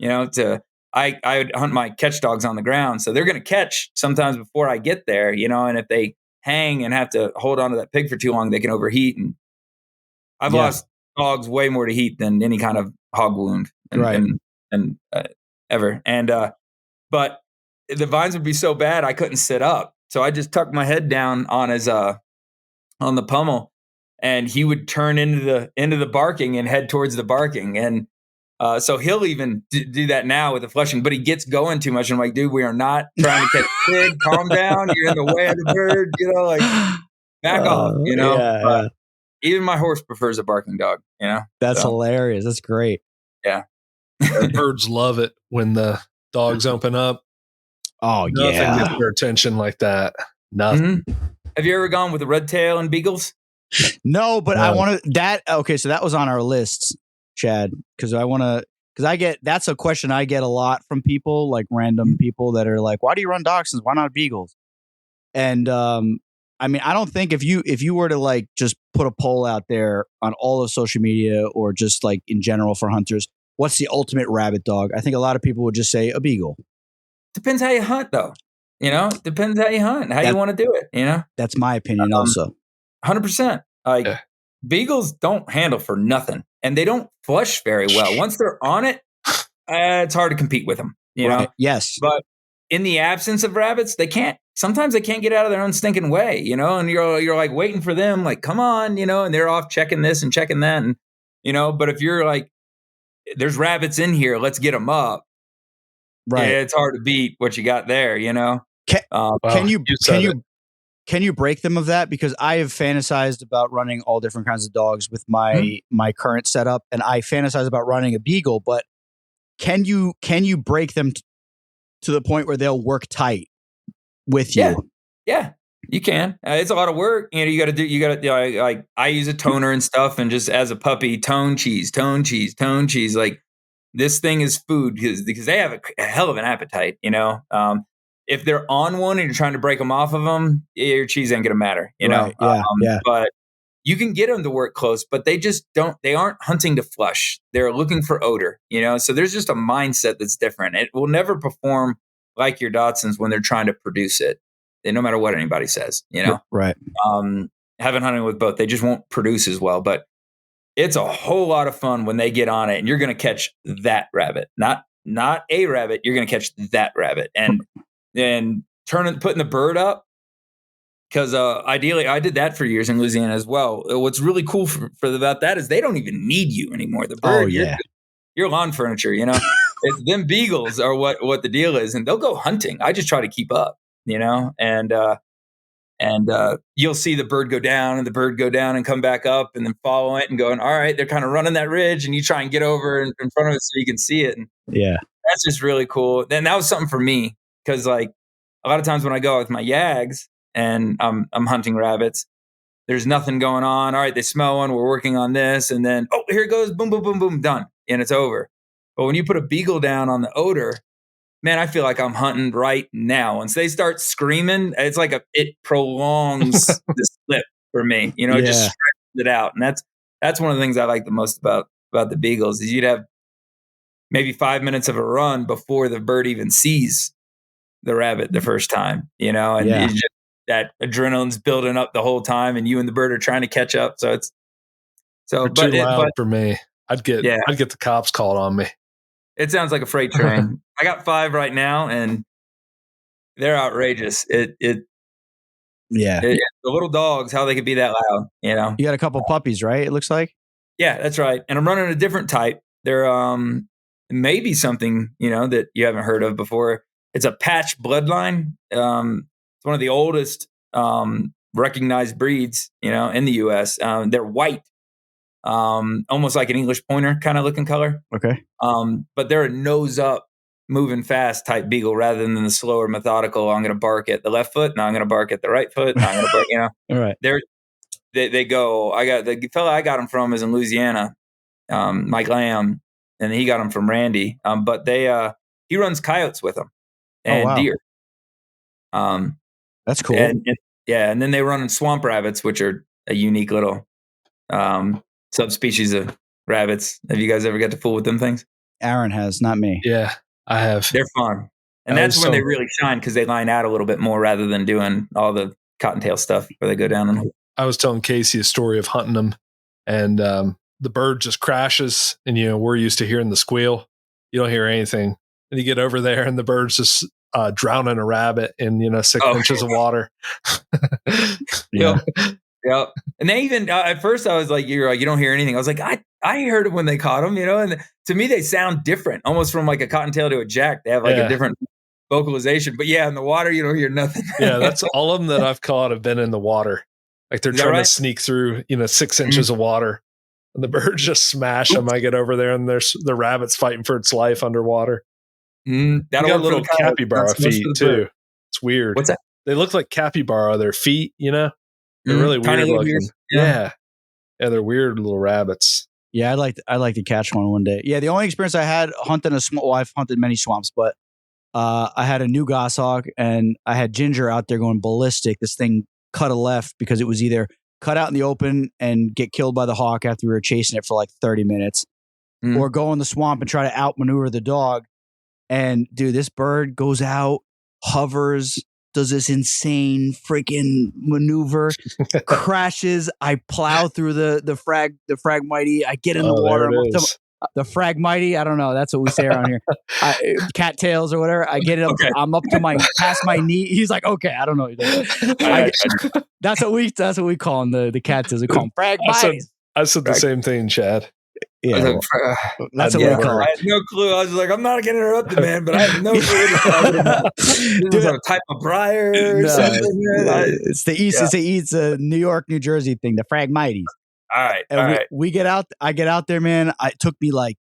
[SPEAKER 3] I would hunt my catch dogs on the ground, so they're going to catch sometimes before I get there, and if they hang and have to hold on to that pig for too long, they can overheat. And I've lost dogs way more to heat than any kind of hog wound ever. And but the vines would be so bad I couldn't sit up, so I just tucked my head down on his on the pommel, and he would turn into the barking and head towards the barking. And so he'll even do that now with the flushing, but he gets going too much. I'm like, dude, we are not trying to catch a pig. Calm down. You're in the way of the bird. Back off.
[SPEAKER 2] Yeah.
[SPEAKER 3] Even my horse prefers a barking dog.
[SPEAKER 2] That's hilarious. That's great.
[SPEAKER 3] Yeah.
[SPEAKER 1] Birds love it when the dogs open up.
[SPEAKER 2] Oh,
[SPEAKER 1] Nothing gets their attention like that. Nothing.
[SPEAKER 3] Mm-hmm. Have you ever gone with a red tail and beagles?
[SPEAKER 2] No, but I want to that. Okay. So that was on our list, Chad, because that's a question I get a lot from people, like random people that are like, why do you run dachshunds? Why not beagles? And, I mean, I don't think if you were to like just put a poll out there on all of social media or just like in general for hunters, what's the ultimate rabbit dog? I think a lot of people would just say a beagle.
[SPEAKER 3] Depends how you hunt, though. Depends how you hunt and how you want to do it.
[SPEAKER 2] That's my opinion also.
[SPEAKER 3] 100%. Beagles don't handle for nothing, and they don't flush very well. Once they're on it, it's hard to compete with them, know?
[SPEAKER 2] Yes.
[SPEAKER 3] But in the absence of rabbits, sometimes they can't get out of their own stinking way, and you're like waiting for them, like, come on, and they're off checking this and checking that. And, but if you're like, there's rabbits in here, let's get them up.
[SPEAKER 2] Right.
[SPEAKER 3] It's hard to beat what you got there,
[SPEAKER 2] Can you break them of that? Because I have fantasized about running all different kinds of dogs with my current setup, and I fantasize about running a beagle. But can you break them to the point where they'll work tight with you?
[SPEAKER 3] Yeah, you can. It's a lot of work. You got to like I use a toner and stuff, and just as a puppy, tone cheese. Like, this thing is food because they have a hell of an appetite. If they're on one and you're trying to break them off of them, your cheese ain't gonna matter,
[SPEAKER 2] Right. Yeah.
[SPEAKER 3] But you can get them to work close, but they just they aren't hunting to flush. They're looking for odor, So there's just a mindset that's different. It will never perform like your Dachshunds when they're trying to produce it. No matter what anybody says,
[SPEAKER 2] Right.
[SPEAKER 3] Haven't hunted with both. They just won't produce as well, but it's a whole lot of fun when they get on it, and you're going to catch that rabbit, not a rabbit. You're going to catch that rabbit, and then putting the bird up. Because ideally, I did that for years in Louisiana as well. What's really cool about that is they don't even need you anymore. The bird, you're lawn furniture. It's them beagles are what the deal is, and they'll go hunting. I just try to keep up, and you'll see the bird go down and come back up and then follow it and going, all right, they're kind of running that ridge, and you try and get over in front of it so you can see it. And that's just really cool. Then that was something for me, because like a lot of times when I go with my yags and I'm hunting rabbits, there's nothing going on. All right, they smell one, we're working on this, and then here it goes, boom, boom, boom, boom, done, and it's over. But when you put a beagle down on the odor, man, I feel like I'm hunting right now. Once they start screaming, it's like it prolongs the slip for me. It just stretches it out, and that's one of the things I like the most about the beagles is you'd have maybe 5 minutes of a run before the bird even sees the rabbit the first time. And it's just, that adrenaline's building up the whole time, and you and the bird are trying to catch up. So it's
[SPEAKER 1] too loud for me. I'd get the cops called on me.
[SPEAKER 3] It sounds like a freight train. I got 5 right now, and they're outrageous. The little dogs, how they could be that loud,
[SPEAKER 2] You got a couple puppies, right? It looks like. Yeah,
[SPEAKER 3] that's right. And I'm running a different type. They're maybe something that you haven't heard of before. It's a patch bloodline. It's one of the oldest recognized breeds, in the U.S. They're white. Almost like an English pointer kind of looking color.
[SPEAKER 2] Okay.
[SPEAKER 3] But they're a nose up, moving fast type beagle rather than the slower, methodical. I'm going to bark at the left foot. Now I'm going to bark at the right foot. Now I'm going to bark.
[SPEAKER 2] All right.
[SPEAKER 3] They go. I got the fella I got them from is in Louisiana, Mike Lamb, and he got them from Randy. But he runs coyotes with them and deer.
[SPEAKER 2] That's cool.
[SPEAKER 3] And then they run swamp rabbits, which are a unique little subspecies of rabbits. Have you guys ever got to fool with them things?
[SPEAKER 2] Aaron has, not me.
[SPEAKER 1] Yeah, I have.
[SPEAKER 3] They're fun. And that's when they really shine because they line out a little bit more rather than doing all the cottontail stuff where they go down. And
[SPEAKER 1] I was telling Casey a story of hunting them, and the bird just crashes, and we're used to hearing the squeal. You don't hear anything, and you get over there, and the bird's just drowning a rabbit in 6 inches of water.
[SPEAKER 3] Yeah. Yep. And they even at first I was like, you don't hear anything. I was like, I heard it when they caught them, and to me they sound different, almost from like a cottontail to a jack. They have like a different vocalization. But yeah, in the water you don't hear nothing.
[SPEAKER 1] Yeah, that's all of them that I've caught have been in the water. Like they're trying to sneak through 6 inches of water, and the birds just smash them. I get over there, and there's the rabbit's fighting for its life underwater.
[SPEAKER 3] That'll
[SPEAKER 1] got little capybara feet too. It's weird.
[SPEAKER 3] What's that?
[SPEAKER 1] They look like capybara. Their feet, they're really weird looking. Yeah, they're weird little rabbits.
[SPEAKER 2] Yeah, I'd like to catch one day. Yeah, the only experience I had hunting I've hunted many swamps, but I had a new goshawk, and I had Ginger out there going ballistic. This thing cut a left because it was either cut out in the open and get killed by the hawk after we were chasing it for like 30 minutes, or go in the swamp and try to outmaneuver the dog. And dude, this bird goes out, hovers, does this insane freaking maneuver, crashes. I plow through the fragmite. I get in the water. The fragmite. I don't know. That's what we say around here. Cattails or whatever. I get it up. Okay. I'm up to past my knee. He's like, okay, I don't know. That's what we call them. The cattails. We call them fragmites.
[SPEAKER 1] I said the same thing, Chad.
[SPEAKER 2] Yeah, that's what we call it.
[SPEAKER 3] I had no clue. I was like, I'm not getting interrupted, man, but I have no clue. This is a type of briar or something.
[SPEAKER 2] It's the East. Yeah. It's a New York, New Jersey thing, the fragmites.
[SPEAKER 3] All right.
[SPEAKER 2] We get out. I get out there, man. It took me like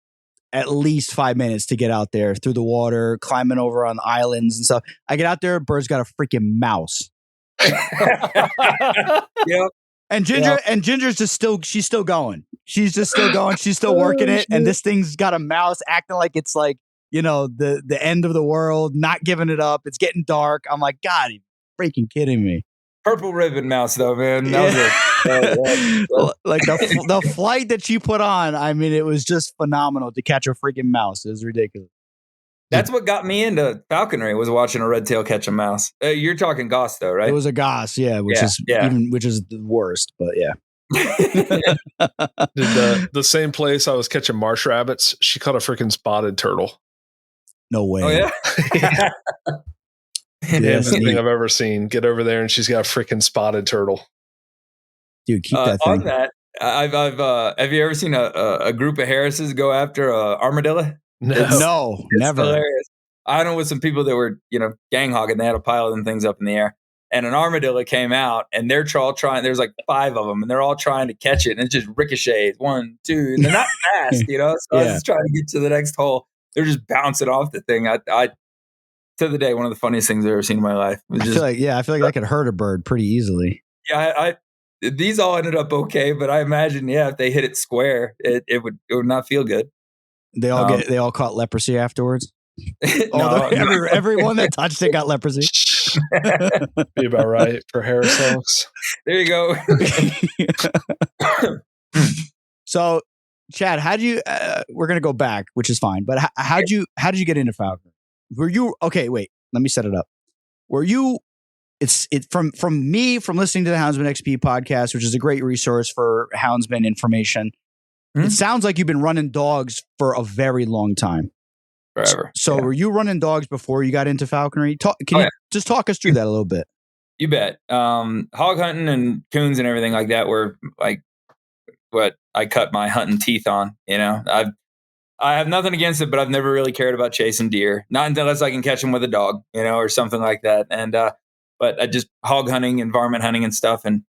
[SPEAKER 2] at least 5 minutes to get out there through the water, climbing over on islands and stuff. I get out there, bird's got a freaking mouse.
[SPEAKER 3] Yep.
[SPEAKER 2] And Ginger's she's still going. She's just still going. She's still working it. And this thing's got a mouse acting like it's like, the end of the world, not giving it up. It's getting dark. I'm like, God, are you freaking kidding me?
[SPEAKER 3] Purple ribbon mouse though, man.
[SPEAKER 2] Like the flight that she put on, I mean, it was just phenomenal to catch a freaking mouse. It was ridiculous.
[SPEAKER 3] That's what got me into falconry, was watching a red tail catch a mouse. You're talking goss though, right?
[SPEAKER 2] It was a goss, which is the worst, but yeah.
[SPEAKER 1] The same place I was catching marsh rabbits, she caught a freaking spotted turtle.
[SPEAKER 2] No way.
[SPEAKER 3] Oh yeah.
[SPEAKER 1] Best thing I've ever seen. Get over there and she's got a freaking spotted turtle.
[SPEAKER 2] Dude, keep that thing.
[SPEAKER 3] On that, I've have you ever seen a group of Harrises go after a armadillo?
[SPEAKER 2] No, never.
[SPEAKER 3] Hilarious. I know with some people that were, gang hogging. They had a pile of them things up in the air, and an armadillo came out, and they're all trying. There's like 5 of them, and they're all trying to catch it, and it just ricochets 1, 2, and they're not fast, So I was just trying to get to the next hole. They're just bouncing off the thing. I to the day, one of the funniest things I've ever seen in my life. I feel like
[SPEAKER 2] that could hurt a bird pretty easily.
[SPEAKER 3] Yeah, these all ended up okay, but I imagine, if they hit it square, it would not feel good.
[SPEAKER 2] They all caught leprosy afterwards. Everyone that touched it got leprosy.
[SPEAKER 1] Be about right for Harris Hawks.
[SPEAKER 3] There you go.
[SPEAKER 2] So, Chad, how do you? We're gonna go back, which is fine. But how did you get into falconry? Were you okay? Wait, let me set it up. Were you? It's from listening to the Houndsman XP podcast, which is a great resource for houndsman information. It sounds like you've been running dogs for a very long time.
[SPEAKER 3] Forever.
[SPEAKER 2] So were you running dogs before you got into falconry? Can you just talk us through that a little bit?
[SPEAKER 3] You bet. Hog hunting and coons and everything like that were like what I cut my hunting teeth on. I have nothing against it, but I've never really cared about chasing deer. Not unless I can catch them with a dog, or something like that. And but I just hog hunting and varmint hunting and stuff, and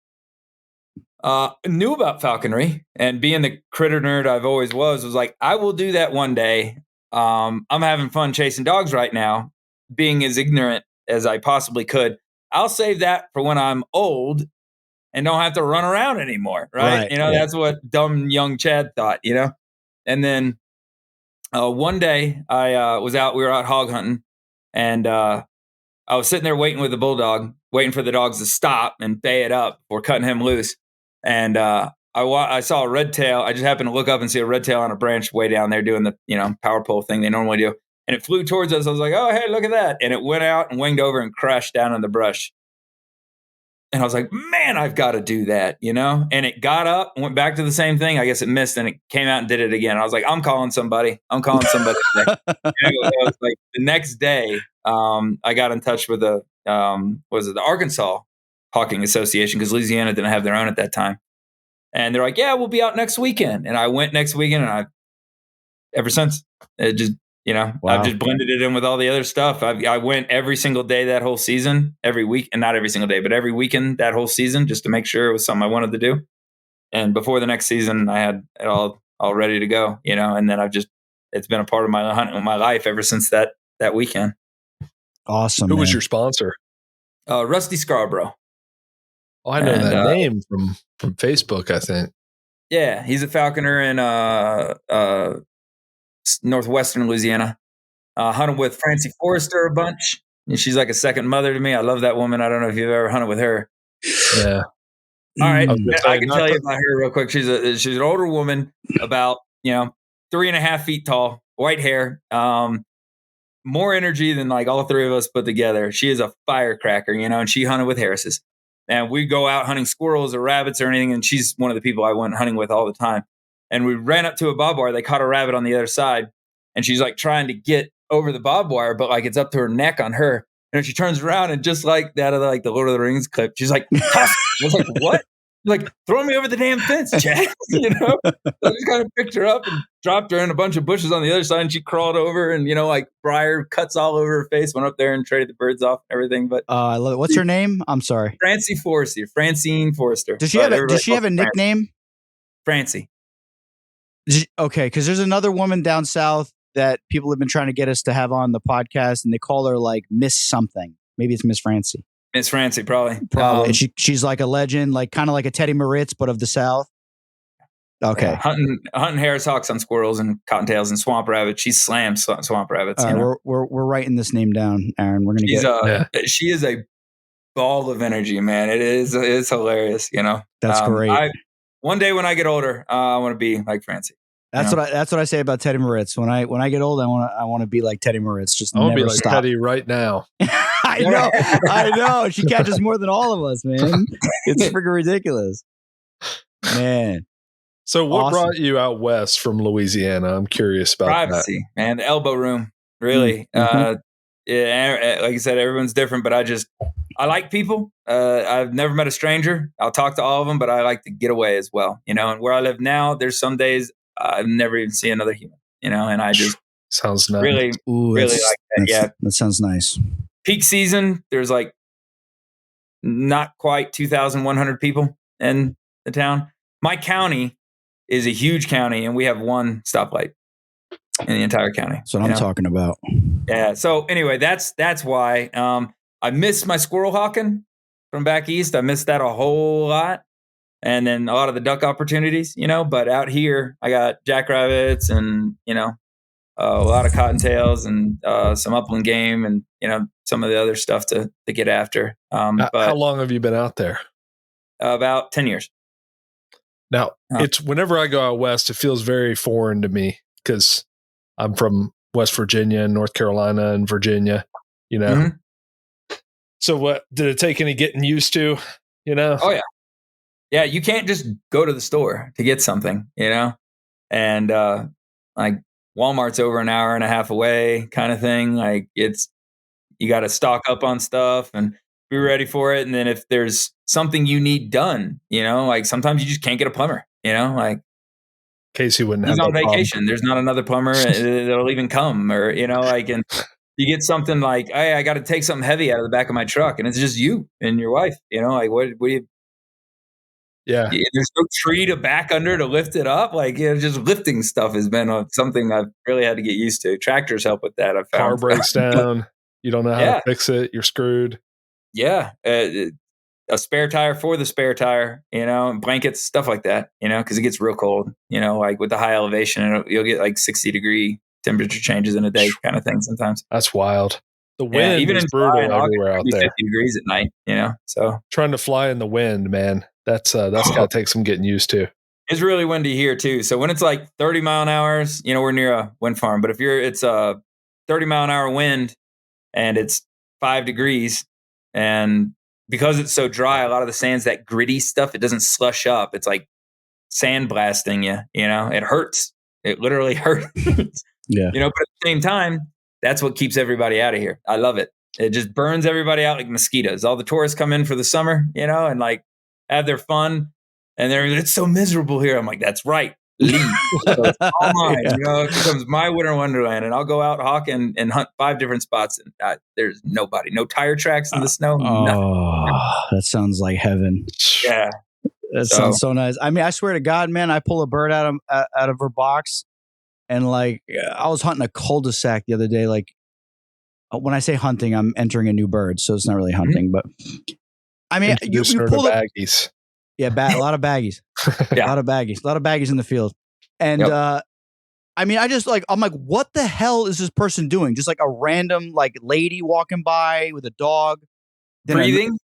[SPEAKER 3] knew about falconry, and being the critter nerd I've always was like, I will do that one day. I'm having fun chasing dogs right now, being as ignorant as I possibly could. I'll save that for when I'm old and don't have to run around anymore. Right. That's what dumb young Chad thought, And then one day we were out hog hunting, and I was sitting there waiting with the bulldog, waiting for the dogs to stop and bay it up before cutting him loose. And I saw a red tail. I just happened to look up and see a red tail on a branch way down there doing the power pole thing they normally do. And it flew towards us. I was like, oh, hey, look at that. And it went out and winged over and crashed down in the brush. And I was like, man, I've got to do that, And it got up and went back to the same thing. I guess it missed and it came out and did it again. I was like, I'm calling somebody. And it was like the next day, I got in touch with the Arkansas Hawking Association, because Louisiana didn't have their own at that time. And they're like, yeah, we'll be out next weekend. And I went next weekend, and ever since, it just, wow. I've just blended it in with all the other stuff. I went every single day that whole season, every week, and not every single day, but every weekend that whole season, just to make sure it was something I wanted to do. And before the next season, I had it all ready to go, and then it's been a part of my life ever since that weekend.
[SPEAKER 2] Awesome.
[SPEAKER 1] Who was your sponsor?
[SPEAKER 3] Rusty Scarborough.
[SPEAKER 1] Oh, I know that name from Facebook, I think.
[SPEAKER 3] Yeah, he's a falconer in northwestern Louisiana. Hunted with Francie Forrester a bunch. And she's like a second mother to me. I love that woman. I don't know if you've ever hunted with her.
[SPEAKER 1] Yeah.
[SPEAKER 3] All right. I can tell you about her real quick. She's an older woman, about 3.5 feet tall, white hair, more energy than like all three of us put together. She is a firecracker, and she hunted with Harris's. And we go out hunting squirrels or rabbits or anything, and she's one of the people I went hunting with all the time. And we ran up to a barbed wire. They caught a rabbit on the other side, and she's like trying to get over the barbed wire, but like it's up to her neck on her. And she turns around, and just like that of like the Lord of the Rings clip, she's like, I was like, what? Like, throw me over the damn fence, Chad. So I just kind of picked her up and dropped her in a bunch of bushes on the other side, and she crawled over, and like briar cuts all over her face. Went up there and traded the birds off and everything. But
[SPEAKER 2] I love it. What's her name? I'm sorry,
[SPEAKER 3] Francine Forrester.
[SPEAKER 2] Does she have a nickname?
[SPEAKER 3] Francie.
[SPEAKER 2] Okay, because there's another woman down south that people have been trying to get us to have on the podcast, and they call her like Miss something. Maybe it's Miss Francie.
[SPEAKER 3] Miss Francie, probably.
[SPEAKER 2] And she's like a legend, like kind of like a Teddy Moritz, but of the South. Okay.
[SPEAKER 3] Yeah, hunting Harris hawks on squirrels and cottontails and swamp rabbits. She slams swamp rabbits.
[SPEAKER 2] We're writing this name down, Aaron. We're gonna
[SPEAKER 3] She is a ball of energy, man. It's hilarious.
[SPEAKER 2] That's great.
[SPEAKER 3] One day when I get older, I want to be like Francie.
[SPEAKER 2] That's what I say about Teddy Moritz. When I get old, I want to be like Teddy Moritz. Just I want to be like stop.
[SPEAKER 1] Teddy right now.
[SPEAKER 2] I know. She catches more than all of us, man. It's freaking ridiculous, man.
[SPEAKER 1] So, what brought you out west from Louisiana? I'm curious about
[SPEAKER 3] privacy, man. The elbow room, really. Mm-hmm. Yeah, like I said, everyone's different, but I like people. I've never met a stranger. I'll talk to all of them, but I like to get away as well. And where I live now, there's some days I've never even seen another human. And I just
[SPEAKER 1] sounds nice.
[SPEAKER 3] Really like that. Yeah,
[SPEAKER 2] that sounds nice.
[SPEAKER 3] Peak season, there's like not quite 2,100 people in the town. My county is a huge county, and we have one stoplight in the entire county.
[SPEAKER 2] That's what I'm talking about.
[SPEAKER 3] Yeah. So anyway, that's why I miss my squirrel hawking from back east. I missed that a whole lot, and then a lot of the duck opportunities. But out here, I got jackrabbits and a lot of cottontails and some upland game and some of the other stuff to get after. But
[SPEAKER 1] how long have you been out there?
[SPEAKER 3] About 10 years.
[SPEAKER 1] Now, it's whenever I go out west, it feels very foreign to me because I'm from West Virginia and North Carolina and Virginia, Mm-hmm. So what did it take any getting used to,
[SPEAKER 3] Oh, yeah. Yeah, you can't just go to the store to get something, and like Walmart's over an hour and a half away kind of thing. Like you got to stock up on stuff and be ready for it. And then if there's something you need done, like sometimes you just can't get a plumber, like
[SPEAKER 1] Casey wouldn't
[SPEAKER 3] he's
[SPEAKER 1] have
[SPEAKER 3] on vacation. There's not another plumber that'll even come or, like, and you get something like, hey, I got to take something heavy out of the back of my truck and it's just you and your wife, like what do you,
[SPEAKER 1] yeah,
[SPEAKER 3] there's no tree to back under to lift it up. Like, just lifting stuff has been something I've really had to get used to. Tractors help with that. I found
[SPEAKER 1] car breaks down. You don't know how to fix it. You're screwed.
[SPEAKER 3] Yeah. A spare tire for the spare tire, and blankets, stuff like that, because it gets real cold, like with the high elevation, you'll get like 60-degree temperature changes in a day kind of thing sometimes.
[SPEAKER 1] That's wild. The wind
[SPEAKER 3] even
[SPEAKER 1] is
[SPEAKER 3] in
[SPEAKER 1] brutal
[SPEAKER 3] everywhere out there.
[SPEAKER 1] 50
[SPEAKER 3] degrees at night, so
[SPEAKER 1] trying to fly in the wind, man. That's got to take some getting used to.
[SPEAKER 3] It's really windy here too. So when it's like 30 mile an hour, we're near a wind farm, but it's a 30 mile an hour wind and it's 5 degrees, and because it's so dry, a lot of the sand's that gritty stuff. It doesn't slush up. It's like sandblasting you, it hurts. It literally hurts.
[SPEAKER 2] Yeah.
[SPEAKER 3] But at the same time, that's what keeps everybody out of here. I love it. It just burns everybody out like mosquitoes. All the tourists come in for the summer, and like have their fun. And it's so miserable here. I'm like, that's right. Leave. So it's all mine. It becomes my winter wonderland. And I'll go out, hawk, and hunt 5 different spots. And there's nobody. No tire tracks in the snow.
[SPEAKER 2] Oh, that sounds like heaven.
[SPEAKER 3] Yeah.
[SPEAKER 2] That sounds so nice. I mean, I swear to God, man, I pull a bird out of her box. And like, I was hunting a cul-de-sac the other day. Like, when I say hunting, I'm entering a new bird. So it's not really hunting. But I mean, you pull
[SPEAKER 1] baggies.
[SPEAKER 2] Yeah, a lot of baggies.
[SPEAKER 3] Yeah.
[SPEAKER 2] A lot of baggies in the field. And I mean, I'm like, what the hell is this person doing? Just like a random like lady walking by with a dog.
[SPEAKER 3] Breathing?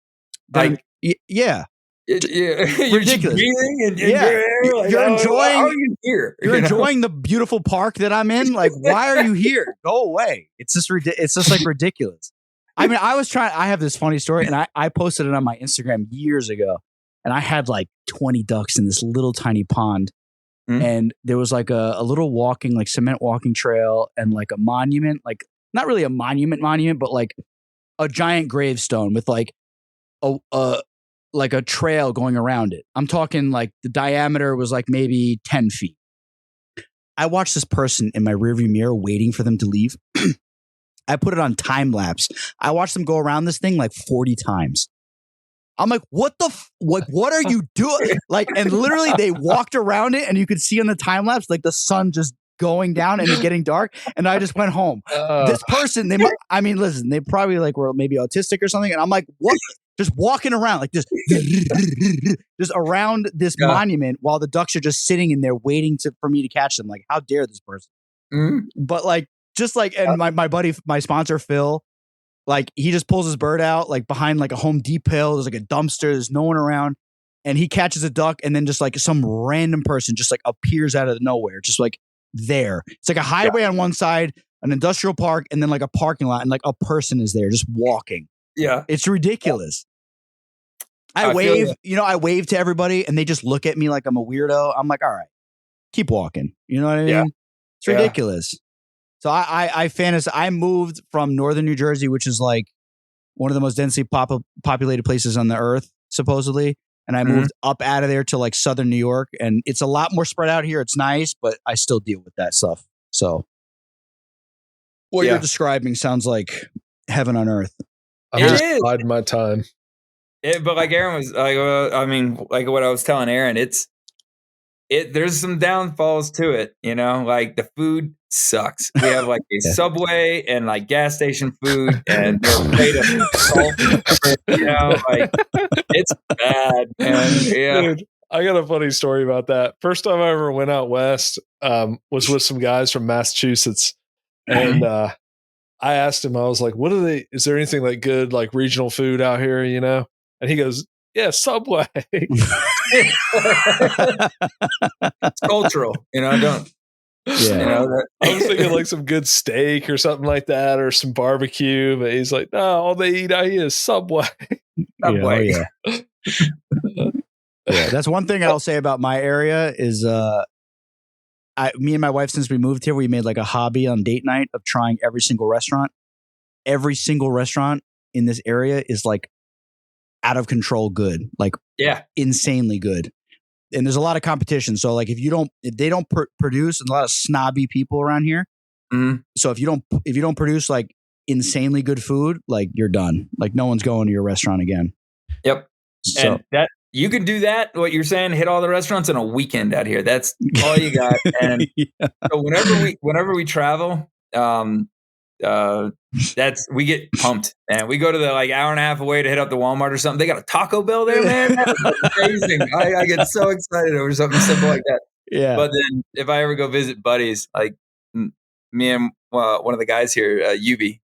[SPEAKER 2] Yeah.
[SPEAKER 3] You're ridiculous. Breathing and
[SPEAKER 2] you're enjoying.
[SPEAKER 3] How are you here?
[SPEAKER 2] You're enjoying the beautiful park that I'm in. Like, why are you here? Go away. It's just like ridiculous. I mean, I have this funny story, and I posted it on my Instagram years ago. And I had like 20 ducks in this little tiny pond. Mm-hmm. And there was like a little like cement walking trail and like a monument, like not really a monument, but like a giant gravestone with like a trail going around it. I'm talking like the diameter was like maybe 10 feet. I watched this person in my rearview mirror waiting for them to leave. I put it on time lapse. I watched them go around this thing like 40 times. I'm like, what are you doing? Like, and literally they walked around it and you could see on the time lapse, like the sun just going down and it's getting dark. And I just went home. This person, listen, they probably like were maybe autistic or something. And I'm like, what? Just walking around like just around this monument while the ducks are just sitting in there waiting for me to catch them. Like, how dare this person? Mm-hmm. But like, just like, and my buddy, my sponsor, Phil, like he just pulls his bird out like behind like a Home Depot. There's like a dumpster. There's no one around. And he catches a duck and then just like some random person just like appears out of nowhere. Just like there. It's like a highway on one side, an industrial park, and then like a parking lot. And like a person is there just walking. Yeah. It's ridiculous. I wave to everybody and they just look at me like I'm a weirdo. I'm like, all right, keep walking. You know what I mean? Yeah. It's ridiculous. So I moved from northern New Jersey, which is like one of the most densely populated places on the earth, supposedly. And I moved up out of there to like southern New York. And it's a lot more spread out here. It's nice, but I still deal with that stuff. So what you're describing sounds like heaven on earth.
[SPEAKER 1] I'm just biding my time.
[SPEAKER 3] But like Aaron was like, like what I was telling Aaron, there's some downfalls to it, like the food sucks. We have like a Subway and like gas station food and they're made of salt, like it's bad. And
[SPEAKER 1] Dude, I got a funny story about that. First time I ever went out west was with some guys from Massachusetts. And I asked him, I was like, is there anything like good, like regional food out here, And he goes, yeah, Subway.
[SPEAKER 3] It's cultural, don't.
[SPEAKER 1] Yeah. I was thinking like some good steak or something like that, or some barbecue, but he's like, no, all they eat out here is Subway.
[SPEAKER 3] Subway.
[SPEAKER 2] Yeah, that's one thing I'll say about my area is me and my wife, since we moved here, we made like a hobby on date night of trying every single restaurant. Every single restaurant in this area is like out of control good, like insanely good. And there's a lot of competition. So like if they don't produce, and a lot of snobby people around here. Mm-hmm. So if you don't produce like insanely good food, like you're done. Like no one's going to your restaurant again.
[SPEAKER 3] Yep. So, and that you can do that. What you're saying, hit all the restaurants in a weekend out here. That's all you got. And so whenever we travel, we get pumped, and we go to the like hour and a half away to hit up the Walmart or something. They got a Taco Bell there, man. That's amazing. I get so excited over something simple like that. Yeah. But then if I ever go visit buddies, like me and one of the guys here, Yubi,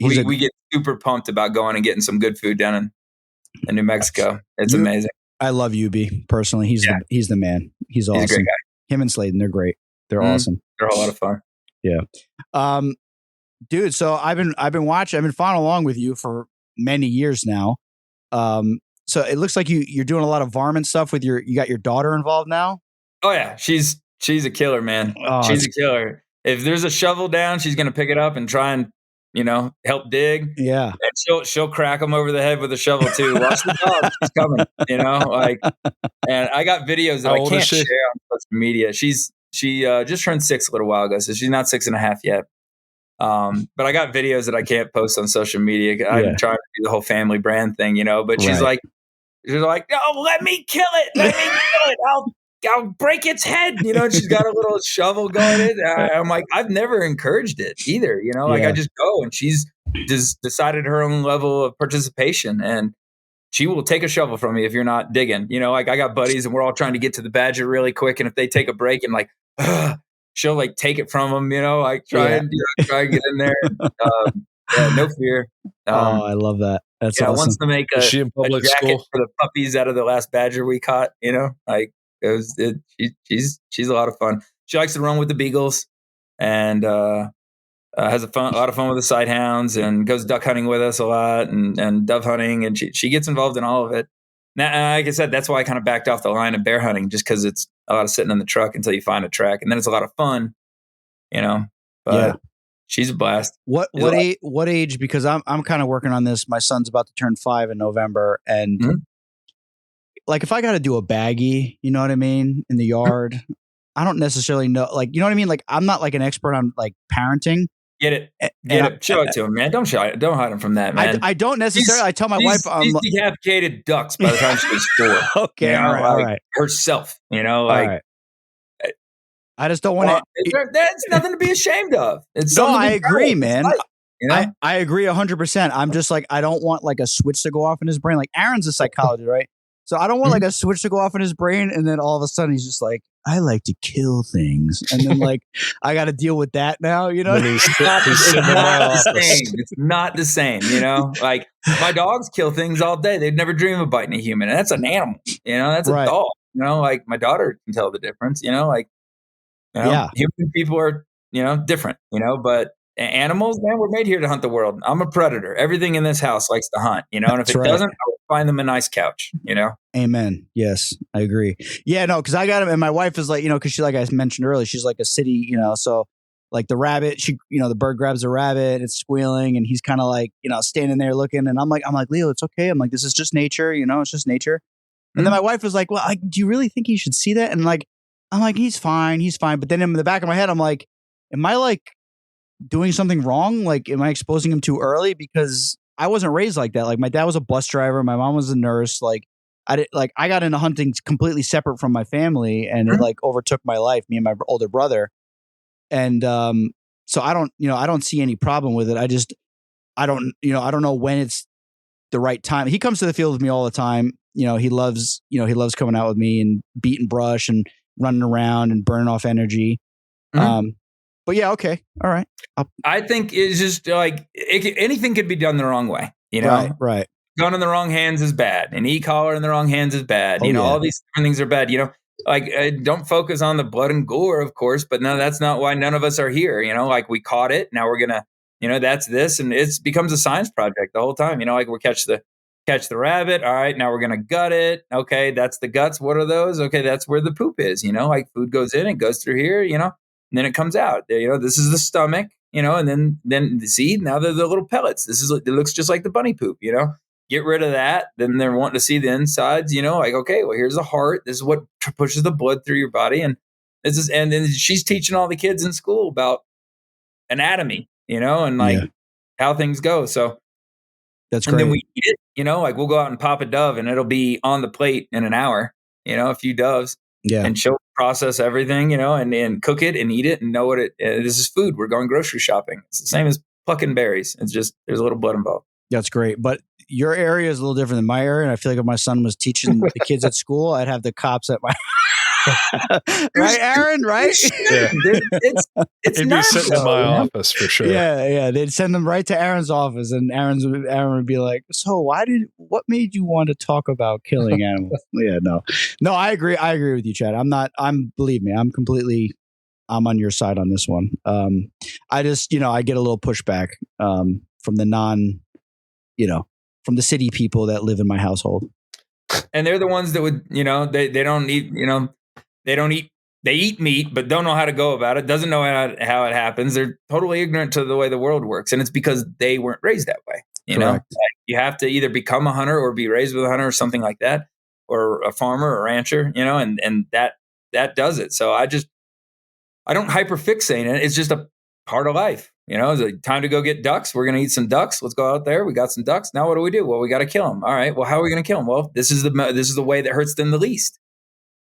[SPEAKER 3] we get super pumped about going and getting some good food down in New Mexico. It's amazing.
[SPEAKER 2] I love UB personally. He's the man. He's awesome.
[SPEAKER 3] He's a great guy.
[SPEAKER 2] Him and Sladen, they're great. They're awesome.
[SPEAKER 3] They're a lot of fun.
[SPEAKER 2] Yeah. Dude, so I've been following along with you for many years now. So it looks like you're doing a lot of varmint stuff with you got your daughter involved now?
[SPEAKER 3] Oh yeah, she's a killer, man.
[SPEAKER 2] Oh,
[SPEAKER 3] she's a killer. If there's a shovel down, she's going to pick it up and try and, help dig.
[SPEAKER 2] Yeah.
[SPEAKER 3] And she'll crack them over the head with a shovel too. Watch the dog. She's coming, and I got videos that I can't share on social media. She just turned 6 a little while ago, so she's not 6.5 yet. But I got videos that I can't post on social media. I'm trying to do the whole family brand thing, but she's like, "Oh, let me kill it. Let me kill it. I'll break its head." She's got a little shovel going. I'm like, I've never encouraged it either. I just go, and she's just decided her own level of participation, and she will take a shovel from me if you're not digging. I got buddies, and we're all trying to get to the badger really quick. And if they take a break and she'll take it from them, try and get in there. No fear.
[SPEAKER 2] I love that. That's awesome.
[SPEAKER 3] Wants to make a jacket
[SPEAKER 1] school
[SPEAKER 3] for the puppies out of the last badger we caught. She's a lot of fun. She likes to run with the beagles, and has a lot of fun with the sighthounds, and goes duck hunting with us a lot, and dove hunting, and she gets involved in all of it. Now, like I said, that's why I kind of backed off the line of bear hunting, just because it's a lot of sitting in the truck until you find a track, and then it's a lot of fun, But she's a blast.
[SPEAKER 2] What age? Because I'm kind of working on this. My son's about to turn 5 in November, and if I got to do a baggie, you know what I mean, in the yard, I don't necessarily know. You know what I mean? I'm not an expert on parenting.
[SPEAKER 3] Get it. Show it to him, man. Don't hide him from that, man.
[SPEAKER 2] I don't necessarily. I tell my wife,
[SPEAKER 3] she's decapitated ducks by the time she was 4.
[SPEAKER 2] Okay, all right.
[SPEAKER 3] Herself,
[SPEAKER 2] right. I just don't want
[SPEAKER 3] to. That's nothing to be ashamed of.
[SPEAKER 2] I agree, man. I agree 100%. I'm just I don't want a switch to go off in his brain. Aaron's a psychologist, right? So I don't want a switch to go off in his brain, and then all of a sudden he's just I like to kill things, and then I got to deal with that now.
[SPEAKER 3] It's not the same. My dogs kill things all day. They'd never dream of biting a human, and that's an animal. That's a dog. My daughter can tell the difference. Human people are different. But animals, man, we're made here to hunt the world. I'm a predator. Everything in this house likes to hunt. And if it doesn't, I will find them a nice couch.
[SPEAKER 2] Amen. Yes, I agree. Yeah, no, because I got him, and my wife is because she, I mentioned earlier, she's a city, so the rabbit, she, the bird grabs the rabbit, it's squealing, and he's kind of standing there looking, and I'm like, Leo, it's okay. I'm this is just nature, it's just nature. And then my wife was well, do you really think he should see that? And I'm he's fine. But then in the back of my head, I'm am I doing something wrong? Am I exposing him too early? Because I wasn't raised like that. My dad was a bus driver. My mom was a nurse. I got into hunting completely separate from my family, and it overtook my life, me and my older brother. And so I don't see any problem with it. I don't know when it's the right time. He comes to the field with me all the time. He loves coming out with me and beating brush and running around and burning off energy. But yeah, okay, all right.
[SPEAKER 3] I think it's just anything could be done the wrong way.
[SPEAKER 2] Right.
[SPEAKER 3] Gun in the wrong hands is bad. An e-collar in the wrong hands is bad. All these different things are bad. Don't focus on the blood and gore, of course, but no, that's not why none of us are here. We caught it. Now we're gonna, that's this, and it becomes a science project the whole time. We catch the rabbit. All right, now we're gonna gut it. Okay, that's the guts. What are those? Okay, that's where the poop is. Food goes in, it goes through here. And then it comes out. This is the stomach. And then the seed. Now they're the little pellets. It looks just like the bunny poop. Get rid of that. Then they're wanting to see the insides. Okay, well, here's the heart. This is what pushes the blood through your body. And and then she's teaching all the kids in school about anatomy. And how things go. So
[SPEAKER 2] that's great.
[SPEAKER 3] And then we eat it. We'll go out and pop a dove, and it'll be on the plate in an hour. A few doves.
[SPEAKER 2] Yeah.
[SPEAKER 3] And she'll process everything, and cook it and eat it and know what this is food. We're going grocery shopping. It's the same as plucking berries. It's just, there's a little blood involved.
[SPEAKER 2] That's great. But your area is a little different than my area. And I feel if my son was teaching the kids at school, I'd have the cops at my Right, Aaron? Right?
[SPEAKER 1] Yeah.
[SPEAKER 3] It's
[SPEAKER 1] He'd be
[SPEAKER 3] nuts,
[SPEAKER 1] sitting in
[SPEAKER 3] though,
[SPEAKER 1] my
[SPEAKER 3] man.
[SPEAKER 1] office for sure.
[SPEAKER 2] Yeah. They'd send them right to Aaron's office, and Aaron would be like, "So, what made you want to talk about killing animals?" Yeah, no, I agree. I agree with you, Chad. Believe me, I'm on your side on this one. I just, I get a little pushback from the from the city people that live in my household.
[SPEAKER 3] And they're the ones that would, they don't eat, they eat meat, but don't know how to go about it, doesn't know how it happens. They're totally ignorant to the way the world works. And it's because they weren't raised that way. Like, you have to either become a hunter or be raised with a hunter or something like that, or a farmer or rancher, and that does it. So I don't hyperfixate it. It's just a part of life. It's like time to go get ducks. We're going to eat some ducks. Let's go out there. We got some ducks. Now what do? Well, we got to kill them. All right. Well, how are we going to kill them? Well, this is the way that hurts them the least.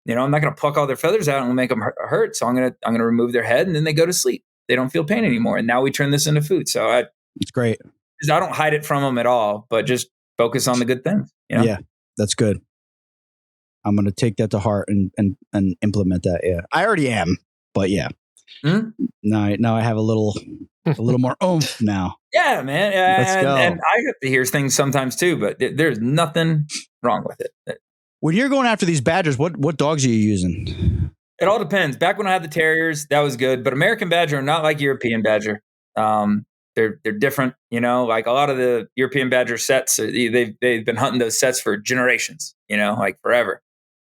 [SPEAKER 3] I'm not going to pluck all their feathers out and make them hurt. So I'm going to remove their head, and then they go to sleep. They don't feel pain anymore. And now we turn this into food. So
[SPEAKER 2] it's great.
[SPEAKER 3] I don't hide it from them at all, but just focus on the good things.
[SPEAKER 2] Yeah, that's good. I'm going to take that to heart and implement that. Yeah, I already am, but yeah.
[SPEAKER 3] Mm-hmm.
[SPEAKER 2] Now I have a little more oomph now.
[SPEAKER 3] Yeah, man.
[SPEAKER 2] Let's go.
[SPEAKER 3] And I have to hear things sometimes too, but there's nothing wrong with it.
[SPEAKER 2] When you're going after these badgers, what dogs are you using?
[SPEAKER 3] It all depends. Back when I had the terriers, that was good, but American badger are not like European badger. They're different. Like a lot of the European badger sets, they've been hunting those sets for generations. Like forever.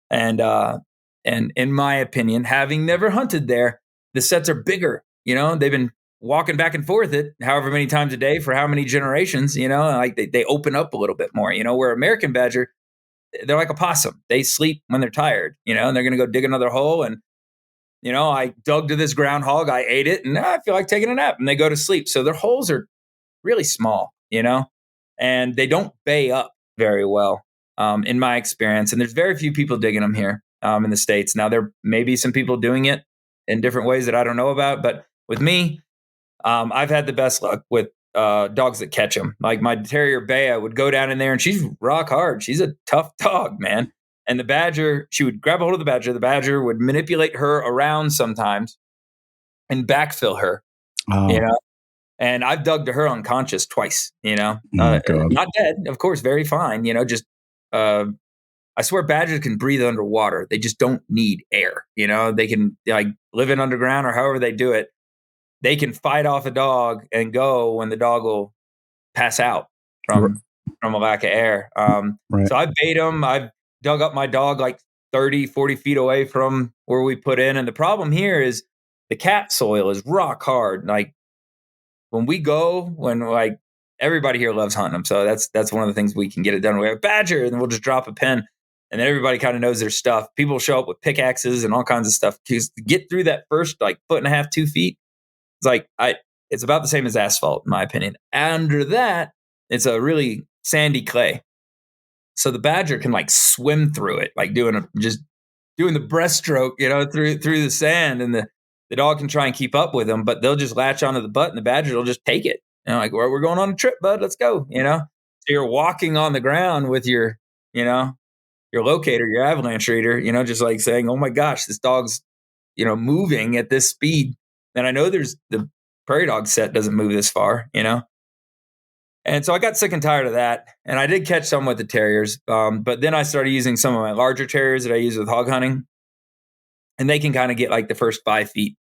[SPEAKER 3] And in my opinion, having never hunted there, the sets are bigger. They've been walking back and forth it however many times a day for how many generations. Like they open up a little bit more. Where American badger, they're like a possum. They sleep when they're tired. And they're going to go dig another hole. And I dug to this groundhog, I ate it, and I feel like taking a nap. And they go to sleep. So their holes are really small. And they don't bay up very well, in my experience. And there's very few people digging them here in the States. Now there may be some people doing it in different ways that I don't know about, but with me, I've had the best luck with dogs that catch them. Like my terrier Bea would go down in there, and she's rock hard. She's a tough dog, man. And the badger, she would grab a hold of the badger. The badger would manipulate her around sometimes and backfill her. Oh. And I've dug to her unconscious twice. Not dead, of course, very fine. I swear badgers can breathe underwater. They just don't need air. They can live in underground or however they do it. They can fight off a dog and go when the dog will pass out from a lack of air. Right. So I bait them. I've dug up my dog like 30, 40 feet away from where we put in. And the problem here is the cat soil is rock hard. Like when we go, everybody here loves hunting them. So that's one of the things we can get it done. We have a badger, and then we'll just drop a pin. And then everybody kind of knows their stuff. People show up with pickaxes and all kinds of stuff. Because to get through that first 1.5 to 2 feet, it's about the same as asphalt, in my opinion. Under that, it's a really sandy clay. So the badger can swim through it, doing the breaststroke, through the sand, and the dog can try and keep up with them, but they'll just latch onto the butt, and the badger will just take it. Well, we're going on a trip, bud. Let's go. So you're walking on the ground with your locator, your avalanche reader, just saying, oh my gosh, this dog's, moving at this speed. And I know there's the prairie dog set doesn't move this far, And so I got sick and tired of that. And I did catch some with the terriers. But then I started using some of my larger terriers that I use with hog hunting. And they can kind of get the first 5 feet,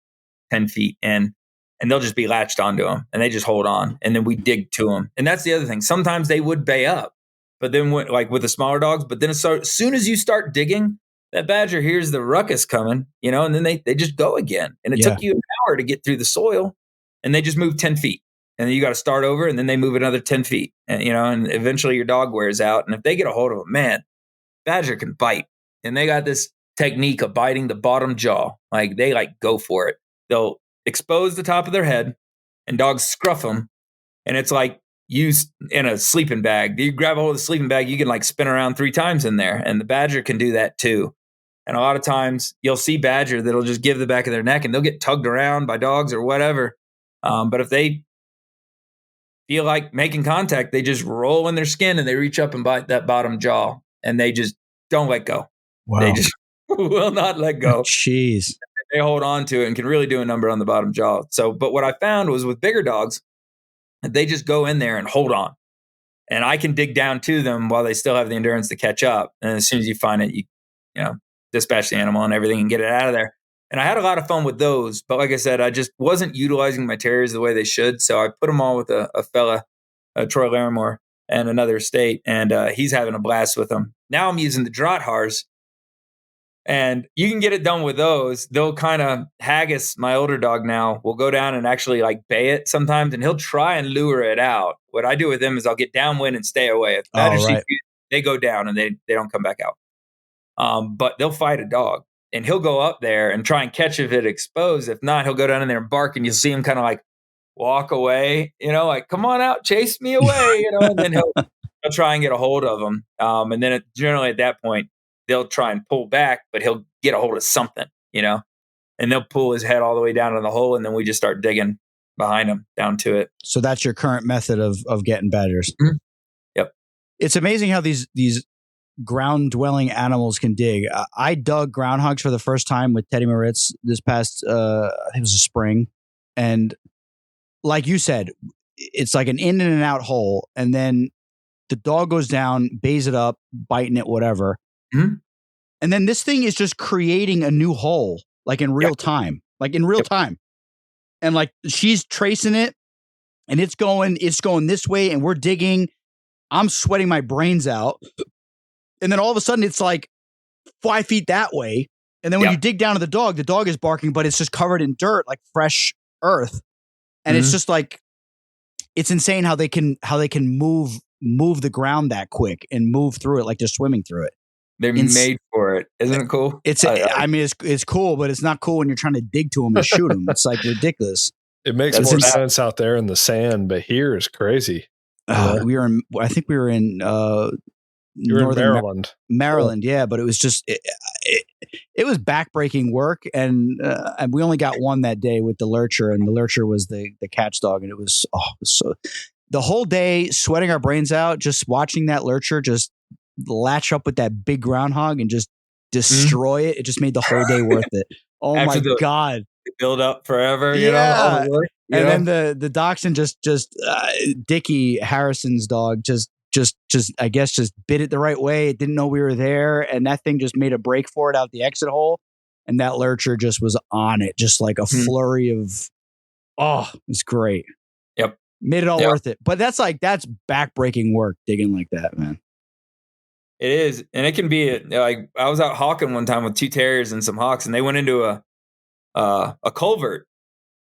[SPEAKER 3] 10 feet in, and they'll just be latched onto them, and they just hold on. And then we dig to them. And that's the other thing. Sometimes they would bay up. But then with the smaller dogs, but then as soon as you start digging, that badger hears the ruckus coming, and then they just go again. And it took you an hour to get through the soil, and they just move 10 feet. And then you got to start over, and then they move another 10 feet. And, and eventually your dog wears out. And if they get a hold of them, man, badger can bite. And they got this technique of biting the bottom jaw. They go for it. They'll expose the top of their head, and dogs scruff them. And it's you in a sleeping bag. You grab a hold of the sleeping bag, you can spin around 3 times in there. And the badger can do that too. And a lot of times you'll see badger that'll just give the back of their neck, and they'll get tugged around by dogs or whatever. But if they feel like making contact, they just roll in their skin and they reach up and bite that bottom jaw, and they just don't let go. Wow. They just will not let go.
[SPEAKER 2] Jeez.
[SPEAKER 3] They hold on to it and can really do a number on the bottom jaw. So, but what I found was with bigger dogs, they just go in there and hold on. And I can dig down to them while they still have the endurance to catch up. And as soon as you find it, you dispatch the animal and everything and get it out of there. And I had a lot of fun with those. But like I said, I just wasn't utilizing my terriers the way they should. So I put them all with a fella, Troy Larimore, and another state. And he's having a blast with them. Now I'm using the Drothars. And you can get it done with those. They'll kind of haggis. My older dog now will go down and actually like bay it sometimes, and he'll try and lure it out. What I do with them is I'll get downwind and stay away. If they go down and they don't come back out. But they'll fight a dog, and he'll go up there and try and catch if it exposed. If not, he'll go down in there and bark, and you'll see him kind of like walk away, like, come on out, chase me away, and then he'll try and get a hold of them. And then generally at that point, they'll try and pull back, but he'll get a hold of something, and they'll pull his head all the way down to the hole. And then we just start digging behind him down to it.
[SPEAKER 2] So that's your current method of getting badgers.
[SPEAKER 3] Mm-hmm. Yep.
[SPEAKER 2] It's amazing how these ground dwelling animals can dig. I dug groundhogs for the first time with Teddy Moritz this past, I think it was a spring. And like you said, it's like an in and out hole. And then the dog goes down, bays it up, biting it, whatever. Mm-hmm. And then this thing is just creating a new hole, like in real time, And like she's tracing it, and it's going this way, and we're digging. I'm sweating my brains out. And then all of a sudden it's like 5 feet that way. And then when you dig down to the dog is barking, but it's just covered in dirt, like fresh earth. And it's just like, it's insane how they can move the ground that quick and move through it like they're swimming through it.
[SPEAKER 3] They're made for it. Isn't it cool?
[SPEAKER 2] It's cool, but it's not cool when you're trying to dig to them and shoot them. It's like ridiculous.
[SPEAKER 1] It makes more sense out there in the sand, but here is crazy.
[SPEAKER 2] I think we were in
[SPEAKER 1] Maryland.
[SPEAKER 2] Maryland, yeah, but it was just it was backbreaking work, and we only got one that day with the lurcher, and the lurcher was the catch dog, and it was so the whole day sweating our brains out, just watching that lurcher just latch up with that big groundhog and just destroy it. It just made the whole day worth it. Oh my God.
[SPEAKER 3] Build up forever,
[SPEAKER 2] all the work, and then the dachshund just Dickie Harrison's dog just I guess just bit it the right way. It didn't know we were there, and that thing just made a break for it out the exit hole, and that lurcher just was on it, just like a flurry of it's great.
[SPEAKER 3] Yep.
[SPEAKER 2] Made it all worth it. But that's backbreaking work digging like that, man.
[SPEAKER 3] It is, and it can be like I was out hawking one time with 2 terriers and some hawks, and they went into a culvert,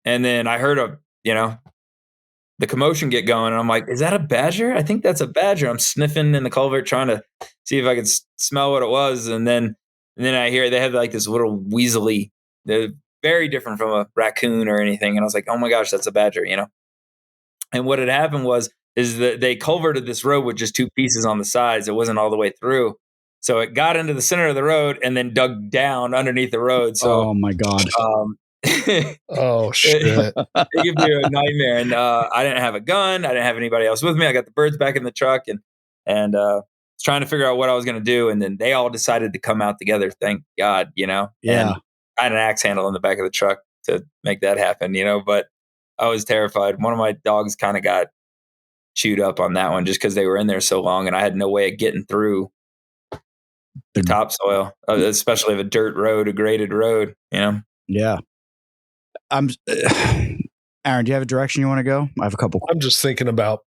[SPEAKER 3] and then I heard the commotion get going, and I'm like, "Is that a badger? I think that's a badger." I'm sniffing in the culvert trying to see if I could smell what it was, and then I hear they have like this little weaselly. They're very different from a raccoon or anything, and I was like, "Oh my gosh, that's a badger!" And what had happened is that they culverted this road with just 2 pieces on the sides. It wasn't all the way through. So it got into the center of the road and then dug down underneath the road. So,
[SPEAKER 2] oh my God.
[SPEAKER 1] Oh shit.
[SPEAKER 3] It could be a nightmare. And I didn't have a gun. I didn't have anybody else with me. I got the birds back in the truck and was trying to figure out what I was going to do. And then they all decided to come out together. Thank God,
[SPEAKER 2] Yeah.
[SPEAKER 3] And I had an axe handle in the back of the truck to make that happen, but I was terrified. One of my dogs kind of got chewed up on that one just because they were in there so long, and I had no way of getting through the topsoil, especially a dirt road, a graded road.
[SPEAKER 2] Yeah. Aaron, do you have a direction you want to go? I have a couple.
[SPEAKER 1] I'm just thinking about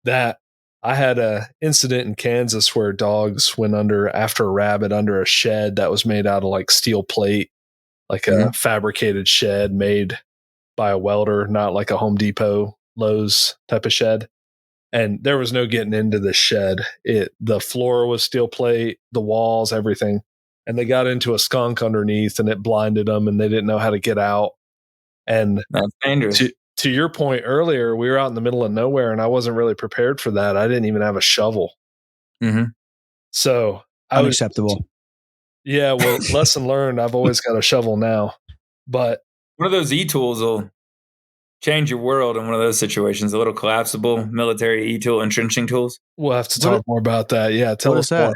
[SPEAKER 1] that. I had a incident in Kansas where dogs went after a rabbit under a shed that was made out of like steel plate, like a fabricated shed made by a welder, not like a Home Depot, Lowe's type of shed. And there was no getting into the shed. The floor was steel plate, the walls, everything. And they got into a skunk underneath, and it blinded them, and they didn't know how to get out. And
[SPEAKER 3] that's dangerous.
[SPEAKER 1] To your point earlier, we were out in the middle of nowhere, and I wasn't really prepared for that. I didn't even have a shovel.
[SPEAKER 3] Mm-hmm.
[SPEAKER 1] So
[SPEAKER 2] unacceptable.
[SPEAKER 1] Yeah, well, lesson learned. I've always got a shovel now. But
[SPEAKER 3] one of those e-tools will change your world in one of those situations. A little collapsible military e-tool, entrenching tools.
[SPEAKER 1] We'll have to talk more about that. Yeah, tell us more.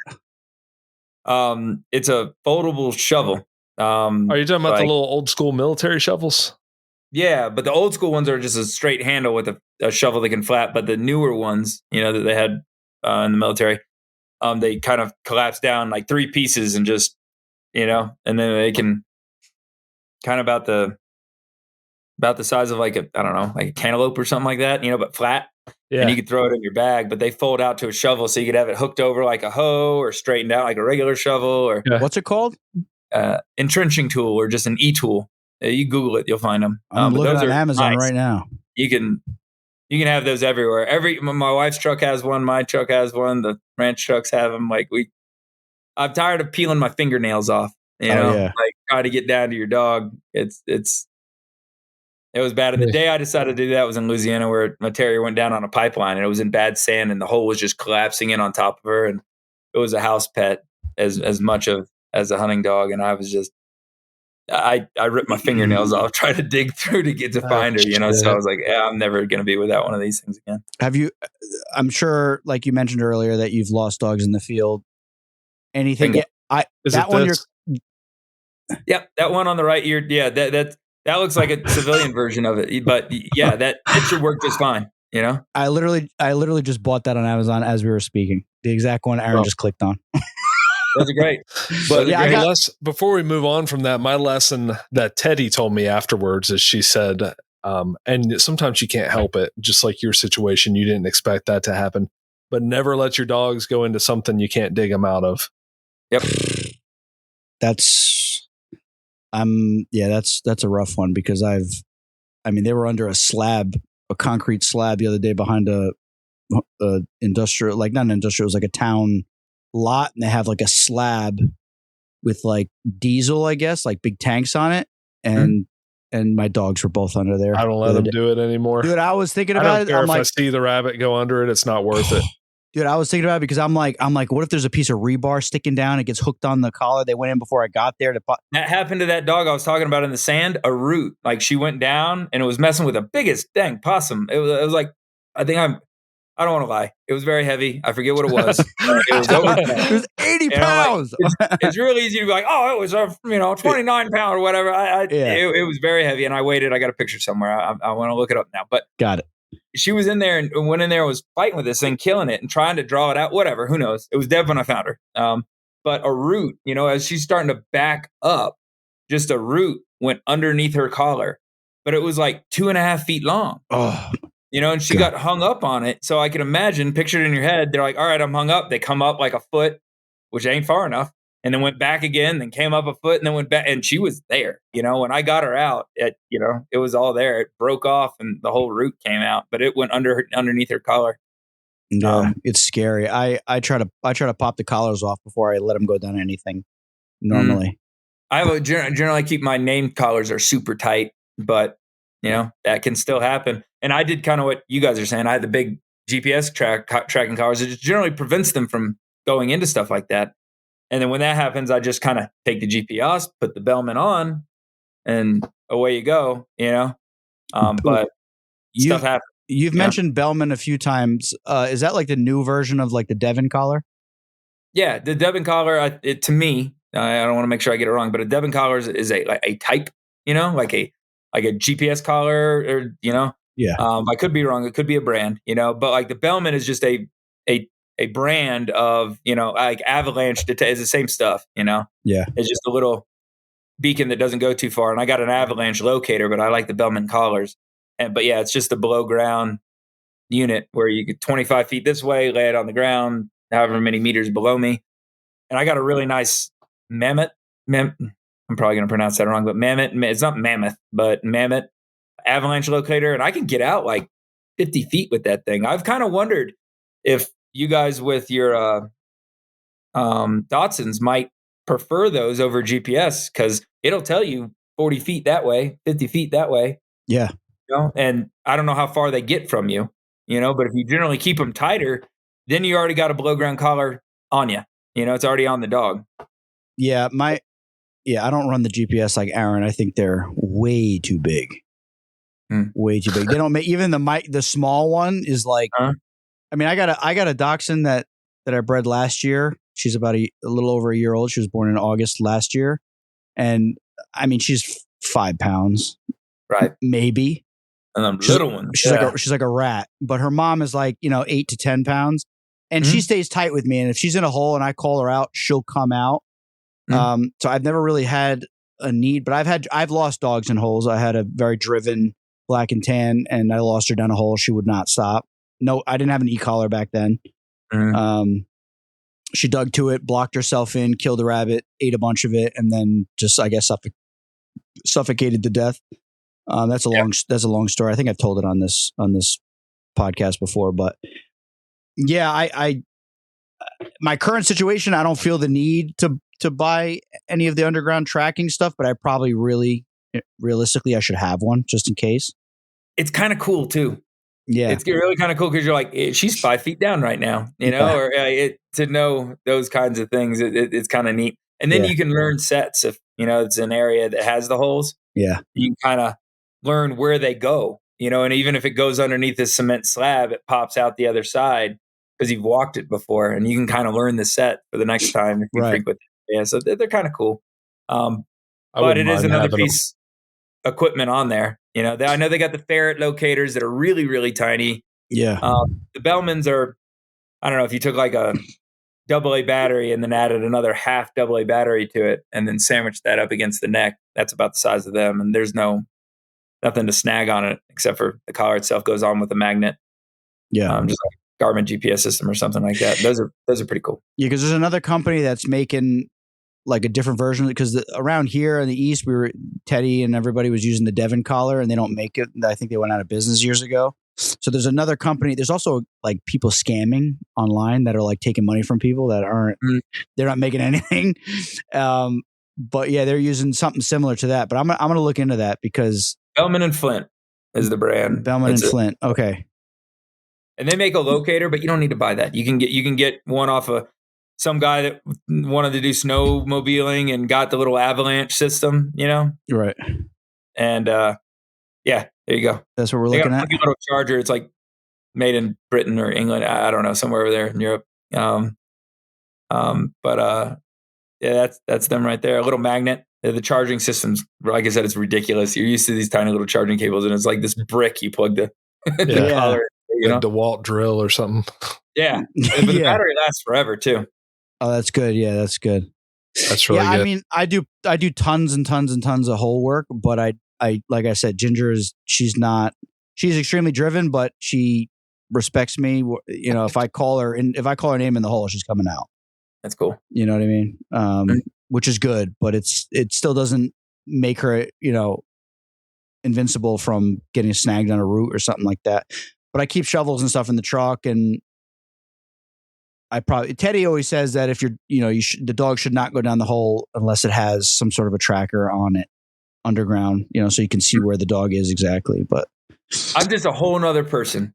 [SPEAKER 3] It's a foldable shovel.
[SPEAKER 1] Are you talking about the little old school military shovels?
[SPEAKER 3] Yeah, but the old school ones are just a straight handle with a shovel that can flap. But the newer ones, that they had in the military, they kind of collapse down like 3 pieces and just, and then they can kind of about the size of like a cantaloupe or something like that, but flat. Yeah. And you could throw it in your bag, but they fold out to a shovel so you could have it hooked over like a hoe or straightened out like a regular shovel. Or
[SPEAKER 2] what's it called?
[SPEAKER 3] Entrenching tool or just an e-tool. You Google it, you'll find them.
[SPEAKER 2] I'm looking on Amazon right now.
[SPEAKER 3] You can have those everywhere. My wife's truck has one. My truck has one. The ranch trucks have them. I'm tired of peeling my fingernails off. Like try to get down to your dog. It was bad. And the day I decided to do that was in Louisiana, where my terrier went down on a pipeline and it was in bad sand and the hole was just collapsing in on top of her. And it was a house pet as much as a hunting dog. And I was just, I ripped my fingernails off trying to dig through to get to find her, So I was like, I'm never going to be without one of these things again.
[SPEAKER 2] I'm sure, like you mentioned earlier, that you've lost dogs in the field. Anything?
[SPEAKER 3] Yep. That one on the right ear. Yeah. That looks like a civilian version of it, but yeah, that should work just fine.
[SPEAKER 2] I literally just bought that on Amazon as we were speaking. The exact one Aaron just clicked on.
[SPEAKER 3] Those are great.
[SPEAKER 1] But before we move on from that, my lesson that Teddy told me afterwards is she said, and sometimes you can't help it, just like your situation, you didn't expect that to happen, but never let your dogs go into something you can't dig them out of.
[SPEAKER 3] Yep.
[SPEAKER 2] That's a rough one because they were under a concrete slab the other day behind a industrial, like not an industrial, it was like a town lot, and they have like a slab with like diesel, I guess, like big tanks on it, and my dogs were both under there.
[SPEAKER 1] I don't let them do it anymore,
[SPEAKER 2] dude. I was thinking about it.
[SPEAKER 1] I see the rabbit go under it, it's not worth it.
[SPEAKER 2] Dude, I was thinking about it because I'm like, what if there's a piece of rebar sticking down? It gets hooked on the collar. They went in before I got there.
[SPEAKER 3] That happened to that dog I was talking about in the sand. A root, like she went down and it was messing with the biggest dang possum. It was like, I don't want to lie. It was very heavy. I forget what it was.
[SPEAKER 2] It was 80 pounds.
[SPEAKER 3] It's really easy to be like, oh, it was a 29 pound or whatever. It was very heavy, and I waited. I got a picture somewhere. I want to look it up now. But
[SPEAKER 2] got it.
[SPEAKER 3] She was in there and went in there and was fighting with this thing, killing it and trying to draw it out. Whatever, who knows? It was dead when I found her. But a root, as she's starting to back up, just a root went underneath her collar, but it was like 2.5 feet long.
[SPEAKER 2] Oh.
[SPEAKER 3] And she got hung up on it. So I can imagine, picture it in your head. They're like, all right, I'm hung up. They come up like a foot, which ain't far enough. And then went back again, then came up a foot and then went back. And she was there, when I got her out, it was all there. It broke off and the whole root came out, but it went underneath her collar.
[SPEAKER 2] No, it's scary. I try to pop the collars off before I let them go down anything normally.
[SPEAKER 3] I generally keep my name collars are super tight, but that can still happen. And I did kind of what you guys are saying. I had the big GPS tracking collars. It just generally prevents them from going into stuff like that. And then when that happens, I just kind of take the GPS, put the Bellman on, and away you go, But stuff happens.
[SPEAKER 2] You've mentioned Bellman a few times. Is that like the new version of like the Devon collar?
[SPEAKER 3] Yeah, the Devon collar, to me, I don't want to make sure I get it wrong, but a Devon collar is a type, like a GPS collar, or
[SPEAKER 2] Yeah.
[SPEAKER 3] I could be wrong. It could be a brand, but like the Bellman is just a brand of, like Avalanche is the same stuff,
[SPEAKER 2] Yeah.
[SPEAKER 3] It's just a little beacon that doesn't go too far. And I got an Avalanche locator, but I like the Bellman collars. But yeah, it's just a below ground unit where you get 25 feet this way, lay it on the ground, however many meters below me. And I got a really nice mammoth. I'm probably going to pronounce that wrong, but mammoth. It's not mammoth, but mammoth Avalanche locator. And I can get out like 50 feet with that thing. I've kind of wondered if you guys with your Datsuns might prefer those over GPS, because it'll tell you 40 feet that way, 50 feet that way.
[SPEAKER 2] Yeah.
[SPEAKER 3] And I don't know how far they get from you, but if you generally keep them tighter, then you already got a below ground collar on you. It's already on the dog.
[SPEAKER 2] Yeah. I don't run the GPS like Aaron. I think they're way too big. Way too big. They don't make, even the small one is like, I mean, I got a dachshund that I bred last year, She's about a little over a year old. She was born in August last year. And I mean, she's 5 pounds.
[SPEAKER 3] Right.
[SPEAKER 2] Maybe.
[SPEAKER 3] And them little ones.
[SPEAKER 2] She's like a rat, but her mom is like, 8 to 10 pounds. And she stays tight with me. And if she's in a hole and I call her out, she'll come out. So I've never really had a need, but I've lost dogs in holes. I had a very driven black and tan, and I lost her down a hole. She would not stop. No, I didn't have an e-collar back then. She dug to it, blocked herself in, killed a rabbit, ate a bunch of it, and then just, I guess, suffocated to death. That's a long story. I think I've told it on this podcast before, but yeah, I my current situation, I don't feel the need to buy any of the underground tracking stuff, but I probably realistically I should have one just in case.
[SPEAKER 3] It's kind of cool too.
[SPEAKER 2] Yeah,
[SPEAKER 3] it's really kind of cool because you're like, she's 5 feet down right now, or to know those kinds of things. It's kind of neat. And then you can learn sets if, it's an area that has the holes.
[SPEAKER 2] Yeah.
[SPEAKER 3] You can kind of learn where they go, and even if it goes underneath the cement slab, it pops out the other side because you've walked it before, and you can kind of learn the set for the next time if you frequent it. Yeah. So they're kind of cool. But it is another piece of equipment on there. I know they got the ferret locators that are really, really tiny.
[SPEAKER 2] Yeah.
[SPEAKER 3] The Bellmans are, I don't know, if you took like a AA battery and then added another half AA battery to it and then sandwiched that up against the neck, that's about the size of them. And there's nothing to snag on it except for the collar itself goes on with a magnet.
[SPEAKER 2] Yeah.
[SPEAKER 3] Just like a Garmin GPS system or something like that. Those are pretty cool.
[SPEAKER 2] Yeah, because there's another company that's making like a different version, because around here in the East, Teddy and everybody was using the Devon collar, and they don't make it. I think they went out of business years ago. So there's another company. There's also like people scamming online that are like taking money from people that aren't, they're not making anything. But yeah, they're using something similar to that, but I'm going to look into that because
[SPEAKER 3] Bellman and Flint is the brand.
[SPEAKER 2] Bellman and Flint. Okay.
[SPEAKER 3] And they make a locator, but you don't need to buy that. You can get one off of some guy that wanted to do snowmobiling and got the little avalanche system,
[SPEAKER 2] Right.
[SPEAKER 3] And there you go.
[SPEAKER 2] That's what we're looking at.
[SPEAKER 3] A little charger. It's like made in Britain or England. I don't know, somewhere over there in Europe. That's them right there. A little magnet. The charging systems, like I said, it's ridiculous. You're used to these tiny little charging cables, and it's like this brick you plug the collar.
[SPEAKER 1] Like DeWalt drill or something.
[SPEAKER 3] Yeah, but the battery lasts forever too.
[SPEAKER 2] Oh, that's good. Yeah, that's good.
[SPEAKER 1] That's really good.
[SPEAKER 2] I mean, I do tons and tons and tons of hole work, but I like I said, Ginger she's extremely driven, but she respects me. If I call her name in the hole, she's coming out.
[SPEAKER 3] That's cool.
[SPEAKER 2] You know what I mean? Which is good, but it still doesn't make her, invincible from getting snagged on a root or something like that. But I keep shovels and stuff in the truck, and Teddy always says that if the dog should not go down the hole unless it has some sort of a tracker on it underground, so you can see where the dog is exactly. But
[SPEAKER 3] I'm just a whole nother person.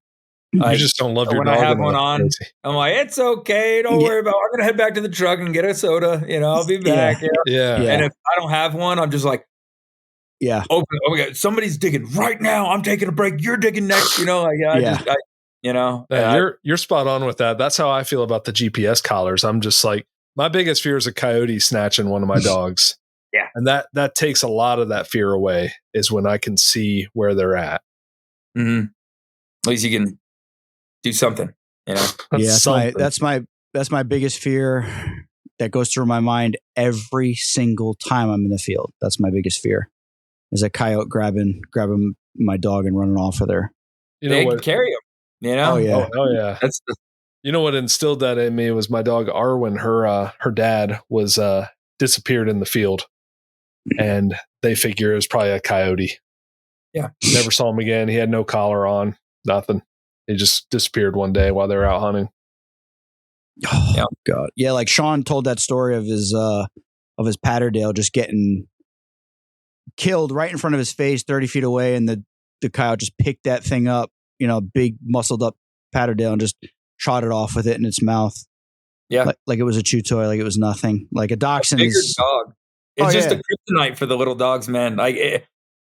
[SPEAKER 1] You just don't love your
[SPEAKER 3] when
[SPEAKER 1] dog.
[SPEAKER 3] I have one on, I'm like, it's okay. Don't worry about it. I'm going to head back to the truck and get a soda. I'll be back.
[SPEAKER 1] Yeah.
[SPEAKER 3] And if I don't have one, I'm just like, oh my God, somebody's digging right now. I'm taking a break. You're digging next.
[SPEAKER 1] You're spot on with that. That's how I feel about the GPS collars. I'm just like, my biggest fear is a coyote snatching one of my dogs.
[SPEAKER 3] Yeah.
[SPEAKER 1] And that takes a lot of that fear away, is when I can see where they're at.
[SPEAKER 3] Mm-hmm. At least you can do something,
[SPEAKER 2] That's my biggest fear that goes through my mind every single time I'm in the field. That's my biggest fear, is a coyote grabbing my dog and running off with her.
[SPEAKER 3] They can carry them,
[SPEAKER 2] Oh yeah.
[SPEAKER 1] Oh yeah. What instilled that in me was my dog Arwen. Her dad was disappeared in the field, and they figure it was probably a coyote.
[SPEAKER 3] Yeah.
[SPEAKER 1] Never saw him again. He had no collar on, nothing. He just disappeared one day while they were out hunting.
[SPEAKER 2] Oh God. Yeah. Like Sean told that story of his Patterdale just getting killed right in front of his face, 30 feet away. And the coyote just picked that thing up, big muscled up Patterdale, and just shot it off with it in its mouth.
[SPEAKER 3] Yeah.
[SPEAKER 2] Like it was a chew toy, like it was nothing. Like a dachshund is
[SPEAKER 3] dog. It's just a kryptonite for the little dogs, man. Like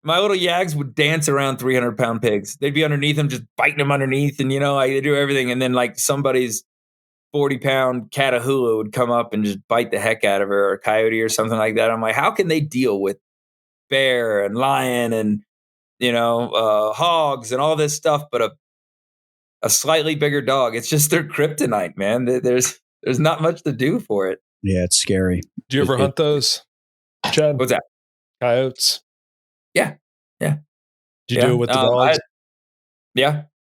[SPEAKER 3] my little yags would dance around 300-pound pigs. They'd be underneath them, just biting them underneath. And, they do everything. And then like somebody's 40-pound Catahoula would come up and just bite the heck out of her, or a coyote or something like that. I'm like, how can they deal with bear and lion and, hogs and all this stuff, but a slightly bigger dog? It's just their kryptonite, man. There's not much to do for it.
[SPEAKER 2] Yeah, it's scary.
[SPEAKER 1] Do you ever hunt those, Chad?
[SPEAKER 3] What's that?
[SPEAKER 1] Coyotes?
[SPEAKER 3] Yeah.
[SPEAKER 1] Did you do it with the dogs?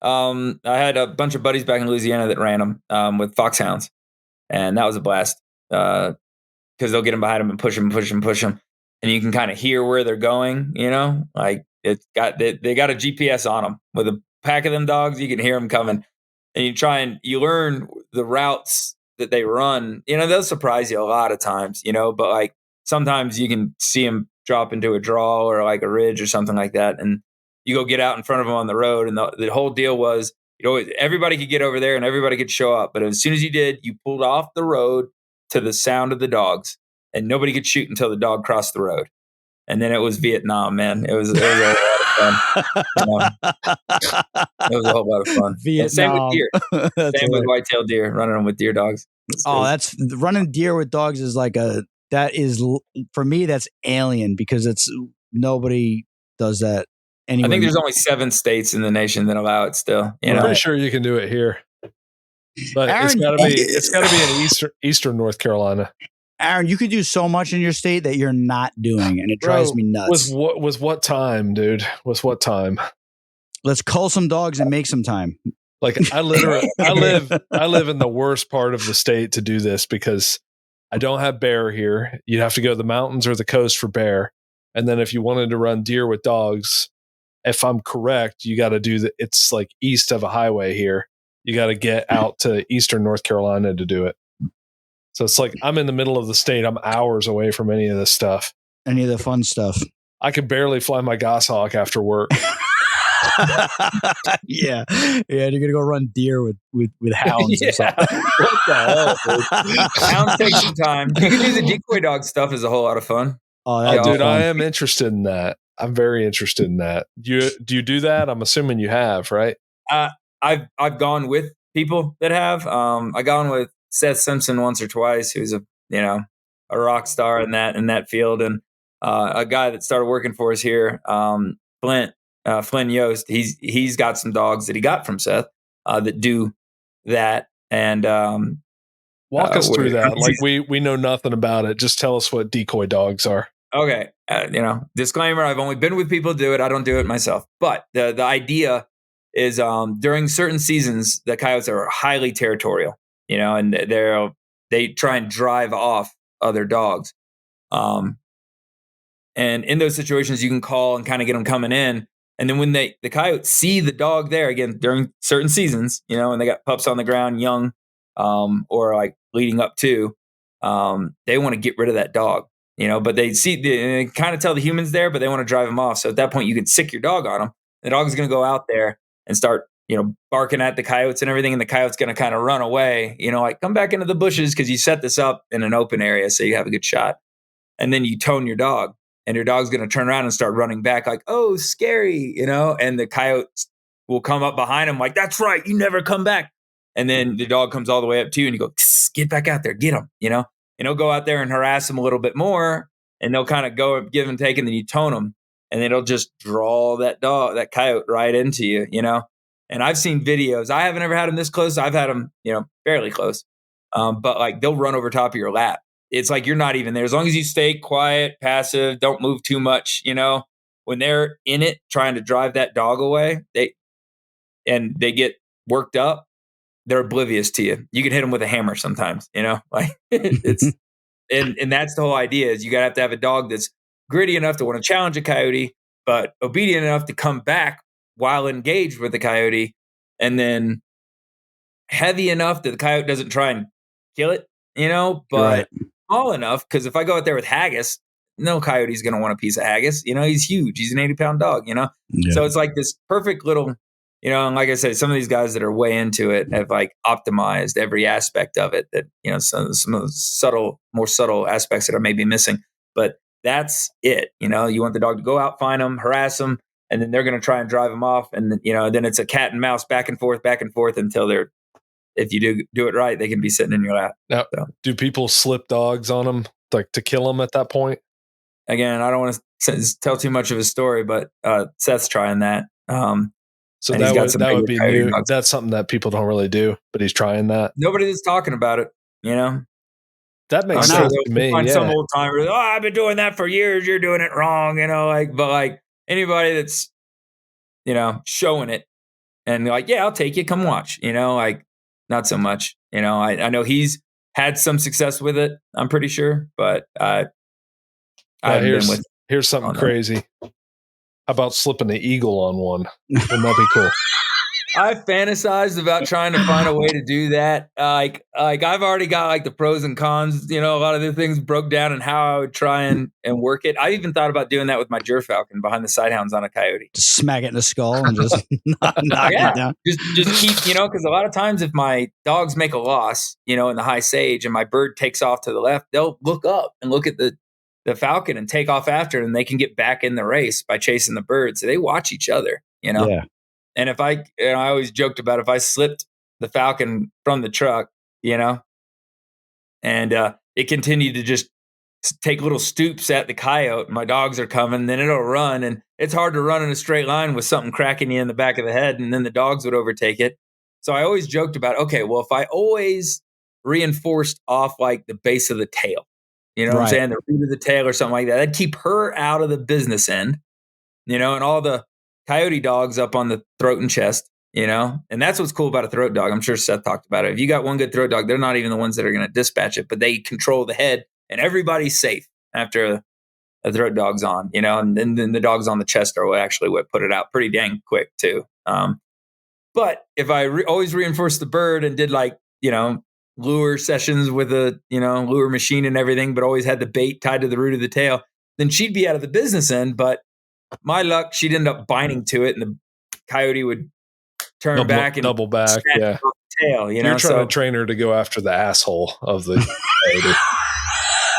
[SPEAKER 3] I had a bunch of buddies back in Louisiana that ran them with foxhounds, and that was a blast because they'll get them behind them and push them, and you can kind of hear where they're going. Like they got a GPS on them. With a pack of them dogs, you can hear them coming, and you learn the routes that they run. They'll surprise you a lot of times. But like sometimes you can see them drop into a draw or like a ridge or something like that, and you go get out in front of them on the road. And the whole deal was, everybody could get over there and everybody could show up. But as soon as you did, you pulled off the road to the sound of the dogs, and nobody could shoot until the dog crossed the road. And then it was Vietnam, man. It was a lot of fun. It was a whole lot of fun. Same with deer. Same with white-tailed deer, running them with deer dogs.
[SPEAKER 2] That's running deer with dogs is for me, that's alien, because nobody does that. Anyway.
[SPEAKER 3] I think there's only 7 states in the nation that allow it still.
[SPEAKER 1] I'm pretty sure you can do it here, but Aaron, it's got to be in eastern North Carolina.
[SPEAKER 2] Aaron, you could do so much in your state that you're not doing, and it drives me nuts.
[SPEAKER 1] Was what time, dude? Was what time?
[SPEAKER 2] Let's cull some dogs and make some time.
[SPEAKER 1] Like I live in the worst part of the state to do this because I don't have bear here. You'd have to go to the mountains or the coast for bear, and then if you wanted to run deer with dogs, if I'm correct, you got to do it's like east of a highway here. You got to get out to eastern North Carolina to do it. So it's like I'm in the middle of the state. I'm hours away from any of this stuff.
[SPEAKER 2] Any of the fun stuff.
[SPEAKER 1] I could barely fly my goshawk after work.
[SPEAKER 2] Yeah, you're gonna go run deer with hounds. Or something.
[SPEAKER 3] What the hell? Hounds take some time. You can do the decoy dog stuff. Is a whole lot of fun.
[SPEAKER 1] Oh, dude, I am interested in that. I'm very interested in that. Do you do that? I'm assuming you have, right?
[SPEAKER 3] I've gone with people that have. I gone with Seth Simpson once or twice, who's a rock star in that field, and a guy that started working for us here, Flynn Yost. He's got some dogs that he got from Seth that do that. And
[SPEAKER 1] walk us through that. Like we know nothing about it. Just tell us what decoy dogs are.
[SPEAKER 3] Okay. Disclaimer, I've only been with people to do it. I don't do it myself. But the idea is during certain seasons, the coyotes are highly territorial, and they try and drive off other dogs. And in those situations, you can call and kind of get them coming in. And then when the coyotes see the dog there, again, during certain seasons, and they got pups on the ground, young, or like leading up to, they want to get rid of that dog. But they kind of tell the humans there, but they want to drive them off. So at that point, you could sick your dog on them. The dog is going to go out there and start, barking at the coyotes and everything. And the coyote's going to kind of run away, like come back into the bushes because you set this up in an open area so you have a good shot. And then you tone your dog, and your dog's going to turn around and start running back like, oh, scary, and the coyotes will come up behind him like, that's right, you never come back. And then the dog comes all the way up to you and you go, get back out there, get him, and he'll go out there and harass them a little bit more, and they'll kind of go give and take, and then you tone them, and it'll just draw that coyote right into you, And I've seen videos. I haven't ever had them this close. I've had them, fairly close. But like they'll run over top of your lap. It's like you're not even there. As long as you stay quiet, passive, don't move too much, when they're in it trying to drive that dog away, they get worked up, they're oblivious to you. You can hit them with a hammer sometimes, like it's, and that's the whole idea is you got to have a dog that's gritty enough to want to challenge a coyote, but obedient enough to come back while engaged with the coyote, and then heavy enough that the coyote doesn't try and kill it, but small enough. Cause if I go out there with haggis, no coyote's going to want a piece of haggis. He's huge. He's an 80-pound dog, Yeah. So it's like this perfect little, and like I said, some of these guys that are way into it have like optimized every aspect of it that, some of the more subtle aspects that are maybe missing, but that's it. You want the dog to go out, find them, harass them, and then they're going to try and drive them off. And then, then it's a cat and mouse back and forth until if you do it right, they can be sitting in your lap.
[SPEAKER 1] Now, do people slip dogs on them like to kill them at that point?
[SPEAKER 3] Again, I don't want to tell too much of a story, but Seth's trying that.
[SPEAKER 1] So that would be new. Dogs. That's something that people don't really do, but he's trying that.
[SPEAKER 3] Nobody's talking about it, you know?
[SPEAKER 1] That makes sense to me.
[SPEAKER 3] Find some old timer. Oh, I've been doing that for years. You're doing it wrong, you know. But anybody that's, you know, showing it and yeah, I'll take you. Come watch. You know, not so much. You know, I know he's had some success with it. I'm pretty sure, but
[SPEAKER 1] here's something crazy. How about slipping the eagle on one? Wouldn't that be cool?
[SPEAKER 3] I fantasized about trying to find a way to do that. I've already got the pros and cons, you know, a lot of the things broke down and how I would try and work it. I even thought about doing that with my falcon behind the sighthounds on a coyote.
[SPEAKER 2] Just smack it in the skull and just knock it down.
[SPEAKER 3] Just keep, you know, because a lot of times if my dogs make a loss, you know, in the high sage and my bird takes off to the left, they'll look up and look at the falcon and take off after, and they can get back in the race by chasing the bird. So they watch each other, you know.
[SPEAKER 2] Yeah.
[SPEAKER 3] And I always joked about if I slipped the falcon from the truck, you know, and it continued to just take little stoops at the coyote, my dogs are coming, then it'll run. And it's hard to run in a straight line with something cracking you in the back of the head, and then the dogs would overtake it. So I always joked about, okay, well, if I always reinforced off the base of the tail, you know what I'm saying, the root of the tail or something like that, that'd keep her out of the business end, you know, and all the coyote dogs up on the throat and chest, you know, and that's what's cool about a throat dog. I'm sure Seth talked about it. If you got one good throat dog, they're not even the ones that are going to dispatch it, but they control the head, and everybody's safe after a throat dog's on, you know, and then the dogs on the chest are what put it out pretty dang quick too. But if I always reinforced the bird and did you know, lure sessions with a, you know, lure machine and everything, but always had the bait tied to the root of the tail, then she'd be out of the business end. But my luck, she'd end up binding to it, and the coyote would turn back and
[SPEAKER 1] double back, yeah.
[SPEAKER 3] Off the tail, you know.
[SPEAKER 1] You're trying to train her to go after the asshole of the coyote.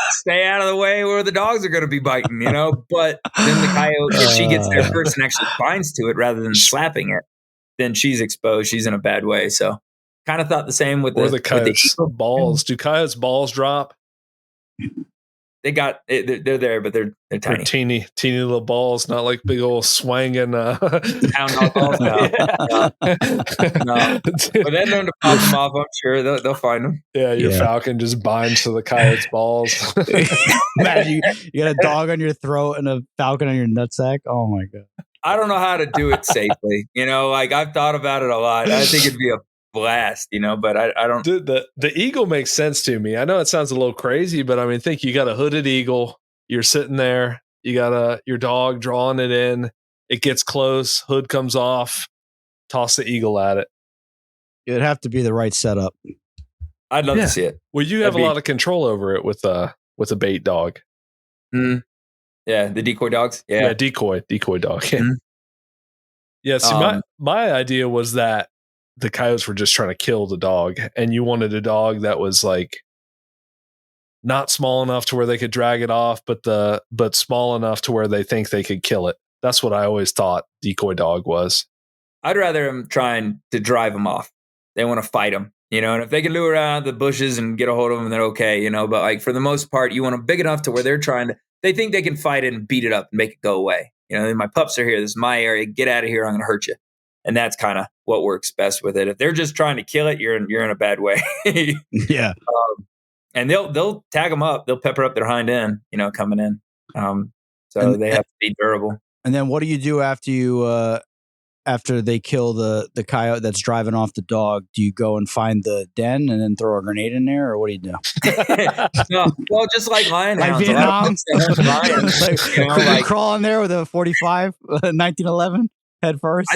[SPEAKER 3] Stay out of the way where the dogs are going to be biting, you know. But then the coyote, if she gets there first and actually binds to it rather than slapping it, then she's exposed. She's in a bad way. So, kind of thought the same with the
[SPEAKER 1] coyotes' balls. Do coyotes' balls drop?
[SPEAKER 3] They got it, they're there, but they're tiny.
[SPEAKER 1] They're teeny little balls, not like big old swanging
[SPEAKER 3] pound dog balls. No. But they learn to pop them off. I'm sure they'll find them.
[SPEAKER 1] Yeah, your falcon just binds to the coyote's balls.
[SPEAKER 2] Imagine you got a dog on your throat and a falcon on your nutsack. Oh my god!
[SPEAKER 3] I don't know how to do it safely. You know, I've thought about it a lot. I think it'd be a blast, you know, but I don't.
[SPEAKER 1] Dude, the eagle makes sense to me. I know it sounds a little crazy, but I mean, think you got a hooded eagle. You're sitting there. You got your dog drawing it in. It gets close. Hood comes off. Toss the eagle at it.
[SPEAKER 2] It'd have to be the right setup.
[SPEAKER 3] I'd love to see it.
[SPEAKER 1] Well, you have a lot of control over it with a bait dog.
[SPEAKER 3] Mm. Yeah, the decoy dogs. Yeah,
[SPEAKER 1] decoy dog. Mm-hmm. Yeah. See, my idea was that the coyotes were just trying to kill the dog, and you wanted a dog that was not small enough to where they could drag it off, but small enough to where they think they could kill it. That's what I always thought decoy dog was.
[SPEAKER 3] I'd rather them trying to drive them off. They want to fight them, you know, and if they can lure out the bushes and get a hold of them, they're okay, you know, but for the most part, you want them big enough to where they think they can fight it and beat it up and make it go away. You know, my pups are here. This is my area. Get out of here. I'm going to hurt you. And that's kind of what works best with it. If they're just trying to kill it, you're in a bad way.
[SPEAKER 2] Yeah.
[SPEAKER 3] And they'll tag them up. They'll pepper up their hind end, you know, coming in. So they have to be durable.
[SPEAKER 2] And then what do you do after they kill the coyote that's driving off the dog? Do you go and find the den and then throw a grenade in there, or what do you do?
[SPEAKER 3] No, well, just like lion hounds.
[SPEAKER 2] Vietnam.
[SPEAKER 3] Lions,
[SPEAKER 2] crawl in there with a 45, 1911 head first.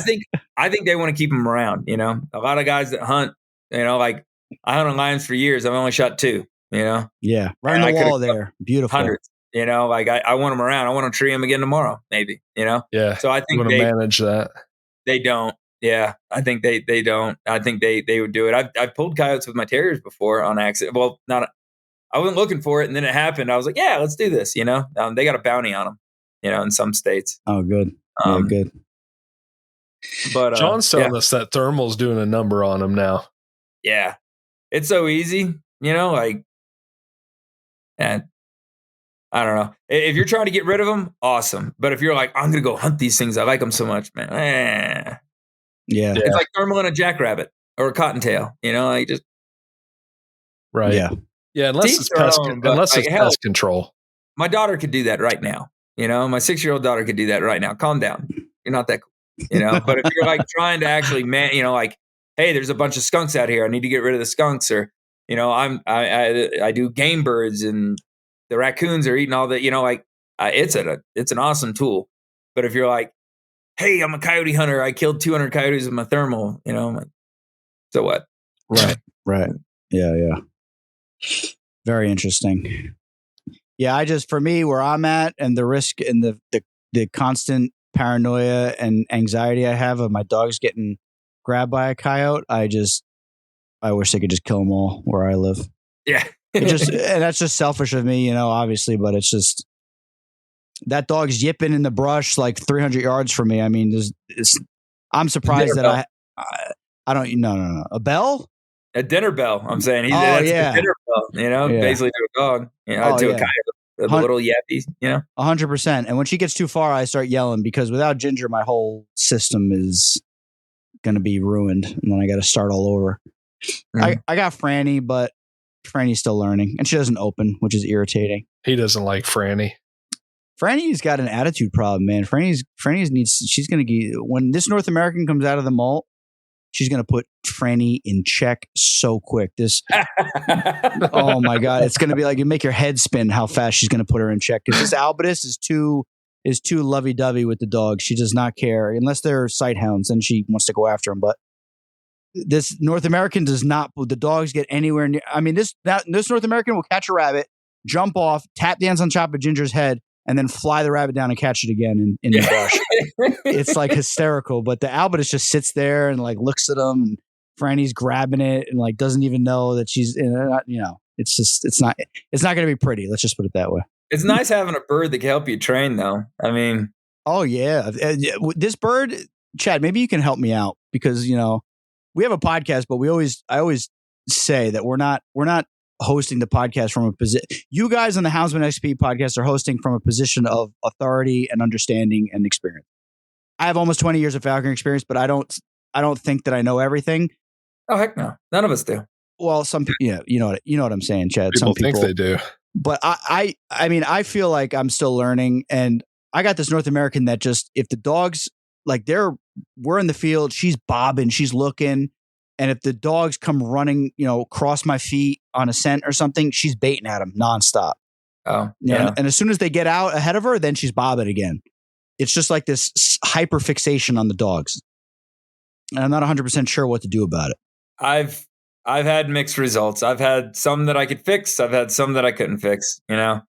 [SPEAKER 3] I think they want to keep them around. You know, a lot of guys that hunt. You know, I hunted lions for years. I've only shot 2. You know.
[SPEAKER 2] Yeah, right on the wall there. Beautiful.
[SPEAKER 3] Hundreds. You know, I want them around. I want to tree them again tomorrow, maybe. You know.
[SPEAKER 1] Yeah.
[SPEAKER 3] So I think
[SPEAKER 1] they manage that.
[SPEAKER 3] They don't. Yeah, I think they don't. I think they would do it. I've pulled coyotes with my terriers before on accident. Well, I wasn't looking for it, and then it happened. I was like, yeah, let's do this. You know, they got a bounty on them. You know, in some states.
[SPEAKER 2] Oh, good. Good.
[SPEAKER 1] But John's telling us that thermal's doing a number on them now.
[SPEAKER 3] Yeah. It's so easy, like, and I don't know. If you're trying to get rid of them, awesome. But if you're like, I'm going to go hunt these things, I like them so much, man.
[SPEAKER 2] Yeah.
[SPEAKER 3] It's like thermaling a jackrabbit or a cottontail, like just.
[SPEAKER 1] Right.
[SPEAKER 2] Yeah.
[SPEAKER 1] Yeah. Unless it's pest control.
[SPEAKER 3] My daughter could do that right now. My 6-year-old daughter could do that right now. Calm down. You're not that cool. But if you're like trying to actually, like, hey, there's a bunch of skunks out here. I need to get rid of the skunks, or, I do game birds and the raccoons are eating all the, it's an awesome tool. But if you're like, hey, I'm a coyote hunter, I killed 200 coyotes with my thermal, I'm like, so what?
[SPEAKER 2] Right. Yeah. Very interesting. Yeah, for me, where I'm at and the risk and the constant paranoia and anxiety I have of my dogs getting grabbed by a coyote, I wish they could just kill them all where I live.
[SPEAKER 3] Yeah.
[SPEAKER 2] And that's just selfish of me, obviously, but it's just that dog's yipping in the brush like 300 yards from me. I mean, I'm surprised that I don't, no. A bell?
[SPEAKER 3] A dinner bell. I'm saying a dinner bell, basically to a dog, to a coyote. The little yappies,
[SPEAKER 2] 100%. And when she gets too far, I start yelling because without Ginger, my whole system is going to be ruined. And then I got to start all over. Mm. I got Franny, but Franny's still learning and she doesn't open, which is irritating.
[SPEAKER 1] He doesn't like Franny.
[SPEAKER 2] Franny's got an attitude problem, man. She's going to get, when this North American comes out of the molt, she's going to put Franny in check so quick. Oh my God. It's going to be like, you make your head spin how fast she's going to put her in check. Because this Albitus is too lovey-dovey with the dog. She does not care unless they're sight hounds and she wants to go after them. But this North American does not, the dogs get anywhere near. I mean, this North American will catch a rabbit, jump off, tap dance on top of Ginger's head, and then fly the rabbit down and catch it again in the brush. It's like hysterical. But the Albitus just sits there and like looks at him, and Franny's grabbing it and like doesn't even know that she's, it's not going to be pretty. Let's just put it that way.
[SPEAKER 3] It's nice having a bird that can help you train, though. I mean,
[SPEAKER 2] oh yeah, this bird, Chad. Maybe you can help me out because we have a podcast, but I always say that we're not hosting the podcast from a position. You guys on the Houndsman XP podcast are hosting from a position of authority and understanding and experience. I have almost 20 years of falcon experience, but I don't think that I know everything.
[SPEAKER 3] Oh heck no, none of us do.
[SPEAKER 2] Well, some people, you know what I'm saying, Chad.
[SPEAKER 1] People think they do,
[SPEAKER 2] but I mean, I feel like I'm still learning, and I got this North American that just, if the dogs like we're in the field, she's bobbing, she's looking. And if the dogs come running, cross my feet on a scent or something, she's baiting at them nonstop.
[SPEAKER 3] Oh, yeah.
[SPEAKER 2] And as soon as they get out ahead of her, then she's bobbing again. It's just like this hyper fixation on the dogs. And I'm not 100% sure what to do about it.
[SPEAKER 3] I've had mixed results. I've had some that I could fix. I've had some that I couldn't fix, I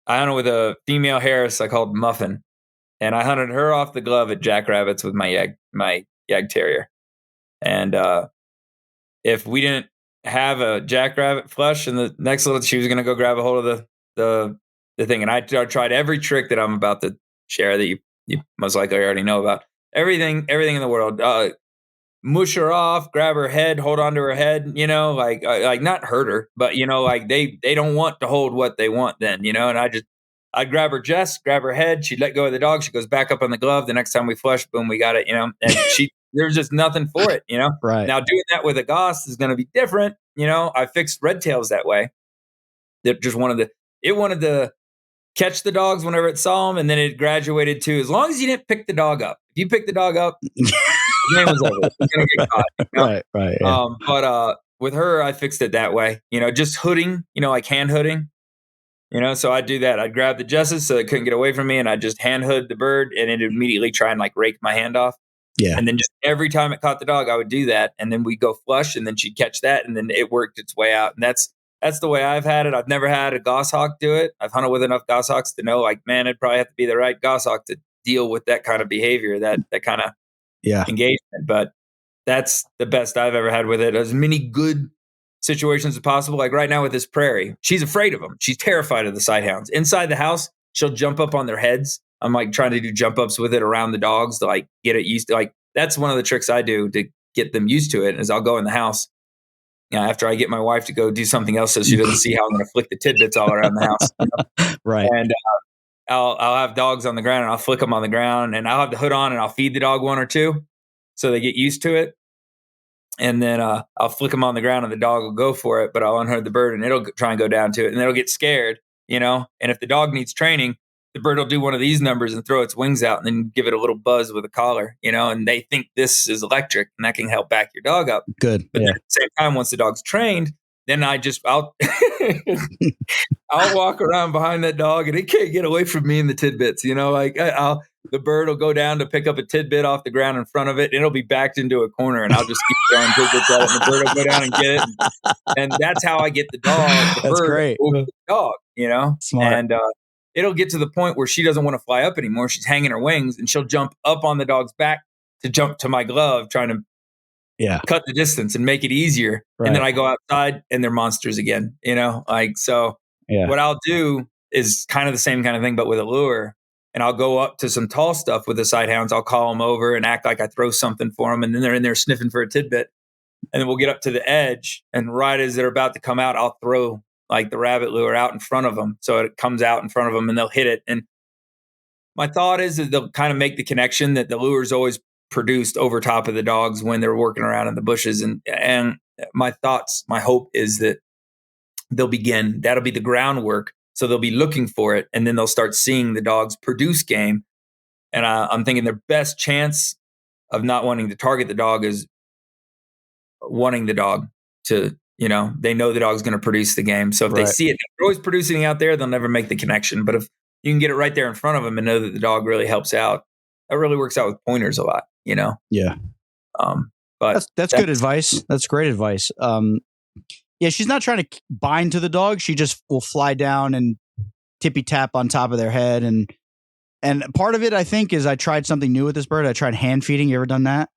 [SPEAKER 3] hunted with a female Harris I called Muffin. And I hunted her off the glove at Jackrabbits with my Yag Terrier. And if we didn't have a jackrabbit flush in the next little, she was going to go grab a hold of the thing. And I tried every trick that I'm about to share that you most likely already know about. Everything in the world. Mush her off, grab her head, hold on to her head, like not hurt her, but like they don't want to hold what they want then, and I'd grab her grab her head, she'd let go of the dog, she goes back up on the glove. The next time we flush, boom, we got it, and there's just nothing for it,
[SPEAKER 2] Right.
[SPEAKER 3] Now doing that with a goss is going to be different. I fixed red tails that way. That just wanted to catch the dogs whenever it saw them, and then it graduated to, as long as you didn't pick the dog up. If you pick the dog up, the game was over. It's going to get caught.
[SPEAKER 2] Right. Yeah.
[SPEAKER 3] But with her, I fixed it that way. Just hooding, like hand hooding. So I'd do that. I'd grab the jesses so it couldn't get away from me, and I'd just hand hood the bird, and it'd immediately try and like rake my hand off.
[SPEAKER 2] Yeah.
[SPEAKER 3] And then just every time it caught the dog, I would do that, and then we'd go flush, and then she'd catch that, and then it worked its way out. And that's the way I've had it. I've never had a goshawk do it. I've hunted with enough goshawks to know, like, man, it'd probably have to be the right goshawk to deal with that kind of behavior, that kind of engagement. But that's the best I've ever had with it. As many good situations as possible. Like right now with this prairie, she's afraid of them. She's terrified of the sighthounds. Inside the house, she'll jump up on their heads. I'm like trying to do jump ups with it around the dogs to like get it used to, like, that's one of the tricks I do to get them used to it is I'll go in the house, after I get my wife to go do something else so she doesn't see how I'm going to flick the tidbits all around the house.
[SPEAKER 2] Right.
[SPEAKER 3] And I'll have dogs on the ground and I'll flick them on the ground and I'll have the hood on and I'll feed the dog one or two so they get used to it. And then I'll flick them on the ground and the dog will go for it, but I'll unhood the bird and it'll try and go down to it and it'll get scared, And if the dog needs training, the bird will do one of these numbers and throw its wings out and then give it a little buzz with a collar, and they think this is electric and that can help back your dog up.
[SPEAKER 2] Good.
[SPEAKER 3] But then at the same time, once the dog's trained, then I'll walk around behind that dog and it can't get away from me and the tidbits, the bird will go down to pick up a tidbit off the ground in front of it and it'll be backed into a corner and I'll just keep throwing tidbits at it and the bird will go down and get it. And that's how I get the dog,
[SPEAKER 2] That's
[SPEAKER 3] bird
[SPEAKER 2] great.
[SPEAKER 3] over the dog,
[SPEAKER 2] Smart.
[SPEAKER 3] And it'll get to the point where she doesn't want to fly up anymore. She's hanging her wings and she'll jump up on the dog's back to jump to my glove, trying to cut the distance and make it easier. Right. And then I go outside and they're monsters again, What I'll do is kind of the same kind of thing, but with a lure. And I'll go up to some tall stuff with the sighthounds. I'll call them over and act like I throw something for them. And then they're in there sniffing for a tidbit. And then we'll get up to the edge. And right as they're about to come out, I'll throw like the rabbit lure out in front of them. So it comes out in front of them and they'll hit it. And my thought is that they'll kind of make the connection that the lure is always produced over top of the dogs when they're working around in the bushes. And my hope is that that'll be the groundwork. So they'll be looking for it and then they'll start seeing the dogs produce game. And I'm thinking their best chance of not wanting to target the dog is wanting the dog to, they know the dog's going to produce the game. So if they see it, they're always producing out there, they'll never make the connection. But if you can get it right there in front of them and know that the dog really helps out, that really works out with pointers a lot,
[SPEAKER 2] Yeah.
[SPEAKER 3] But
[SPEAKER 2] that's good advice. That's great advice. Yeah, she's not trying to bind to the dog. She just will fly down and tippy tap on top of their head. And part of it, I think, is I tried something new with this bird. I tried hand feeding. You ever done that?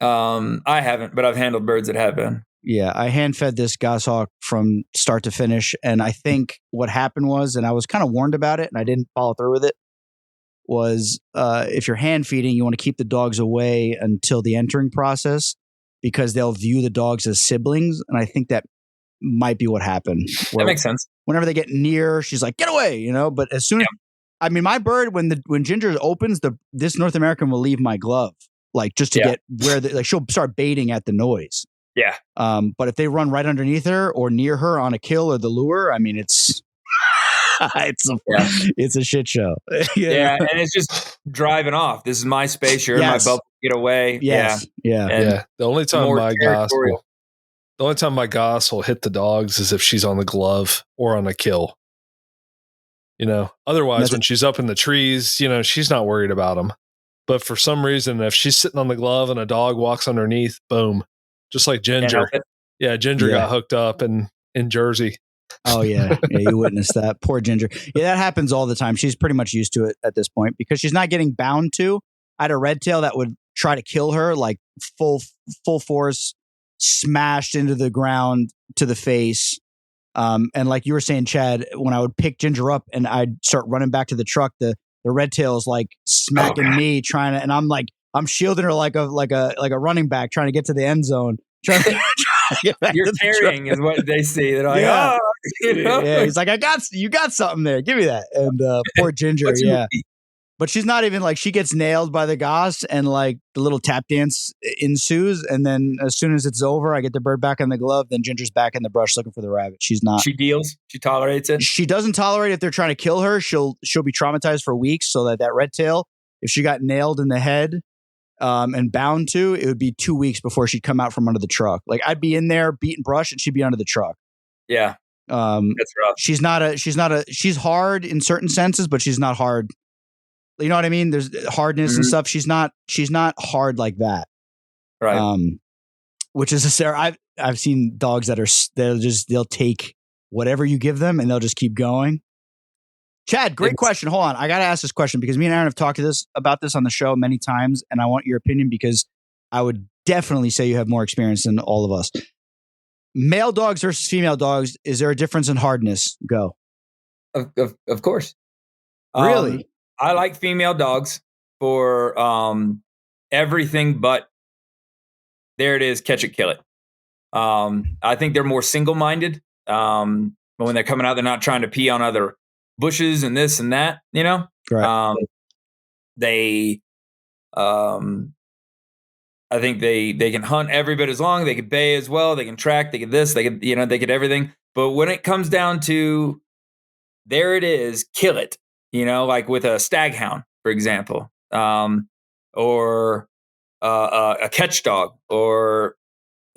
[SPEAKER 3] I haven't, but I've handled birds that have been.
[SPEAKER 2] Yeah, I hand fed this goshawk from start to finish. And I think what happened was, and I was kind of warned about it and I didn't follow through with it, was if you're hand feeding, you want to keep the dogs away until the entering process because they'll view the dogs as siblings. And I think that might be what happened.
[SPEAKER 3] That makes sense.
[SPEAKER 2] Whenever they get near, she's like, get away, But as soon as, my bird, when Ginger opens, this North American will leave my glove, like just to get where she'll start baiting at the noise.
[SPEAKER 3] Yeah.
[SPEAKER 2] But if they run right underneath her or near her on a kill or the lure, it's it's a shit show.
[SPEAKER 1] Yeah,
[SPEAKER 3] and it's just driving off. This is my space. You're in my bubble. Get away.
[SPEAKER 2] Yes.
[SPEAKER 1] Yeah. The only time my goss will hit the dogs is if she's on the glove or on a kill. Otherwise, when she's up in the trees, she's not worried about them. But for some reason, if she's sitting on the glove and a dog walks underneath, boom, just like Ginger. Yeah, Ginger got hooked up in Jersey.
[SPEAKER 2] Oh, yeah. You witnessed that. Poor Ginger. Yeah, that happens all the time. She's pretty much used to it at this point because she's not getting bound to. I had a red tail that would try to kill her, like full force, smashed into the ground to the face. And like you were saying, Chad, when I would pick Ginger up and I'd start running back to the truck, the red tail is like smacking me, trying to, and I'm shielding her like a running back, trying to get to the end zone. Trying to get back
[SPEAKER 3] You're carrying is what they see. They're like,
[SPEAKER 2] yeah. He's like, you got something there. Give me that. And poor Ginger, But she's not even she gets nailed by the goss and the little tap dance ensues. And then as soon as it's over, I get the bird back on the glove. Then Ginger's back in the brush looking for the rabbit. She's not.
[SPEAKER 3] She deals. She tolerates it.
[SPEAKER 2] She doesn't tolerate if they're trying to kill her. She'll be traumatized for weeks. So that red tail, if she got nailed in the head and bound to, it would be 2 weeks before she'd come out from under the truck. I'd be in there beating brush and she'd be under the truck.
[SPEAKER 3] Yeah. That's rough.
[SPEAKER 2] She's hard in certain senses, but she's not hard. You know what I mean? There's hardness and stuff. She's not hard like that.
[SPEAKER 3] Right.
[SPEAKER 2] Which is I've seen dogs that they'll take whatever you give them and they'll just keep going. Chad, great question. Hold on. I got to ask this question because me and Aaron have talked about this on the show many times and I want your opinion because I would definitely say you have more experience than all of us. Male dogs versus female dogs. Is there a difference in hardness? Go.
[SPEAKER 3] Of course.
[SPEAKER 2] Really?
[SPEAKER 3] I like female dogs for everything but there it is, catch it, kill it. I think they're more single-minded. But when they're coming out, they're not trying to pee on other bushes and this and that, you know?
[SPEAKER 2] Right.
[SPEAKER 3] They, I think they can hunt every bit as long. They can bay as well. They can track. They can this. They can, they get everything. But when it comes down to, there it is, kill it. Like with a staghound, for example, or a catch dog, or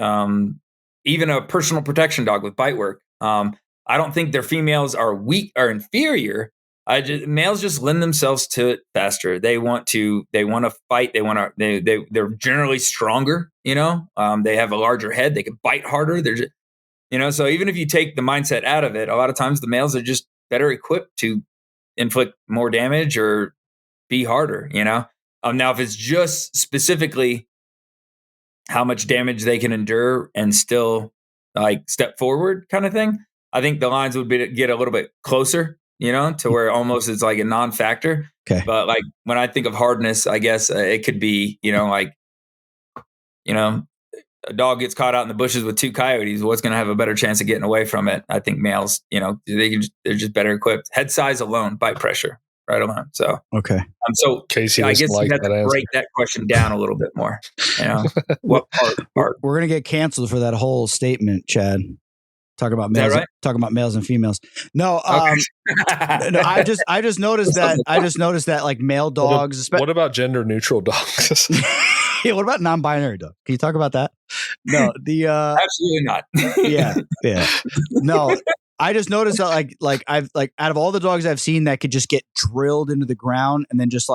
[SPEAKER 3] even a personal protection dog with bite work. I don't think their females are weak or inferior. Males just lend themselves to it faster. They want to fight. They're generally stronger. They have a larger head. They can bite harder. They're just, so even if you take the mindset out of it, a lot of times the males are just better equipped to inflict more damage or be harder. Now if it's just specifically how much damage they can endure and still like step forward kind of thing, I think the lines would get a little bit closer, to where almost it's like a non-factor.
[SPEAKER 2] Okay.
[SPEAKER 3] But like when I think of hardness, I guess it could be, a dog gets caught out in the bushes with 2 coyotes. What's going to have a better chance of getting away from it? I think males, they're just better equipped. Head size alone, bite pressure right alone. So
[SPEAKER 2] okay.
[SPEAKER 3] So
[SPEAKER 1] Casey,
[SPEAKER 3] I guess you have to break that question down a little bit more. What part?
[SPEAKER 2] We're going to get canceled for that whole statement, Chad. Talk about males.
[SPEAKER 3] Right?
[SPEAKER 2] Talking about males and females. No,
[SPEAKER 3] Okay.
[SPEAKER 2] no. I just noticed that. Like male dogs.
[SPEAKER 1] What about gender neutral dogs?
[SPEAKER 2] Yeah, what about non-binary dog? Can you talk about that? No,
[SPEAKER 3] absolutely not.
[SPEAKER 2] yeah. No, I just noticed that like I've out of all the dogs I've seen that could just get drilled into the ground and then just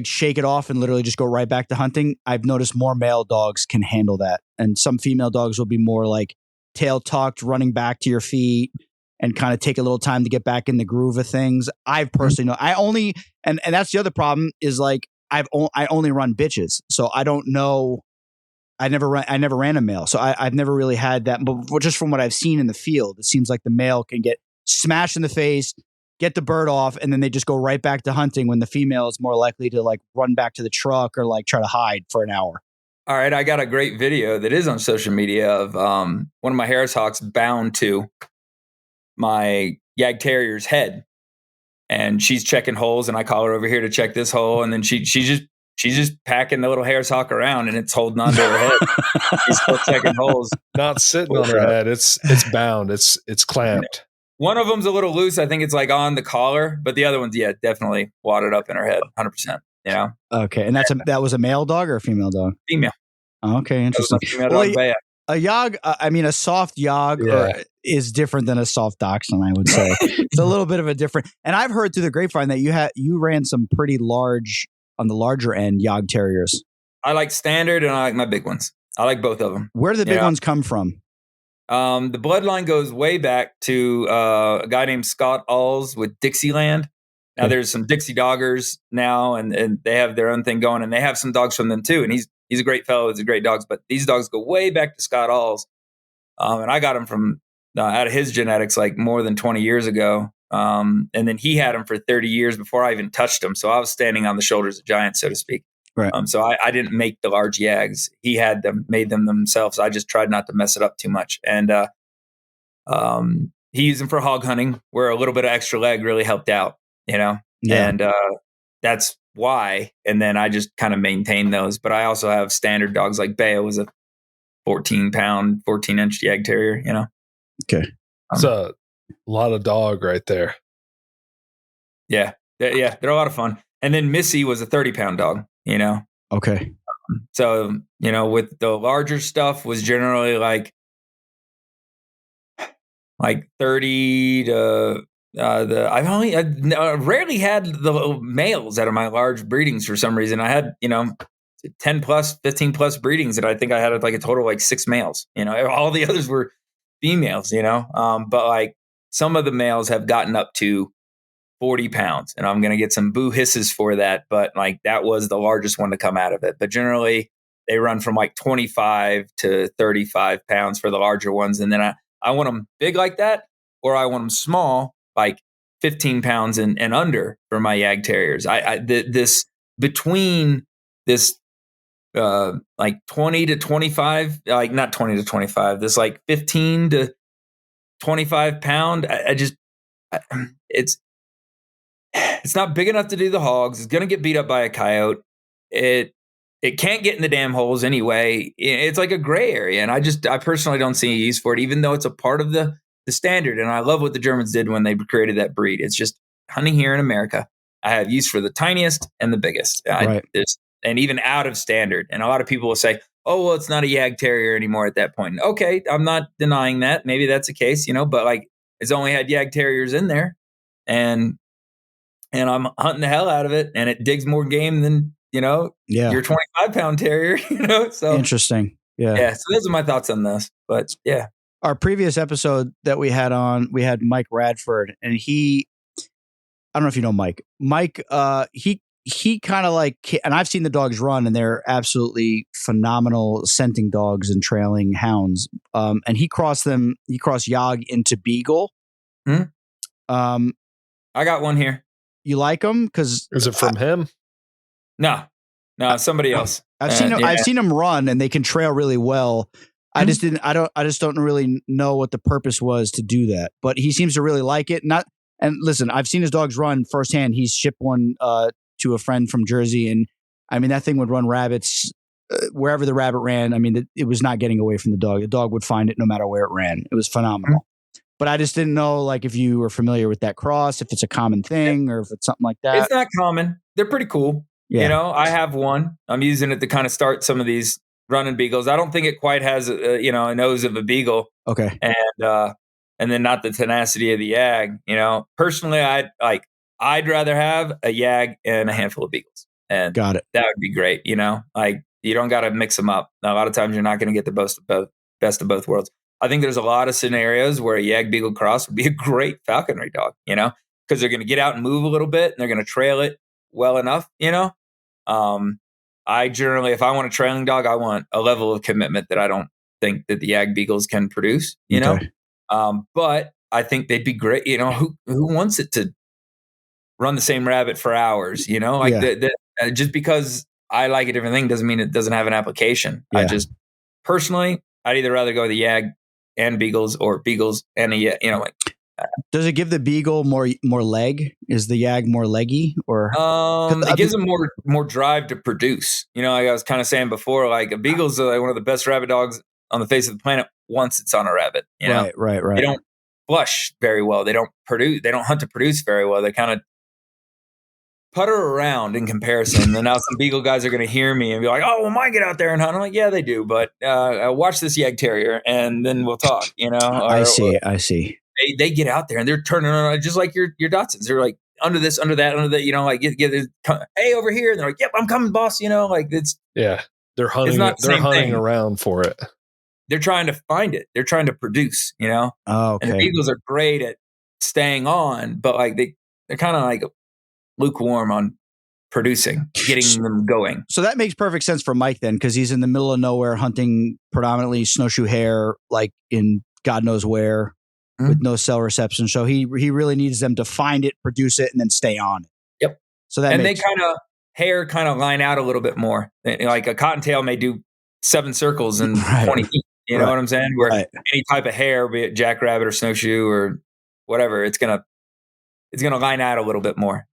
[SPEAKER 2] shake it off and literally just go right back to hunting. I've noticed more male dogs can handle that, and some female dogs will be more like tail tucked, running back to your feet, and kind of take a little time to get back in the groove of things. I personally know. I only and that's the other problem is like I only run bitches, so I don't know. I never ran a male, so I've never really had that. But just from what I've seen in the field, it seems like the male can get smashed in the face, get the bird off, and then they just go right back to hunting. When the female is more likely to like run back to the truck or like try to hide for an hour.
[SPEAKER 3] All right, I got a great video that is on social media of one of my Harris Hawks bound to my Yag Terrier's head. And she's checking holes, and I call her over here to check this hole, and then she's just packing the little Harris Hawk around, and it's holding onto her head. She's still checking holes,
[SPEAKER 1] not sitting on her head. It's bound. It's clamped.
[SPEAKER 3] One of them's a little loose. I think it's like on the collar, but the other one's definitely wadded up in her head, 100%.
[SPEAKER 2] Okay, and that was a male dog or a female dog?
[SPEAKER 3] Female.
[SPEAKER 2] Okay, interesting. A soft yag is different than a soft dachshund, I would say. It's a little bit of a different. And I've heard through the grapevine that you ran some pretty large, on the larger end, yag terriers.
[SPEAKER 3] I like standard and I like my big ones. I like both of them.
[SPEAKER 2] Where do the big ones come from?
[SPEAKER 3] The bloodline goes way back to a guy named Scott Alls with Dixieland. Now there's some Dixie Doggers now, and they have their own thing going, and they have some dogs from them too. And he's a great fellow. He's a great dogs, but these dogs go way back to Scott Alls. And I got them from out of his genetics like more than 20 years ago. And then he had them for 30 years before I even touched them. So I was standing on the shoulders of giants, so to speak.
[SPEAKER 2] Right.
[SPEAKER 3] So I didn't make the large yags. He had them, made them themselves. I just tried not to mess it up too much. And he used them for hog hunting, where a little bit of extra leg really helped out, Yeah. And that's why. And then I just kind of maintained those. But I also have standard dogs, like Bea was a 14-pound, 14-inch Yag Terrier,
[SPEAKER 2] Okay.
[SPEAKER 1] It's a lot of dog right there.
[SPEAKER 3] Yeah. They're a lot of fun. And then Missy was a 30-pound dog,
[SPEAKER 2] Okay.
[SPEAKER 3] So, with the larger stuff was generally like 30 to I rarely had the males out of my large breedings for some reason. I had, 10 plus, 15 plus breedings, and I think I had like a total of like 6 males. All the others were females, but like some of the males have gotten up to 40 pounds, and I'm going to get some boo hisses for that. But like that was the largest one to come out of it. But generally they run from like 25 to 35 pounds for the larger ones. And then I want them big like that, or I want them small, like 15 pounds and under for my Yag Terriers. Between this like 20 to 25, like not 20 to 25, this like 15 to 25 pound. It's not big enough to do the hogs. It's going to get beat up by a coyote. It can't get in the damn holes anyway. It's like a gray area. And I personally don't see a use for it, even though it's a part of the standard. And I love what the Germans did when they created that breed. It's just hunting here in America. I have use for the tiniest and the biggest.
[SPEAKER 2] Right.
[SPEAKER 3] And even out of standard. And a lot of people will say, oh, well, it's not a Yag Terrier anymore at that point. Okay, I'm not denying that. Maybe that's the case, but like it's only had Yag Terriers in there. And I'm hunting the hell out of it. And it digs more game than, your 25-pound terrier, So
[SPEAKER 2] interesting. Yeah.
[SPEAKER 3] So those are my thoughts on this. But yeah.
[SPEAKER 2] Our previous episode that we had Mike Radford, and I don't know if you know Mike. Mike, he kind of like, and I've seen the dogs run, and they're absolutely phenomenal scenting dogs and trailing hounds. And he crossed Yag into Beagle.
[SPEAKER 3] I got one here.
[SPEAKER 2] You like them? Because
[SPEAKER 1] is it from him?
[SPEAKER 3] No, somebody else.
[SPEAKER 2] I've seen them run, and they can trail really well. I just don't really know what the purpose was to do that, but he seems to really like it. And listen, I've seen his dogs run firsthand. He's shipped one to a friend from Jersey, and I mean that thing would run rabbits wherever the rabbit ran. I mean, it was not getting away from the dog. The dog would find it no matter where it ran. It was phenomenal. Mm-hmm. But I just didn't know, like, if you were familiar with that cross, if it's a common thing, or if it's something like that.
[SPEAKER 3] It's not common. They're pretty cool. Yeah. I have one. I'm using it to kind of start some of these running beagles. I don't think it quite has a nose of a beagle.
[SPEAKER 2] Okay.
[SPEAKER 3] And then not the tenacity of the Yag. Personally, I'd rather have a Yag and a handful of beagles. And
[SPEAKER 2] got it.
[SPEAKER 3] That would be great. Like you don't got to mix them up. A lot of times you're not going to get the best of both worlds. I think there's a lot of scenarios where a Yag Beagle cross would be a great falconry dog, because they're going to get out and move a little bit, and they're going to trail it well enough, I generally, if I want a trailing dog, I want a level of commitment that I don't think that the Yag Beagles can produce,
[SPEAKER 2] Okay.
[SPEAKER 3] But I think they'd be great. Who wants it to run the same rabbit for hours, just because I like a different thing doesn't mean it doesn't have an application. Yeah. I just personally, I'd either rather go with the Yag and Beagles or Beagles and
[SPEAKER 2] does it give the Beagle more leg? Is the Yag more leggy, or
[SPEAKER 3] it gives them more drive to produce? Like I was kind of saying before, like a Beagle's like one of the best rabbit dogs on the face of the planet once it's on a rabbit.
[SPEAKER 2] Right.
[SPEAKER 3] They don't flush very well. They don't produce. They don't hunt to produce very well. They kind of putter around in comparison. And now some Beagle guys are going to hear me and be like, "Oh, well, mine get out there and hunt." I'm like, "Yeah, they do, but watch this Yag Terrier, and then we'll talk."
[SPEAKER 2] I see.
[SPEAKER 3] They get out there and they're turning on just like your Datsuns. They're like under this, under that, under that. Like hey, over here. And they're like, "Yep, I'm coming, boss." Like it's
[SPEAKER 1] they're hunting. They're hunting around for it.
[SPEAKER 3] They're trying to find it. They're trying to produce.
[SPEAKER 2] Oh, okay.
[SPEAKER 3] And the Beagles are great at staying on, but like they're kind of like lukewarm on producing, getting them going.
[SPEAKER 2] So that makes perfect sense for Mike then, because he's in the middle of nowhere hunting predominantly snowshoe hare, like in God knows where. Mm-hmm. With no cell reception, so he really needs them to find it, produce it, and then stay on it.
[SPEAKER 3] Yep.
[SPEAKER 2] So that
[SPEAKER 3] they hair line out a little bit more. Like a cottontail may do 7 circles in 20 feet. You know what I'm saying? Where any type of hare, be it jackrabbit or snowshoe or whatever, it's gonna line out a little bit more.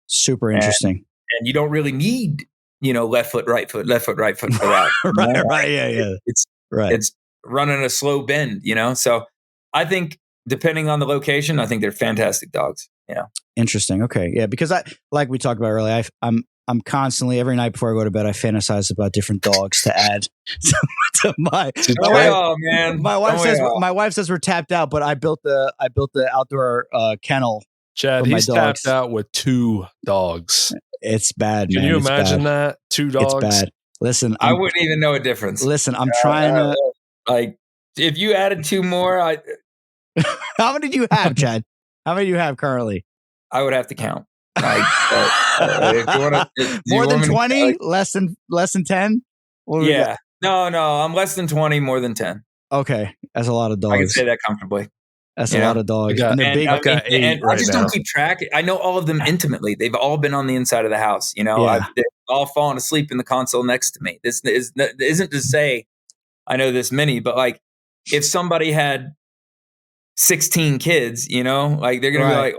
[SPEAKER 2] Super interesting.
[SPEAKER 3] And you don't really need left foot, right foot for that.
[SPEAKER 2] Right. Yeah.
[SPEAKER 3] It's running a slow bend. So I think, depending on the location, I think they're fantastic dogs.
[SPEAKER 2] Interesting. Okay. Yeah. Because like we talked about earlier, I'm constantly, every night before I go to bed, I fantasize about different dogs to add to my.
[SPEAKER 3] Man.
[SPEAKER 2] My wife says we're tapped out, but I built the outdoor kennel.
[SPEAKER 1] Chad, he's tapped out with 2 dogs.
[SPEAKER 2] It's bad, man.
[SPEAKER 1] Can you imagine that? 2 dogs.
[SPEAKER 2] It's bad. Listen,
[SPEAKER 3] I wouldn't even know a difference.
[SPEAKER 2] Listen, I'm trying to
[SPEAKER 3] if you added 2 more,
[SPEAKER 2] How many do you have, Chad? How many do you have currently?
[SPEAKER 3] I would have to count. If you wanna,
[SPEAKER 2] more than 20? Less than 10?
[SPEAKER 3] Yeah. No, I'm less than 20, more than 10.
[SPEAKER 2] Okay. That's a lot of dogs.
[SPEAKER 3] I can say that comfortably.
[SPEAKER 2] That's a lot of dogs.
[SPEAKER 1] And they're big.
[SPEAKER 3] I've got 8 right now. I just don't keep track. I know all of them intimately. They've all been on the inside of the house. all falling asleep in the console next to me. This isn't to say I know this many, but like if somebody had 16 kids, you know, like they're gonna be like,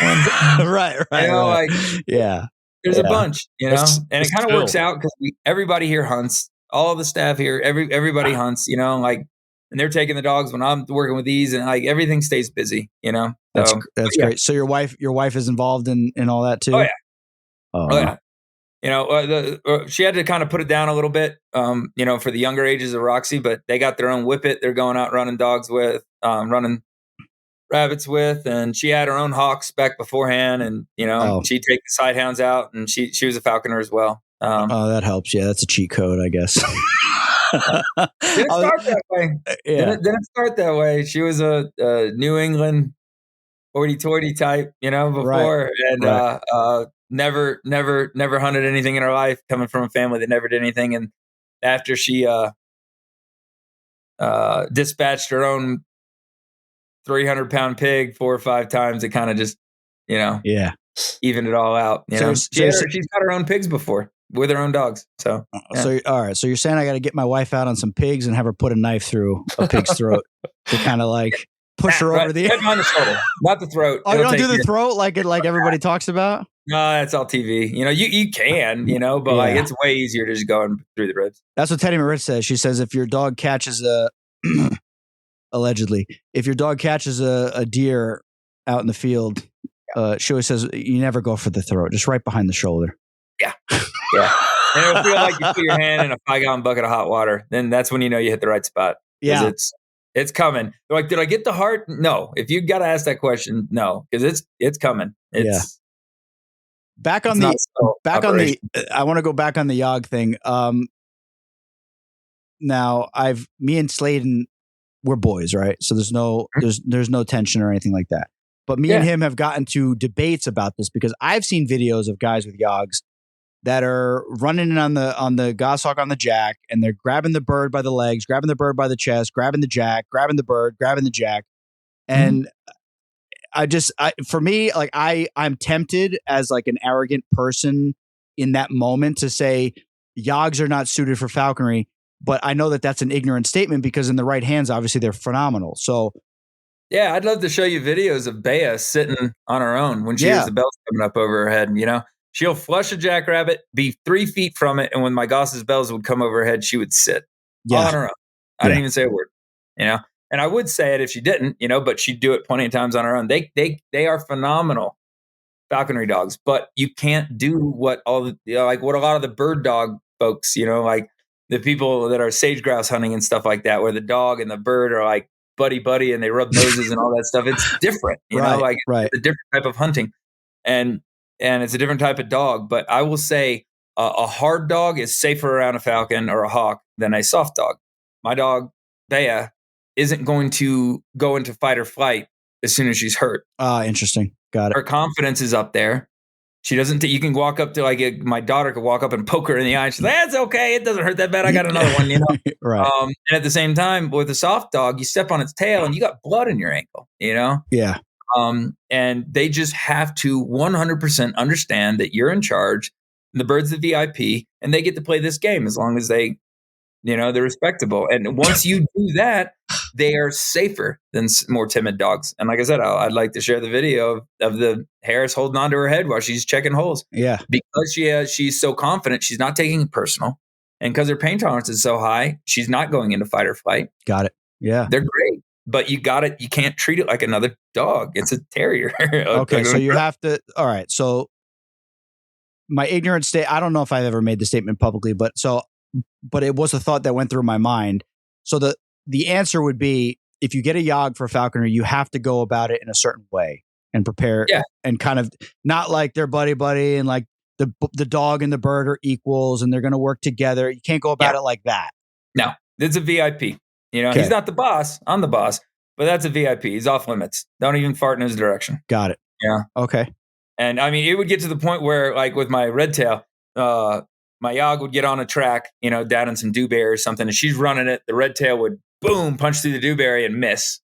[SPEAKER 3] oh,
[SPEAKER 2] right,
[SPEAKER 3] you know,
[SPEAKER 2] right.
[SPEAKER 3] like
[SPEAKER 2] Yeah.
[SPEAKER 3] there's a bunch, you know, and it kind of
[SPEAKER 1] chill.
[SPEAKER 3] works out because everybody here hunts. All the staff here, everybody hunts, you know, like, and they're taking the dogs when I'm working with these, and like everything stays busy, you know.
[SPEAKER 2] That's
[SPEAKER 3] So,
[SPEAKER 2] great. So your wife is involved in all that too.
[SPEAKER 3] Oh yeah.
[SPEAKER 2] Oh
[SPEAKER 3] yeah. You know, she had to kind of put it down a little bit, you know, for the younger ages of Roxy, but they got their own whippet. They're going out running dogs with, running rabbits with, and she had her own hawks back beforehand, and you know, she'd take the side hounds out, and she was a falconer as well.
[SPEAKER 2] That helps. Yeah, that's a cheat code, I guess.
[SPEAKER 3] Didn't start that way.
[SPEAKER 2] Yeah.
[SPEAKER 3] Didn't start that way. She was a New England hoity-toity type, you know, before, and never hunted anything in her life. Coming from a family that never did anything, and after she dispatched her own 300-pound pig 4 or 5 times, it kind of just, you know, evened it all out. You know, she's got her own pigs before with her own dogs. So,
[SPEAKER 2] so all right. So you're saying I got to get my wife out on some pigs and have her put a knife through a pig's throat to kind of like push her over the
[SPEAKER 3] on the shoulder, not the throat.
[SPEAKER 2] Oh, you don't do the throat like everybody talks about?
[SPEAKER 3] No, that's all TV. You know, you can, you know, but like it's way easier to just go through the ribs.
[SPEAKER 2] That's what Teddy Maritz says. She says if your dog catches allegedly, if your dog catches a deer out in the field, she always says you never go for the throat, just right behind the shoulder.
[SPEAKER 3] Yeah. And it'll feel like you put your hand in a 5-gallon bucket of hot water. Then that's when you know you hit the right spot.
[SPEAKER 2] Yeah.
[SPEAKER 3] It's coming. They're like, did I get the heart? No. If you got to ask that question, no, because it's coming. It's
[SPEAKER 2] back on the. I want to go back on the Yog thing. Now me and Sladen, we're boys, right? So there's no tension or anything like that. But me and him have gotten to debates about this because I've seen videos of guys with Yogs that are running in on the goshawk on the jack, and they're grabbing the bird by the legs, grabbing the bird by the chest, grabbing the jack, grabbing the bird, grabbing the jack. And for me, like I'm tempted as like an arrogant person in that moment to say Yogs are not suited for falconry, but I know that that's an ignorant statement because in the right hands, obviously they're phenomenal. So
[SPEAKER 3] yeah, I'd love to show you videos of Bea sitting on her own when she has the bells coming up over her head, and you know, she'll flush a jackrabbit, be 3 feet from it, and when my Goss's bells would come over her head, she would sit all on her own. I didn't even say a word, you know. And I would say it if she didn't, you know, but she'd do it plenty of times on her own. They are phenomenal falconry dogs, but you can't do what what a lot of the bird dog folks, you know, like the people that are sage grouse hunting and stuff like that, where the dog and the bird are like buddy, and they rub noses and all that stuff. It's different, you know, like it's a different type of hunting, and it's a different type of dog. But I will say a hard dog is safer around a falcon or a hawk than a soft dog. My dog, Bea, isn't going to go into fight or flight as soon as she's hurt.
[SPEAKER 2] Interesting. Got it.
[SPEAKER 3] Her confidence is up there. She doesn't. You can walk up to my daughter could walk up and poke her in the eye. She's like, "That's okay. It doesn't hurt that bad. I got another one." You know.
[SPEAKER 2] Right.
[SPEAKER 3] And at the same time, with a soft dog, you step on its tail and you got blood in your ankle. You know.
[SPEAKER 2] Yeah.
[SPEAKER 3] And they just have to 100% understand that you're in charge. And the bird's the VIP, and they get to play this game as long as they, you know, they're respectable. And once you do that, they are safer than more timid dogs. And like I said, I'd like to share the video of the Harris holding onto her head while she's checking holes.
[SPEAKER 2] Yeah.
[SPEAKER 3] Because she's so confident, she's not taking it personal. And because her pain tolerance is so high, she's not going into fight or flight.
[SPEAKER 2] Got it. Yeah.
[SPEAKER 3] They're great. But you can't treat it like another dog. It's a terrier.
[SPEAKER 2] Okay. So you have to, all right. So my ignorant state, I don't know if I've ever made the statement publicly, but it was a thought that went through my mind. So the answer would be, if you get a Yog for falconer, you have to go about it in a certain way and prepare and kind of not like they're buddy and like the dog and the bird are equals and they're going to work together. You can't go about it like that.
[SPEAKER 3] No, it's a VIP. You know, he's not the boss. I'm the boss, but that's a VIP. He's off limits. Don't even fart in his direction.
[SPEAKER 2] Got it.
[SPEAKER 3] Yeah.
[SPEAKER 2] Okay.
[SPEAKER 3] And I mean, it would get to the point where, like with my red tail, my Yog would get on a track, you know, down in some dewberry or something, and she's running it. The red tail would boom, punch through the dewberry and miss,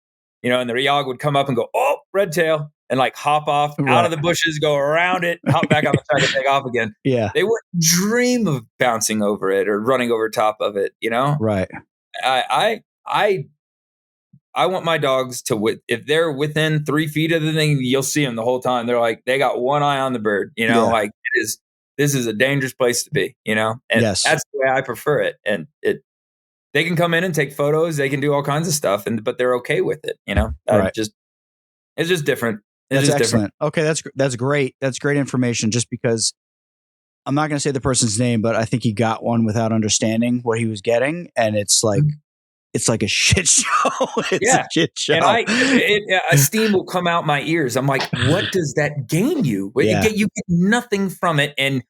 [SPEAKER 3] you know, and the Yog would come up and go, oh, red tail. and like hop off out of the bushes, go around it, hop back up and try to take off again.
[SPEAKER 2] Yeah.
[SPEAKER 3] They wouldn't dream of bouncing over it or running over top of it, you know?
[SPEAKER 2] Right.
[SPEAKER 3] I want my dogs to, if they're within 3 feet of the thing, you'll see them the whole time. They're like, they got one eye on the bird, you know, like this is a dangerous place to be, you know, and that's the way I prefer it. And they can come in and take photos. They can do all kinds of stuff, but they're okay with it, you know, it's just different.
[SPEAKER 2] That's excellent. Okay. That's great. That's great information, just because I'm not going to say the person's name, but I think he got one without understanding what he was getting. And it's like, it's like a shit show. It's a shit show.
[SPEAKER 3] And steam will come out my ears. I'm like, what does that gain you? You get nothing from it. And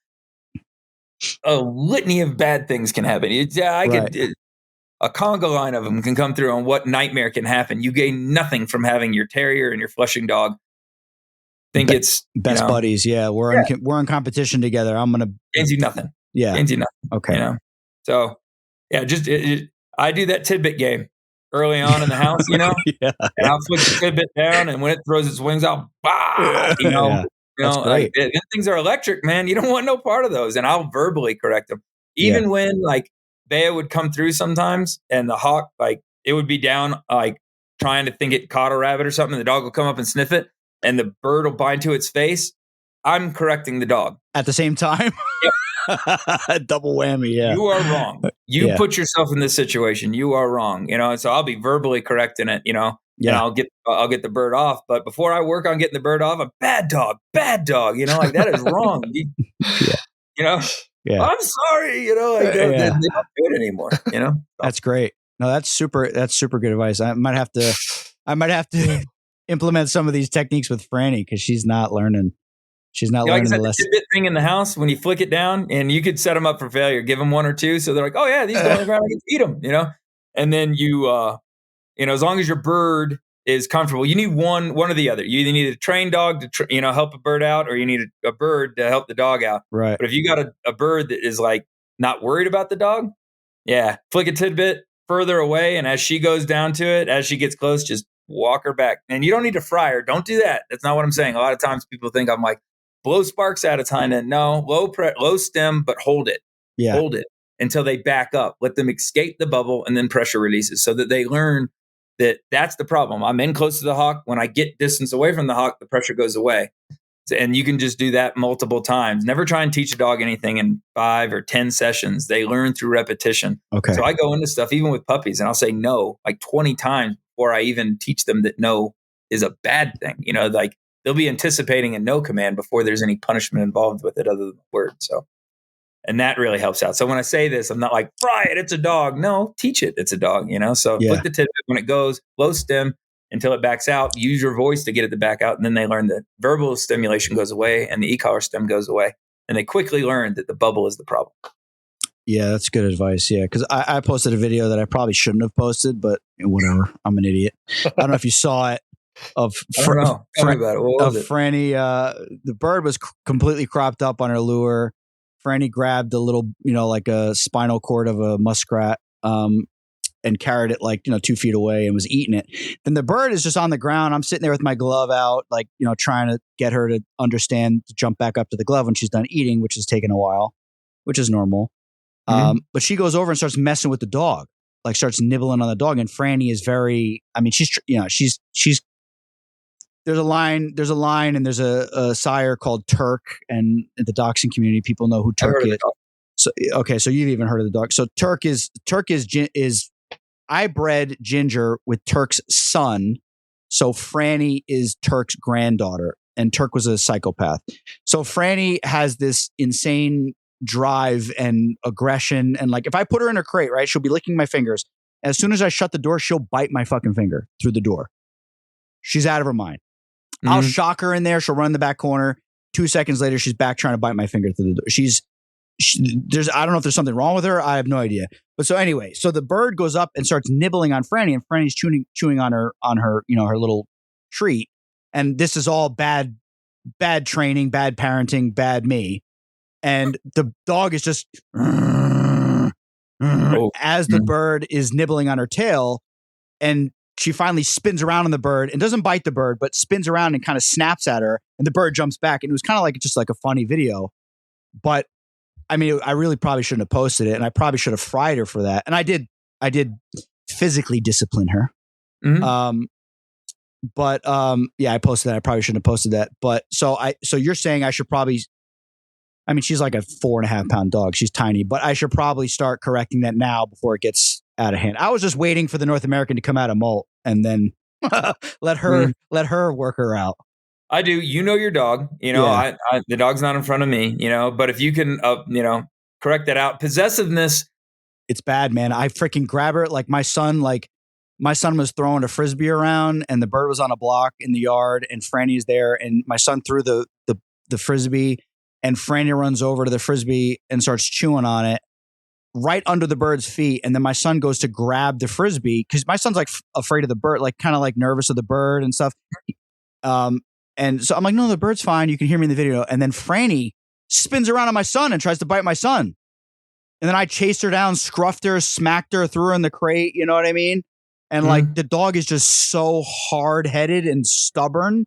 [SPEAKER 3] a litany of bad things can happen. A conga line of them can come through on what nightmare can happen. You gain nothing from having your terrier and your flushing dog. Think it's
[SPEAKER 2] best buddies. Yeah. We're in competition together. I'm going to
[SPEAKER 3] gains you nothing.
[SPEAKER 2] Yeah.
[SPEAKER 3] Gains you nothing.
[SPEAKER 2] Okay.
[SPEAKER 3] You know? So I do that tidbit game early on in the house, you know, and I'll flick the tidbit down, and when it throws its wings out, you know, like things are electric, man. You don't want no part of those. And I'll verbally correct them. Even when like Bea would come through sometimes, and the hawk, like it would be down, like trying to think it caught a rabbit or something. The dog will come up and sniff it, and the bird will bind to its face. I'm correcting the dog
[SPEAKER 2] at the same time.
[SPEAKER 3] Yep.
[SPEAKER 2] Double whammy. Yeah.
[SPEAKER 3] You are wrong. You put yourself in this situation. You are wrong. You know, and so I'll be verbally correcting it, you know, and I'll get the bird off. But before I work on getting the bird off, a bad dog, you know, like that is wrong. You know, I'm sorry, you know, like they don't do it anymore, you know?
[SPEAKER 2] That's great. No, that's super good advice. I might have to implement some of these techniques with Franny, because she's not learning. She's not learning the lesson.
[SPEAKER 3] The thing in the house, when you flick it down, and you could set them up for failure, give them one or two. So they're like, oh yeah, these go on the ground, I can eat them, you know? And then you as long as your bird is comfortable, you need one or the other. You either need a trained dog to, help a bird out, or you need a bird to help the dog out.
[SPEAKER 2] Right.
[SPEAKER 3] But if you got a bird that is like not worried about the dog, flick a tidbit further away. And as she goes down to it, as she gets close, just walk her back. And you don't need to fry her. Don't do that. That's not what I'm saying. A lot of times people think I'm like, blow sparks out of time. And no, low stem, but hold it. Yeah. Hold it until they back up. Let them escape the bubble, and then pressure releases, so that they learn that that's the problem. I'm in close to the hawk. When I get distance away from the hawk, the pressure goes away. And you can just do that multiple times. Never try and teach a dog anything in 5 or 10 sessions. They learn through repetition.
[SPEAKER 2] Okay.
[SPEAKER 3] So I go into stuff, even with puppies, and I'll say no like 20 times before I even teach them that no is a bad thing. You know, like they'll be anticipating a no command before there's any punishment involved with it other than the word. So, and that really helps out. So when I say this, I'm not like, fry it, it's a dog. No, teach it, it's a dog, So put the tidbit when it goes, low stem until it backs out. Use your voice to get it to back out. And then they learn that verbal stimulation goes away and the e-collar stem goes away. And they quickly learn that the bubble is the problem.
[SPEAKER 2] Yeah, that's good advice. Yeah, because I posted a video that I probably shouldn't have posted, but whatever. I'm an idiot. I don't know if you saw it. Tell me about it. What was it? Franny, the bird was completely cropped up on her lure. Franny grabbed a little, like a spinal cord of a muskrat, and carried it 2 feet away and was eating it. Then the bird is just on the ground. I'm sitting there with my glove out, trying to get her to understand to jump back up to the glove when she's done eating, which is taking a while, which is normal. Mm-hmm. But she goes over and starts messing with the dog, starts nibbling on the dog. And Franny is she's there's a line, and there's a sire called Turk, and in the dachshund community, people know who Turk is. So, okay. So you've even heard of the dog. So Turk is I bred Ginger with Turk's son. So Franny is Turk's granddaughter, and Turk was a psychopath. So Franny has this insane drive and aggression. And if I put her in a crate, right, she'll be licking my fingers. As soon as I shut the door, she'll bite my fucking finger through the door. She's out of her mind. Mm-hmm. I'll shock her in there. She'll run in the back corner. 2 seconds later, she's back trying to bite my finger through the door. I don't know if there's something wrong with her. I have no idea. But so anyway, so the bird goes up and starts nibbling on Franny, and Franny's chewing on her, her little treat. And this is all bad training, bad parenting, bad me. And the dog is just as the bird is nibbling on her tail, and she finally spins around on the bird and doesn't bite the bird, but spins around and kind of snaps at her, and the bird jumps back. And it was kind of like just like a funny video. But I mean, I really probably shouldn't have posted it, and I probably should have fried her for that. And I did physically discipline her.
[SPEAKER 3] Mm-hmm.
[SPEAKER 2] Yeah, I posted that. I probably shouldn't have posted that. But so you're saying I should probably, I mean, she's like a 4.5 pound dog. She's tiny, but I should probably start correcting that now before it gets out of hand. I was just waiting for the North American to come out of molt and then let her work her out.
[SPEAKER 3] I do. You know your dog. You know,
[SPEAKER 2] Yeah.
[SPEAKER 3] the dog's not in front of me. You know, but if you can, correct that out. Possessiveness.
[SPEAKER 2] It's bad, man. I freaking grab her like my son was throwing a frisbee around, and the bird was on a block in the yard, and Franny's there, and my son threw the frisbee, and Franny runs over to the frisbee and starts chewing on it right under the bird's feet. And then my son goes to grab the frisbee because my son's like afraid of the bird, like kind of like nervous of the bird and stuff. And so I'm like, no, the bird's fine. You can hear me in the video. And then Franny spins around on my son and tries to bite my son. And then I chased her down, scruffed her, smacked her, threw her in the crate. You know what I mean? And like the dog is just so hard-headed and stubborn.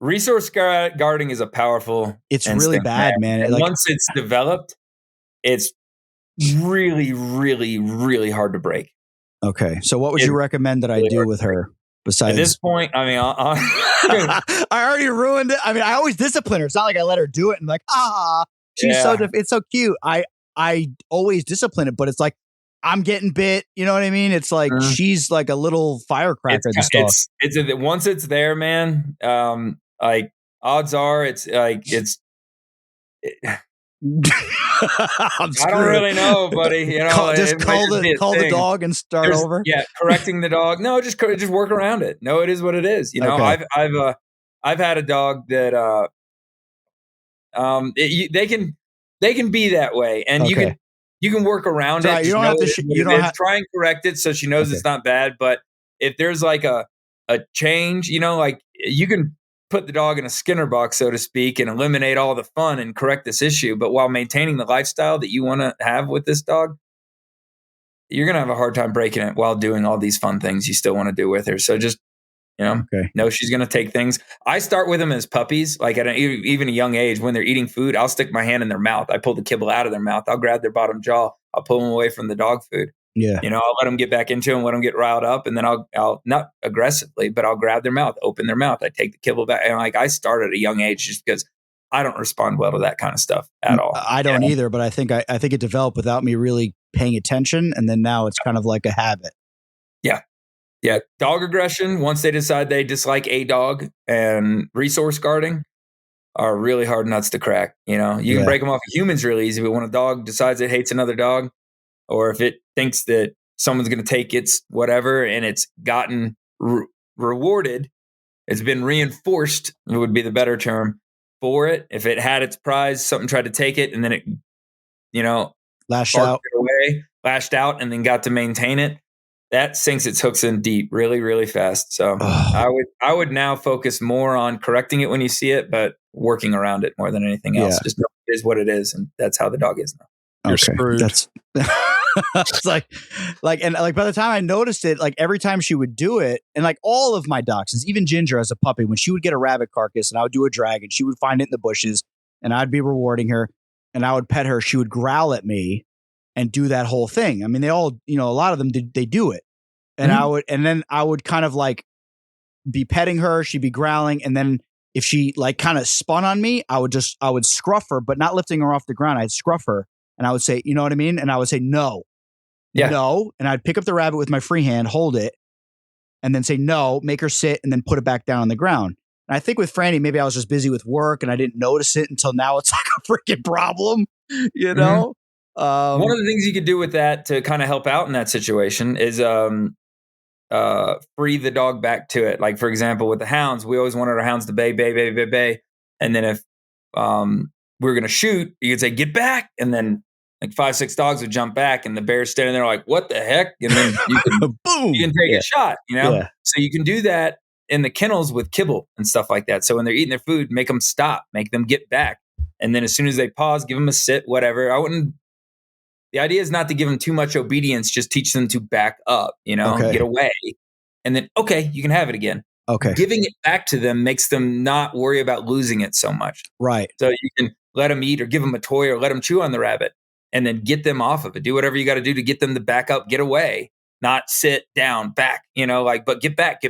[SPEAKER 3] Resource guarding is a powerful.
[SPEAKER 2] It's really bad, man.
[SPEAKER 3] And once it's developed, it's really, really, really hard to break.
[SPEAKER 2] Okay, so what would you recommend that I do with her? Besides,
[SPEAKER 3] at this point, I mean,
[SPEAKER 2] I already ruined it. I mean, I always discipline her. It's not like I let her do it and like, she's it's so cute. I always discipline it, but it's like I'm getting bit. You know what I mean? It's like she's like a little firecracker.
[SPEAKER 3] Once it's there, man. Like odds are, it's like I don't really know, buddy. You know,
[SPEAKER 2] call the dog and start over.
[SPEAKER 3] Yeah, correcting the dog. No, just work around it. No, it is what it is. You know,
[SPEAKER 2] okay.
[SPEAKER 3] I've had a dog that they can be that way, and you can work around it.
[SPEAKER 2] You don't have to
[SPEAKER 3] try and correct it so she knows it's not bad. But if there's like a change, you know, like you can put the dog in a Skinner box, so to speak, and eliminate all the fun and correct this issue. But while maintaining the lifestyle that you want to have with this dog, you're going to have a hard time breaking it while doing all these fun things you still want to do with her. So just, know she's going to take things. I start with them as puppies, like at even a young age. When they're eating food, I'll stick my hand in their mouth. I pull the kibble out of their mouth. I'll grab their bottom jaw. I'll pull them away from the dog food.
[SPEAKER 2] Yeah.
[SPEAKER 3] You know, I'll let them get back into them, let them get riled up, and then I'll not aggressively, but I'll grab their mouth, open their mouth. I take the kibble back. And like I start at a young age just because I don't respond well to that kind of stuff at all.
[SPEAKER 2] I don't either, but I think it developed without me really paying attention. And then now it's kind of like a habit.
[SPEAKER 3] Yeah. Yeah. Dog aggression, once they decide they dislike a dog, and resource guarding are really hard nuts to crack. You know, you can break them off of humans really easy, but when a dog decides it hates another dog, or if it thinks that someone's going to take its whatever and it's gotten rewarded, it's been reinforced, it would be the better term for it. If it had its prize, something tried to take it, and then it,
[SPEAKER 2] lashed out
[SPEAKER 3] and then got to maintain it, that sinks its hooks in deep really, really fast. So I would now focus more on correcting it when you see it, but working around it more than anything else. Just know it is what it is, and that's how the dog is now.
[SPEAKER 1] You're screwed.
[SPEAKER 2] That's it's like by the time I noticed it, like every time she would do it, and like all of my dachshunds, even Ginger as a puppy, when she would get a rabbit carcass and I would do a drag and she would find it in the bushes and I'd be rewarding her and I would pet her, she would growl at me and do that whole thing. I mean, they all, a lot of them they do it. And then I would kind of like be petting her, she'd be growling, and then if she like kind of spun on me, I would scruff her, but not lifting her off the ground. I'd scruff her. And I would say, you know what I mean? And I would say, no. And I'd pick up the rabbit with my free hand, hold it, and then say, no, make her sit, and then put it back down on the ground. And I think with Franny, maybe I was just busy with work and I didn't notice it until now it's like a freaking problem, you know?
[SPEAKER 3] One of the things you could do with that to kind of help out in that situation is free the dog back to it. Like, for example, with the hounds, we always wanted our hounds to bay. And then if we were going to shoot, you could say, get back. And then like 5-6 dogs would jump back and the bear's standing there like, what the heck? And then you can,
[SPEAKER 2] boom,
[SPEAKER 3] you can take a shot, So you can do that in the kennels with kibble and stuff like that. So when they're eating their food, make them stop, make them get back. And then as soon as they pause, give them a sit, whatever. the idea is not to give them too much obedience, just teach them to back up, get away. And then, okay, you can have it again.
[SPEAKER 2] Okay.
[SPEAKER 3] Giving it back to them makes them not worry about losing it so much.
[SPEAKER 2] Right.
[SPEAKER 3] So you can let them eat or give them a toy or let them chew on the rabbit and then get them off of it. Do whatever you got to do to get them to back up, get away, not sit down, back, but get back.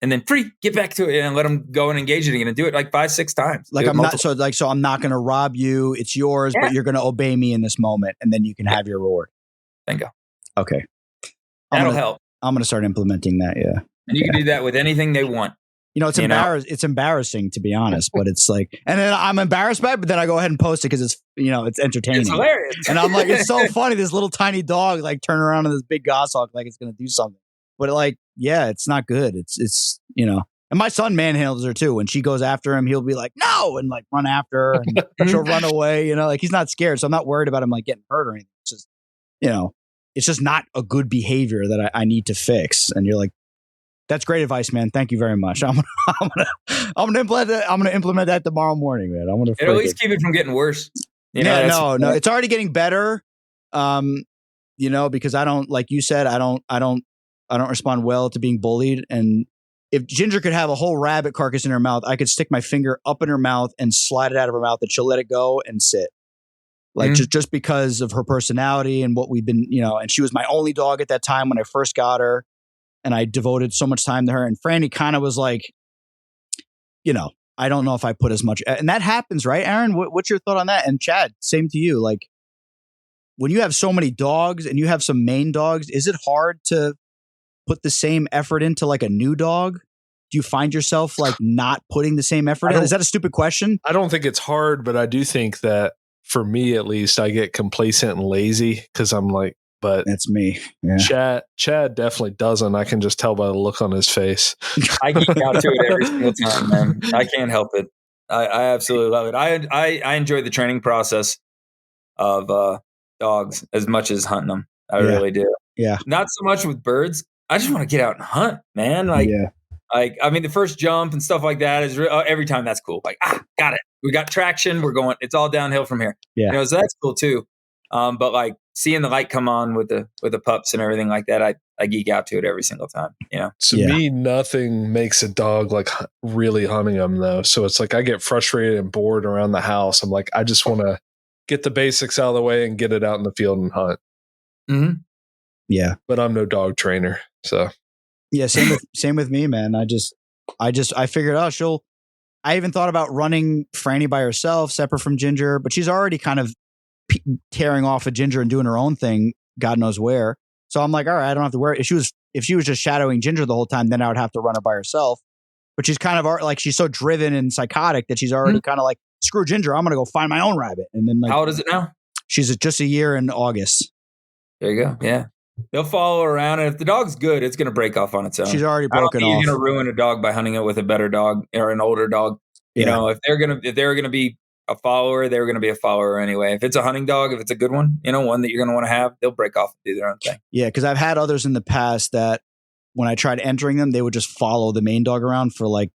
[SPEAKER 3] And then get back to it and let them go and engage it again and do it like 5-6 times.
[SPEAKER 2] Like I'm not going to rob you. It's yours, but you're going to obey me in this moment. And then you can have your reward.
[SPEAKER 3] Bingo.
[SPEAKER 2] Okay.
[SPEAKER 3] That'll help.
[SPEAKER 2] I'm going to start implementing that. Yeah.
[SPEAKER 3] And you can do that with anything they want.
[SPEAKER 2] It's embarrassing to be honest, but it's like, and then I'm embarrassed by it, but then I go ahead and post it because it's, it's entertaining. It's
[SPEAKER 3] hilarious.
[SPEAKER 2] And I'm like, it's so funny. This little tiny dog, like turn around on this big goshawk, like it's going to do something. But like, yeah, it's not good. It's and my son manhandles her too. When she goes after him, he'll be like, no, and like run after her and she'll run away, like he's not scared. So I'm not worried about him like getting hurt or anything. It's just, it's just not a good behavior that I need to fix. And you're like, that's great advice, man. Thank you very much. I'm gonna implement that tomorrow morning, man. I'm gonna
[SPEAKER 3] at least keep it from getting worse.
[SPEAKER 2] No. It's already getting better. Because I don't, like you said, I don't respond well to being bullied. And if Ginger could have a whole rabbit carcass in her mouth, I could stick my finger up in her mouth and slide it out of her mouth, and she'll let it go and sit. Like just because of her personality and what we've been, and she was my only dog at that time when I first got her. And I devoted so much time to her. And Franny kind of was like, I don't know if I put as much. And that happens, right, Aaron? What's your thought on that? And Chad, same to you. Like, when you have so many dogs and you have some main dogs, is it hard to put the same effort into like a new dog? Do you find yourself like not putting the same effort in? Is that a stupid question?
[SPEAKER 1] I don't think it's hard, but I do think that for me, at least, I get complacent and lazy because I'm like, but
[SPEAKER 2] that's me. Yeah.
[SPEAKER 1] Chad definitely doesn't. I can just tell by the look on his face.
[SPEAKER 3] I geek out to it every single time, man. I can't help it. I absolutely love it. I enjoy the training process of dogs as much as hunting them. I really do.
[SPEAKER 2] Yeah.
[SPEAKER 3] Not so much with birds. I just want to get out and hunt, man. The first jump and stuff like that is every time that's cool. Like, got it. We got traction. We're going. It's all downhill from here.
[SPEAKER 2] Yeah.
[SPEAKER 3] So that's cool too. But like seeing the light come on with the pups and everything like that, I geek out to it every single time.
[SPEAKER 1] To me, nothing makes a dog like really hunting them though. So it's like I get frustrated and bored around the house. I'm like, I just want to get the basics out of the way and get it out in the field and hunt.
[SPEAKER 2] Mm-hmm. Yeah,
[SPEAKER 1] but I'm no dog trainer, so
[SPEAKER 2] yeah. Same with me, man. I figured out I even thought about running Franny by herself, separate from Ginger, but she's already kind of tearing off a Ginger and doing her own thing, God knows where. So I'm like, all right, I don't have to worry. If she was just shadowing Ginger the whole time, then I would have to run her by herself. But she's kind of like, she's so driven and psychotic that she's already kind of like, screw Ginger, I'm going to go find my own rabbit. And then like,
[SPEAKER 3] how old is it now?
[SPEAKER 2] She's just a year in August.
[SPEAKER 3] There you go. Yeah. They'll follow around. And if the dog's good, it's going to break off on its own.
[SPEAKER 2] She's already broken off.
[SPEAKER 3] You're going to ruin a dog by hunting it with a better dog or an older dog. You know, if they're going to be a follower, they're going to be a follower anyway. If it's a hunting dog, if it's a good one, one that you're going to want to have, they'll break off and do their own thing.
[SPEAKER 2] Yeah, because I've had others in the past that when I tried entering them, they would just follow the main dog around for like,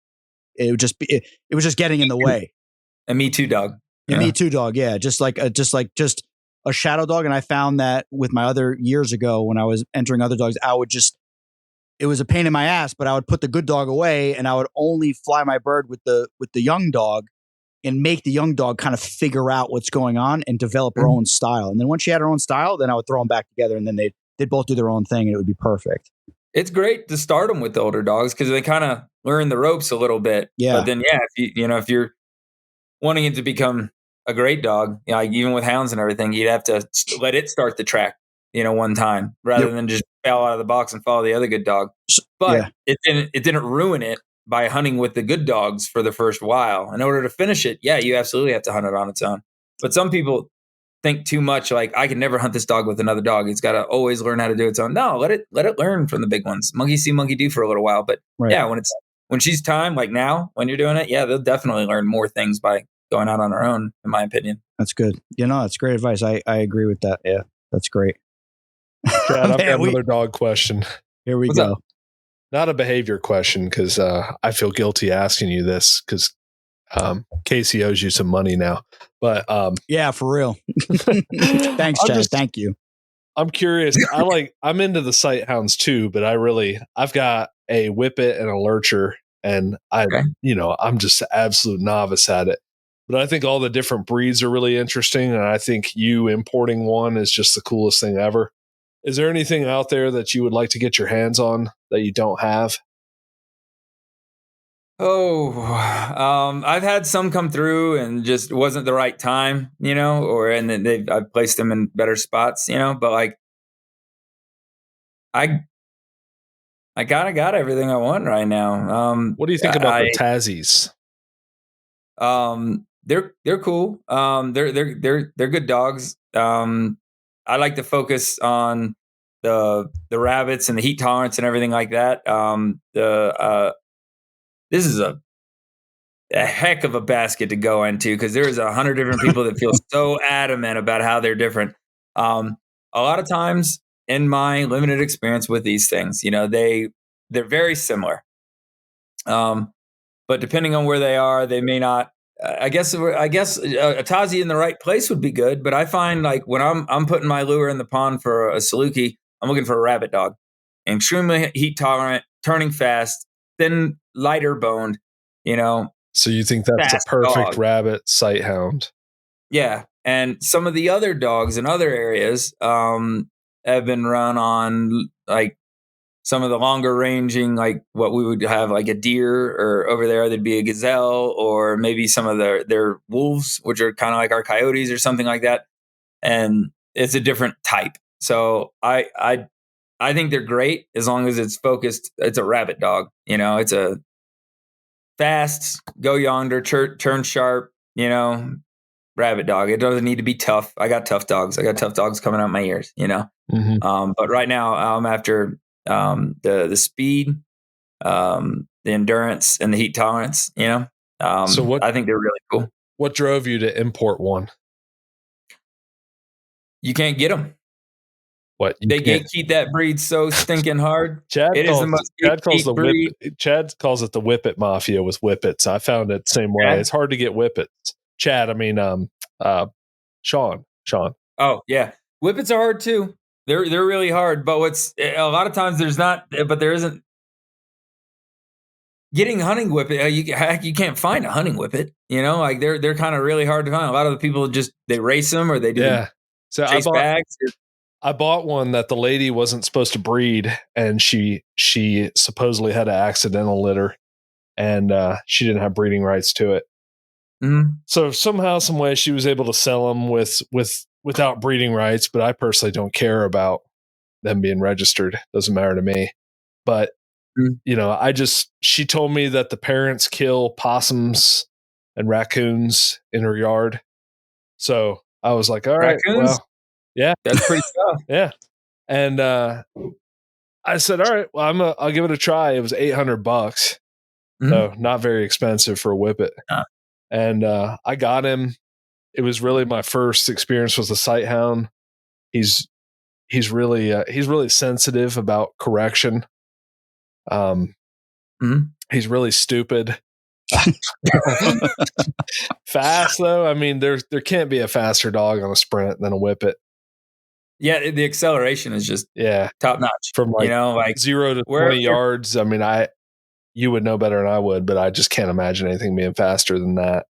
[SPEAKER 2] it was just getting in the way.
[SPEAKER 3] A Me Too dog.
[SPEAKER 2] A Me Too dog, yeah. Just a shadow dog. And I found that with my other years ago when I was entering other dogs, it was a pain in my ass, but I would put the good dog away and I would only fly my bird with the young dog and make the young dog kind of figure out what's going on and develop her own style. And then once she had her own style, then I would throw them back together and then they'd both do their own thing and it would be perfect.
[SPEAKER 3] It's great to start them with the older dogs because they kind of learn the ropes a little bit.
[SPEAKER 2] Yeah.
[SPEAKER 3] But then, if you're wanting it to become a great dog, like even with hounds and everything, you'd have to let it start the track, one time rather than just bail out of the box and follow the other good dog. But it didn't ruin it by hunting with the good dogs for the first while. In order to finish it, you absolutely have to hunt it on its own. But some people think too much, like I can never hunt this dog with another dog. It's got to always learn how to do its own. No, let it learn from the big ones. Monkey see, monkey do for a little while. But when she's time, like now, when you're doing it, they'll definitely learn more things by going out on her own, in my opinion.
[SPEAKER 2] That's good. That's great advice. I agree with that. Yeah, that's great.
[SPEAKER 1] Chad, I've got another dog question.
[SPEAKER 2] Here we go.
[SPEAKER 1] Not a behavior question because I feel guilty asking you this because Casey owes you some money now, but
[SPEAKER 2] yeah, for real. Thanks, Chad. Thank you.
[SPEAKER 1] I'm curious. I'm into the sight hounds too, but I've got a whippet and a lurcher, and I'm just an absolute novice at it. But I think all the different breeds are really interesting, and I think you importing one is just the coolest thing ever. Is there anything out there that you would like to get your hands on that you don't have?
[SPEAKER 3] I've had some come through and just wasn't the right time, and then I've placed them in better spots, but like I kind of got everything I want right now.
[SPEAKER 1] What do you think about the Tassies?
[SPEAKER 3] They're cool. They're good dogs. I like to focus on the rabbits and the heat tolerance and everything like that. This is a heck of a basket to go into because there's 100 different people that feel so adamant about how they're different. A lot of times in my limited experience with these things, they're very similar. But depending on where they are, they may not. I guess a Tassie in the right place would be good. But I find like when I'm putting my lure in the pond for a saluki, I'm looking for a rabbit dog, extremely heat tolerant, turning fast, thin, lighter boned.
[SPEAKER 1] So you think that's a perfect dog. Rabbit sight hound?
[SPEAKER 3] Yeah, and some of the other dogs in other areas have been run on like some of the longer ranging, like what we would have like a deer, or over there there'd be a gazelle, or maybe some of their wolves, which are kind of like our coyotes or something like that. And it's a different type. So I think they're great as long as it's focused. It's a rabbit dog, it's a fast, go yonder, turn sharp, rabbit dog. It doesn't need to be tough. I got tough dogs. I got tough dogs coming out my ears,
[SPEAKER 1] Mm-hmm.
[SPEAKER 3] But right now I'm after the speed, the endurance, and the heat tolerance. So I think they're really cool.
[SPEAKER 1] What drove you to import one?
[SPEAKER 3] You can't get them.
[SPEAKER 1] What
[SPEAKER 3] they gatekeep that breed so stinking hard.
[SPEAKER 1] Chad calls it the whippet mafia with whippets. I found it the same way. It's hard to get whippets. Chad, I mean, Sean.
[SPEAKER 3] Oh yeah, whippets are hard too. They're really hard, but a lot of times there isn't getting hunting whippet. You can't find a hunting whippet. Like they're kind of really hard to find. A lot of the people they race them, or they do chase bags.
[SPEAKER 1] I bought one that the lady wasn't supposed to breed, and she supposedly had an accidental litter, and she didn't have breeding rights to it.
[SPEAKER 3] Mm-hmm.
[SPEAKER 1] So somehow, some way, she was able to sell them without breeding rights. But I personally don't care about them being registered. Doesn't matter to me. But she told me that the parents kill possums and raccoons in her yard. So I was like, all right, well. Yeah,
[SPEAKER 3] that's pretty tough.
[SPEAKER 1] Yeah, and I said, "All right, well, I'll give it a try." It was $800, so not very expensive for a whippet. And I got him. It was really my first experience with a sight hound. He's really sensitive about correction. He's really stupid. Fast though. I mean, there can't be a faster dog on a sprint than a whippet.
[SPEAKER 3] Yeah, the acceleration is just top notch.
[SPEAKER 1] From 0 to 20 yards. I mean, you would know better than I would, but I just can't imagine anything being faster than that.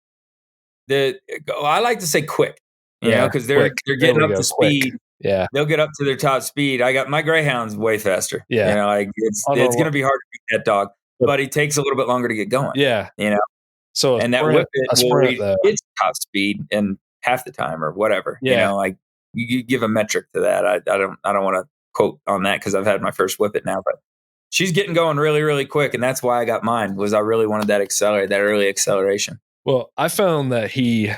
[SPEAKER 3] I like to say quick, because they're getting up to speed.
[SPEAKER 1] Quick. Yeah,
[SPEAKER 3] they'll get up to their top speed. I got my greyhound's way faster.
[SPEAKER 1] Yeah,
[SPEAKER 3] it's going to be hard to beat that dog, but he takes a little bit longer to get going.
[SPEAKER 1] Yeah,
[SPEAKER 3] So that whippet will reach its top speed in half the time or whatever.
[SPEAKER 1] Yeah.
[SPEAKER 3] You give a metric to that. I don't want to quote on that because I've had my first whippet now, but she's getting going really, really quick. And that's why I got mine, was I really wanted that early acceleration.
[SPEAKER 1] Well, I found that he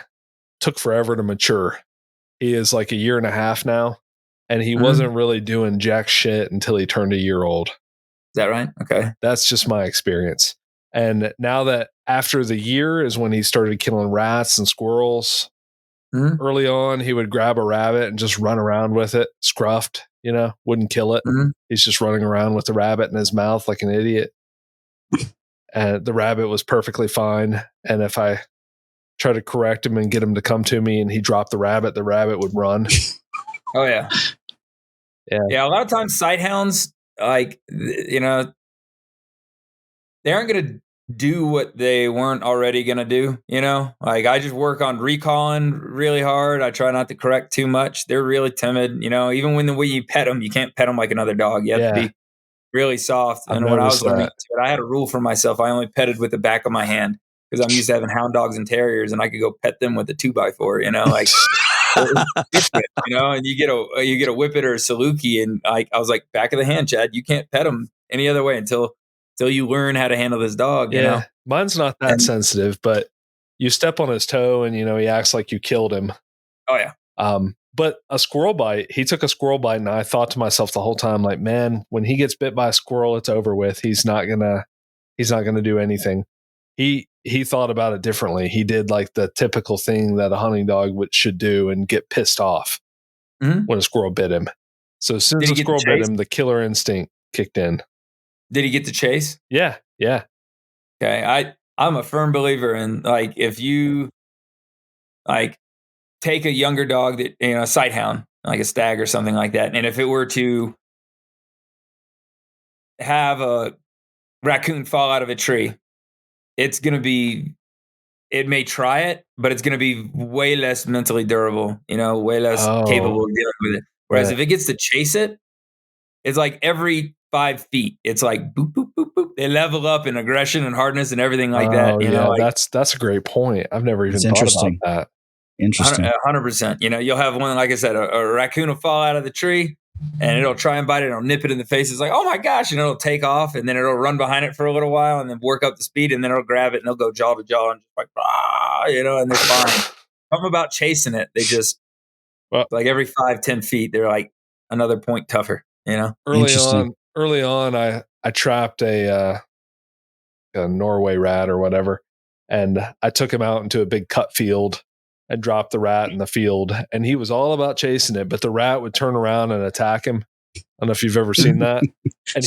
[SPEAKER 1] took forever to mature. He is like 1.5 years now, and he wasn't really doing jack shit until he turned 1 year old.
[SPEAKER 3] Is that right? Okay.
[SPEAKER 1] That's just my experience. And now that after the year is when he started killing rats and squirrels. Early on, he would grab a rabbit and just run around with it, scruffed, wouldn't kill it. He's just running around with the rabbit in his mouth like an idiot. and the rabbit was perfectly fine. And if I try to correct him and get him to come to me and he dropped the rabbit would run.
[SPEAKER 3] Oh yeah.
[SPEAKER 1] Yeah.
[SPEAKER 3] A lot of times sight hounds, like, you know, they aren't going to do what they weren't already going to do. You know, like I just work on recalling really hard. I try not to correct too much. They're really timid. You know, even when the way you pet them, you can't pet them like another dog. You have to be really soft.
[SPEAKER 1] I've
[SPEAKER 3] And when I was
[SPEAKER 1] noticed
[SPEAKER 3] learning
[SPEAKER 1] that.
[SPEAKER 3] I had a rule for myself. I only petted with the back of my hand because I'm used to having hound dogs and terriers, and I could go pet them with a 2x4. You know, like. You know, and you get a whippet or a saluki, and I was like, back of the hand, Chad. You can't pet him any other way until you learn how to handle this dog.
[SPEAKER 1] Yeah,
[SPEAKER 3] you know,
[SPEAKER 1] mine's not that sensitive, but you step on his toe, and you know he acts like you killed him.
[SPEAKER 3] Oh yeah.
[SPEAKER 1] But a squirrel bite, he took a squirrel bite, and I thought to myself the whole time, like, man, when he gets bit by a squirrel, it's over with. He's not gonna do anything. He thought about it differently. He did like the typical thing that a hunting dog should do and get pissed off when a squirrel bit him. So as soon as the squirrel bit him, the killer instinct kicked in.
[SPEAKER 3] Did he get to chase?
[SPEAKER 1] Yeah.
[SPEAKER 3] Okay. I'm a firm believer in, like, if you like take a younger dog that, you know, a sight hound, like a stag or something like that, and if it were to have a raccoon fall out of a tree, it's going to be, it may try it, but it's going to be way less mentally durable, you know, way less capable of dealing with it. Whereas if it gets to chase it, it's like every 5 feet, it's like boop, boop, boop, boop. They level up in aggression and hardness and everything like that. You know, like,
[SPEAKER 1] that's a great point. I've never even thought about that.
[SPEAKER 2] Interesting.
[SPEAKER 3] 100%. You know, you'll have one, like I said, a raccoon will fall out of the tree, and it'll try and bite it. It'll nip it in the face. It's like, oh my gosh. And it'll take off, and then it'll run behind it for a little while and then work up the speed. And then it'll grab it and it'll go jaw to jaw and just like, you know, and they're fine. Something about chasing it. They just, like every 5-10 feet, they're like another point tougher, you know?
[SPEAKER 1] Early on, I trapped a Norway rat or whatever. And I took him out into a big cut field and dropped the rat in the field, and he was all about chasing it, but the rat would turn around and attack him. I don't know if you've ever seen that. And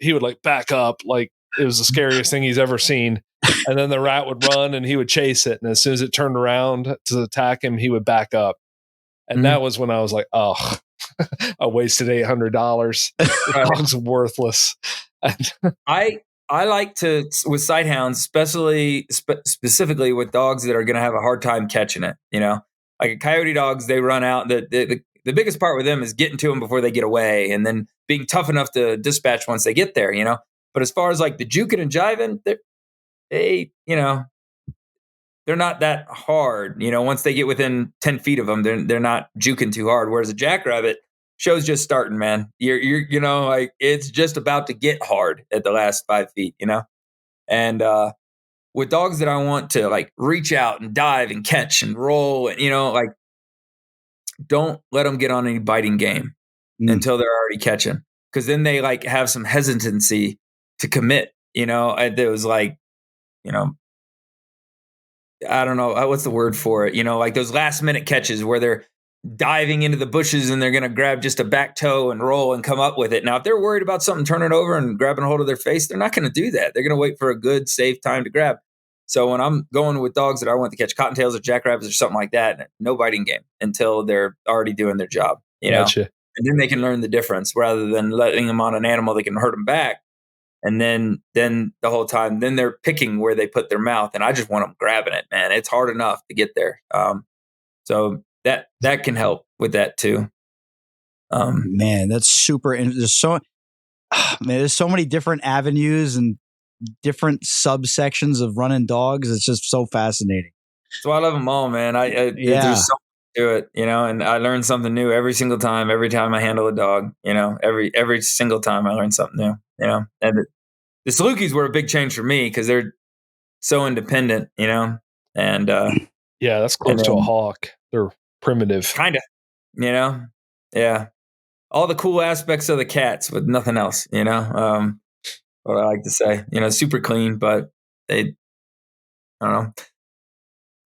[SPEAKER 1] he would back up, like it was the scariest thing he's ever seen. And then the rat would run and he would chase it. And as soon as it turned around to attack him, he would back up. And that was when I was like, oh, I wasted $800. Dog's worthless.
[SPEAKER 3] I like to, with sight hounds, specifically with dogs that are going to have a hard time catching it. You know, like coyote dogs, they run out. The biggest part with them is getting to them before they get away, and then being tough enough to dispatch once they get there. You know, but as far as like the juking and jiving, they you know, they're not that hard. You know, once they get within 10 feet of them, they're not juking too hard. Whereas a jackrabbit, show's just starting, man. You're you know, like it's just about to get hard at the last 5 feet, you know? And with dogs that I want to like reach out and dive and catch and roll, and, you know, like don't let them get on any biting game until they're already catching. Cause then they like have some hesitancy to commit, you know? There was like, you know, I don't know, what's the word for it? You know, like those last minute catches where they're diving into the bushes and they're going to grab just a back toe and roll and come up with it. Now, if they're worried about something turning over and grabbing a hold of their face, they're not going to do that. They're going to wait for a good, safe time to grab. So when I'm going with dogs that I want to catch cottontails or jackrabbits or something like that, no biting game until they're already doing their job, you know?
[SPEAKER 1] Gotcha.
[SPEAKER 3] And then they can learn the difference rather than letting them on an animal that can hurt them back. And then the whole time, then they're picking where they put their mouth. And I just want them grabbing it, man. It's hard enough to get there. So that can help with that too.
[SPEAKER 2] Man, that's super. There's so many different avenues and different subsections of running dogs. It's just so fascinating.
[SPEAKER 3] So I love them all, man. There's something to it, you know, and I learn something new every single time. Every time I handle a dog, you know, every single time I learn something new, you know. And the salukis were a big change for me because they're so independent, you know. And
[SPEAKER 1] yeah, that's close to a hawk. They're primitive,
[SPEAKER 3] kind of, you know. Yeah, all the cool aspects of the cats with nothing else, you know. What I like to say, you know, super clean, but I don't know,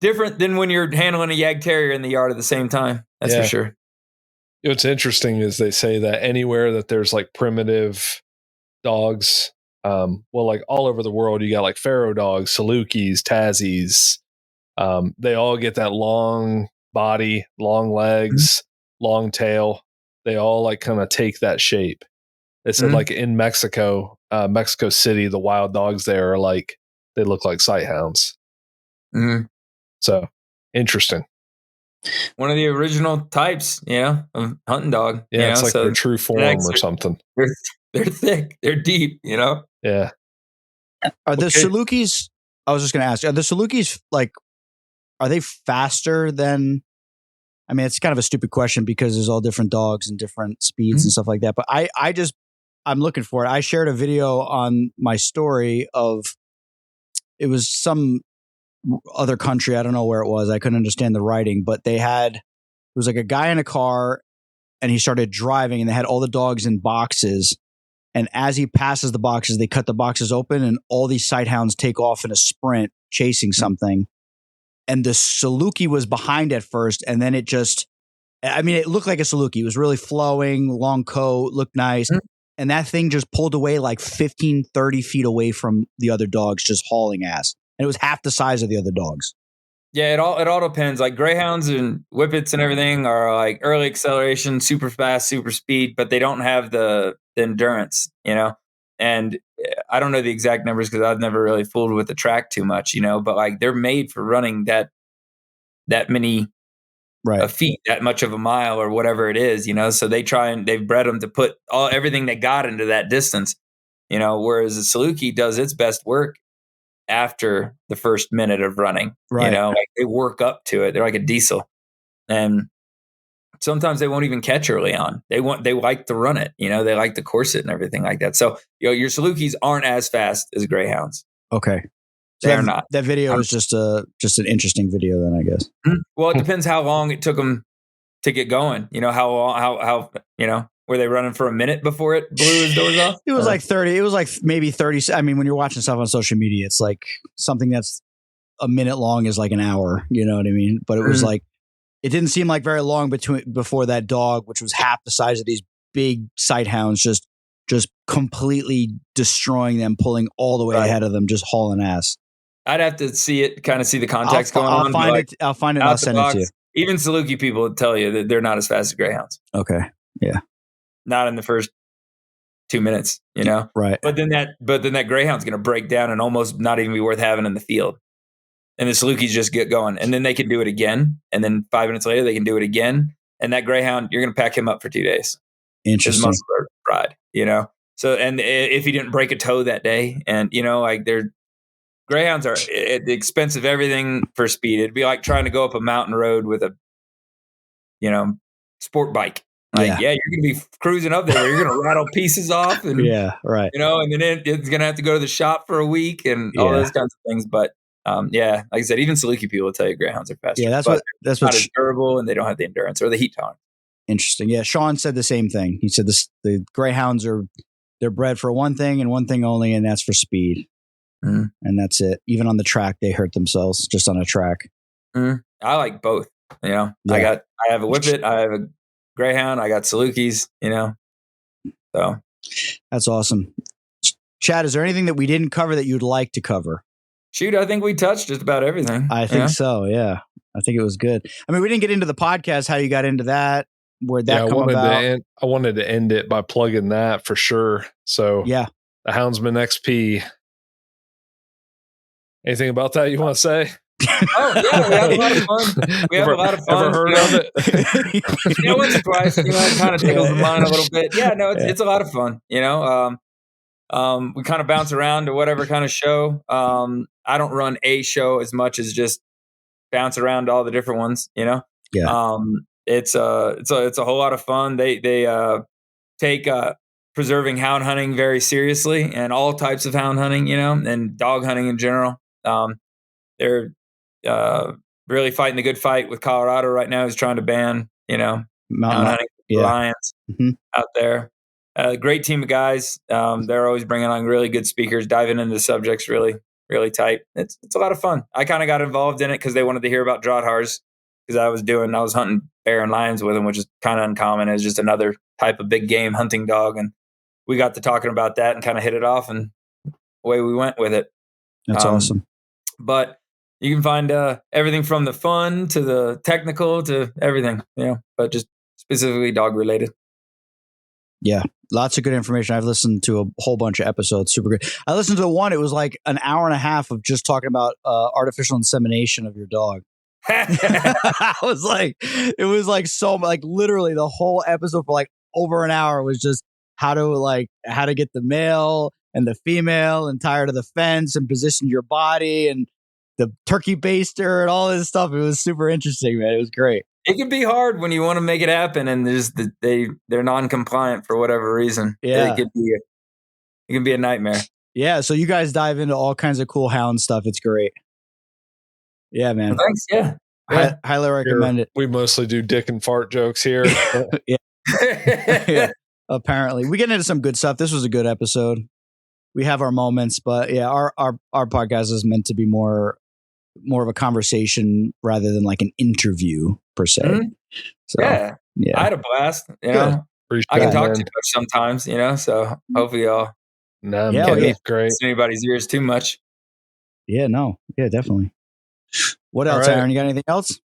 [SPEAKER 3] different than when you're handling a Yag Terrier in the yard at the same time. That's for sure.
[SPEAKER 1] What's interesting is they say that anywhere that there's like primitive dogs, Well, like all over the world, you got like pharaoh dogs, salukis, Tassies. They all get that long body, long legs, long tail. They all like kind of take that shape. They said like in Mexico, Mexico City, the wild dogs there are like, they look like sight hounds. So interesting.
[SPEAKER 3] One of the original types, of hunting dog.
[SPEAKER 1] Yeah, it's like their true form or something.
[SPEAKER 3] They're thick. They're deep,
[SPEAKER 1] Yeah.
[SPEAKER 2] Are the salukis, I was just going to ask, are the salukis like, are they faster than, I mean, it's kind of a stupid question because there's all different dogs and different speeds and stuff like that. But I'm looking for it. I shared a video on my story of, it was some other country. I don't know where it was. I couldn't understand the writing, but it was like a guy in a car and he started driving and they had all the dogs in boxes. And as he passes the boxes, they cut the boxes open and all these sight hounds take off in a sprint chasing something. And the saluki was behind at first. And then it looked like a saluki. It was really flowing, long coat, looked nice. And that thing just pulled away like 15, 30 feet away from the other dogs, just hauling ass. And it was half the size of the other dogs.
[SPEAKER 3] Yeah, it all depends. Like greyhounds and whippets and everything are like early acceleration, super fast, super speed, but they don't have the endurance, And I don't know the exact numbers because I've never really fooled with the track too much, But like they're made for running that many feet, that much of a mile or whatever it is, So they've bred them to put everything they got into that distance, Whereas the saluki does its best work after the first minute of running, like they work up to it. They're like a diesel, and sometimes they won't even catch early on. They like to run it, they like to course it and everything like that. So, your salukis aren't as fast as greyhounds.
[SPEAKER 2] Okay. So
[SPEAKER 3] they're not.
[SPEAKER 2] That video is just an interesting video then, I guess.
[SPEAKER 3] Well, it depends how long it took them to get going. How were they running for a minute before it blew his doors off?
[SPEAKER 2] It was like 30. It was like maybe 30. I mean, when you're watching stuff on social media, it's like something that's a minute long is like an hour. You know what I mean? But it was like, it didn't seem like very long before that dog, which was half the size of these big sight hounds, just completely destroying them, pulling all the way ahead of them, just hauling ass.
[SPEAKER 3] I'd have to see it, kind of see the context going on.
[SPEAKER 2] I'll find it. I'll send it to you.
[SPEAKER 3] Even saluki people would tell you that they're not as fast as greyhounds.
[SPEAKER 2] Okay. Yeah.
[SPEAKER 3] Not in the first 2 minutes,
[SPEAKER 2] Right.
[SPEAKER 3] But then that greyhound's going to break down and almost not even be worth having in the field. And the salukis just get going, and then they can do it again. And then 5 minutes later, they can do it again. And that greyhound, you're going to pack him up for 2 days.
[SPEAKER 2] Interesting.
[SPEAKER 3] His muscles are fried, So, and if he didn't break a toe that day, and greyhounds are at the expense of everything for speed. It'd be like trying to go up a mountain road with a, sport bike. Like, you're going to be cruising up there where you're going to rattle pieces off. And,
[SPEAKER 2] right.
[SPEAKER 3] And then it's going to have to go to the shop for a week and all those kinds of things. But, like I said, even saluki people will tell you greyhounds are faster.
[SPEAKER 2] Yeah, that's
[SPEAKER 3] not as durable, and they don't have the endurance or the heat tolerance.
[SPEAKER 2] Interesting. Yeah, Sean said the same thing. He said the greyhounds they're bred for one thing and one thing only, and that's for speed. And that's it. Even on the track, they hurt themselves just on a track.
[SPEAKER 3] I like both. I have a whippet, I have a greyhound, I got salukis. So
[SPEAKER 2] that's awesome. Chad, is there anything that we didn't cover that you'd like to cover?
[SPEAKER 3] Shoot, I think we touched just about everything.
[SPEAKER 2] I think so. Yeah, I think it was good. I mean, we didn't get into the podcast, how you got into that, where'd that come about.
[SPEAKER 1] I wanted to end it by plugging that for sure. So
[SPEAKER 2] the
[SPEAKER 1] Houndsman XP. Anything about that you want to say?
[SPEAKER 3] Oh yeah, we have a lot of fun.
[SPEAKER 1] Ever heard of it?
[SPEAKER 3] Once or twice, it kind of tickles the mind a little bit. Yeah, no, it's a lot of fun. We kind of bounce around to whatever kind of show. I don't run a show as much as just bounce around to all the different ones. It's a whole lot of fun. They take preserving hound hunting very seriously, and all types of hound hunting, and dog hunting in general. They're really fighting the good fight with Colorado right now. Who's trying to ban, hound hunting lions out there. Great team of guys. They're always bringing on really good speakers, diving into the subjects really, really tight. It's a lot of fun. I kind of got involved in it because they wanted to hear about Draghars, because I was hunting bear and lions with them, which is kind of uncommon. It's just another type of big game hunting dog. And we got to talking about that and kind of hit it off. And away we went with it.
[SPEAKER 2] That's awesome.
[SPEAKER 3] But you can find everything from the fun to the technical to everything, but just specifically dog related.
[SPEAKER 2] Yeah, lots of good information. I've listened to a whole bunch of episodes. Super good. I listened to one. It was like an hour and a half of just talking about artificial insemination of your dog. I was like, it was like so like literally the whole episode for like over an hour was just how to get the male and the female and tie her to the fence and position your body and the turkey baster and all this stuff. It was super interesting, man. It was great.
[SPEAKER 3] It can be hard when you want to make it happen and they're non-compliant for whatever reason.
[SPEAKER 2] Yeah.
[SPEAKER 3] It can be a nightmare.
[SPEAKER 2] Yeah. So you guys dive into all kinds of cool hound stuff. It's great. Yeah, man.
[SPEAKER 3] Well, thanks. Yeah.
[SPEAKER 2] Highly recommend it.
[SPEAKER 1] We mostly do dick and fart jokes here.
[SPEAKER 2] Yeah. Yeah. Apparently. We get into some good stuff. This was a good episode. We have our moments, but yeah, our podcast is meant to be more of a conversation rather than like an interview per se.
[SPEAKER 3] Mm-hmm.
[SPEAKER 2] So,
[SPEAKER 3] yeah. I had a blast. I can talk too much sometimes, so hopefully y'all
[SPEAKER 1] can't great.
[SPEAKER 3] Anybody's ears too much.
[SPEAKER 2] Yeah, no. Yeah, definitely. What else, Aaron? You got anything else?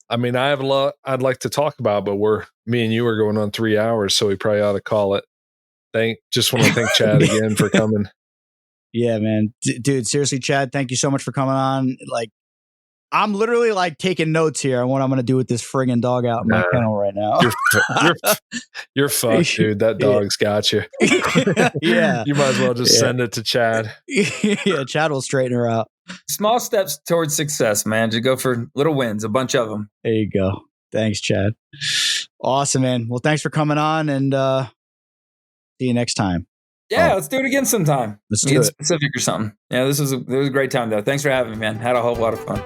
[SPEAKER 1] I mean, I have a lot I'd like to talk about, but me and you are going on 3 hours, so we probably ought to call it. Just want to thank Chad again for coming.
[SPEAKER 2] Yeah, man. Dude, seriously, Chad, thank you so much for coming on. Like, I'm literally like taking notes here on what I'm going to do with this friggin' dog out in my kennel right now.
[SPEAKER 1] You're fucked, dude. That dog's got you.
[SPEAKER 2] Yeah.
[SPEAKER 1] You might as well just send it to Chad.
[SPEAKER 2] Yeah, Chad will straighten her out.
[SPEAKER 3] Small steps towards success, man. Just go for little wins, a bunch of them.
[SPEAKER 2] There you go. Thanks, Chad. Awesome, man. Well, thanks for coming on, and see you next time.
[SPEAKER 3] Yeah, let's do it again sometime.
[SPEAKER 2] Let's do it.
[SPEAKER 3] Specific or something. Yeah, this was a great time, though. Thanks for having me, man. Had a whole lot of fun.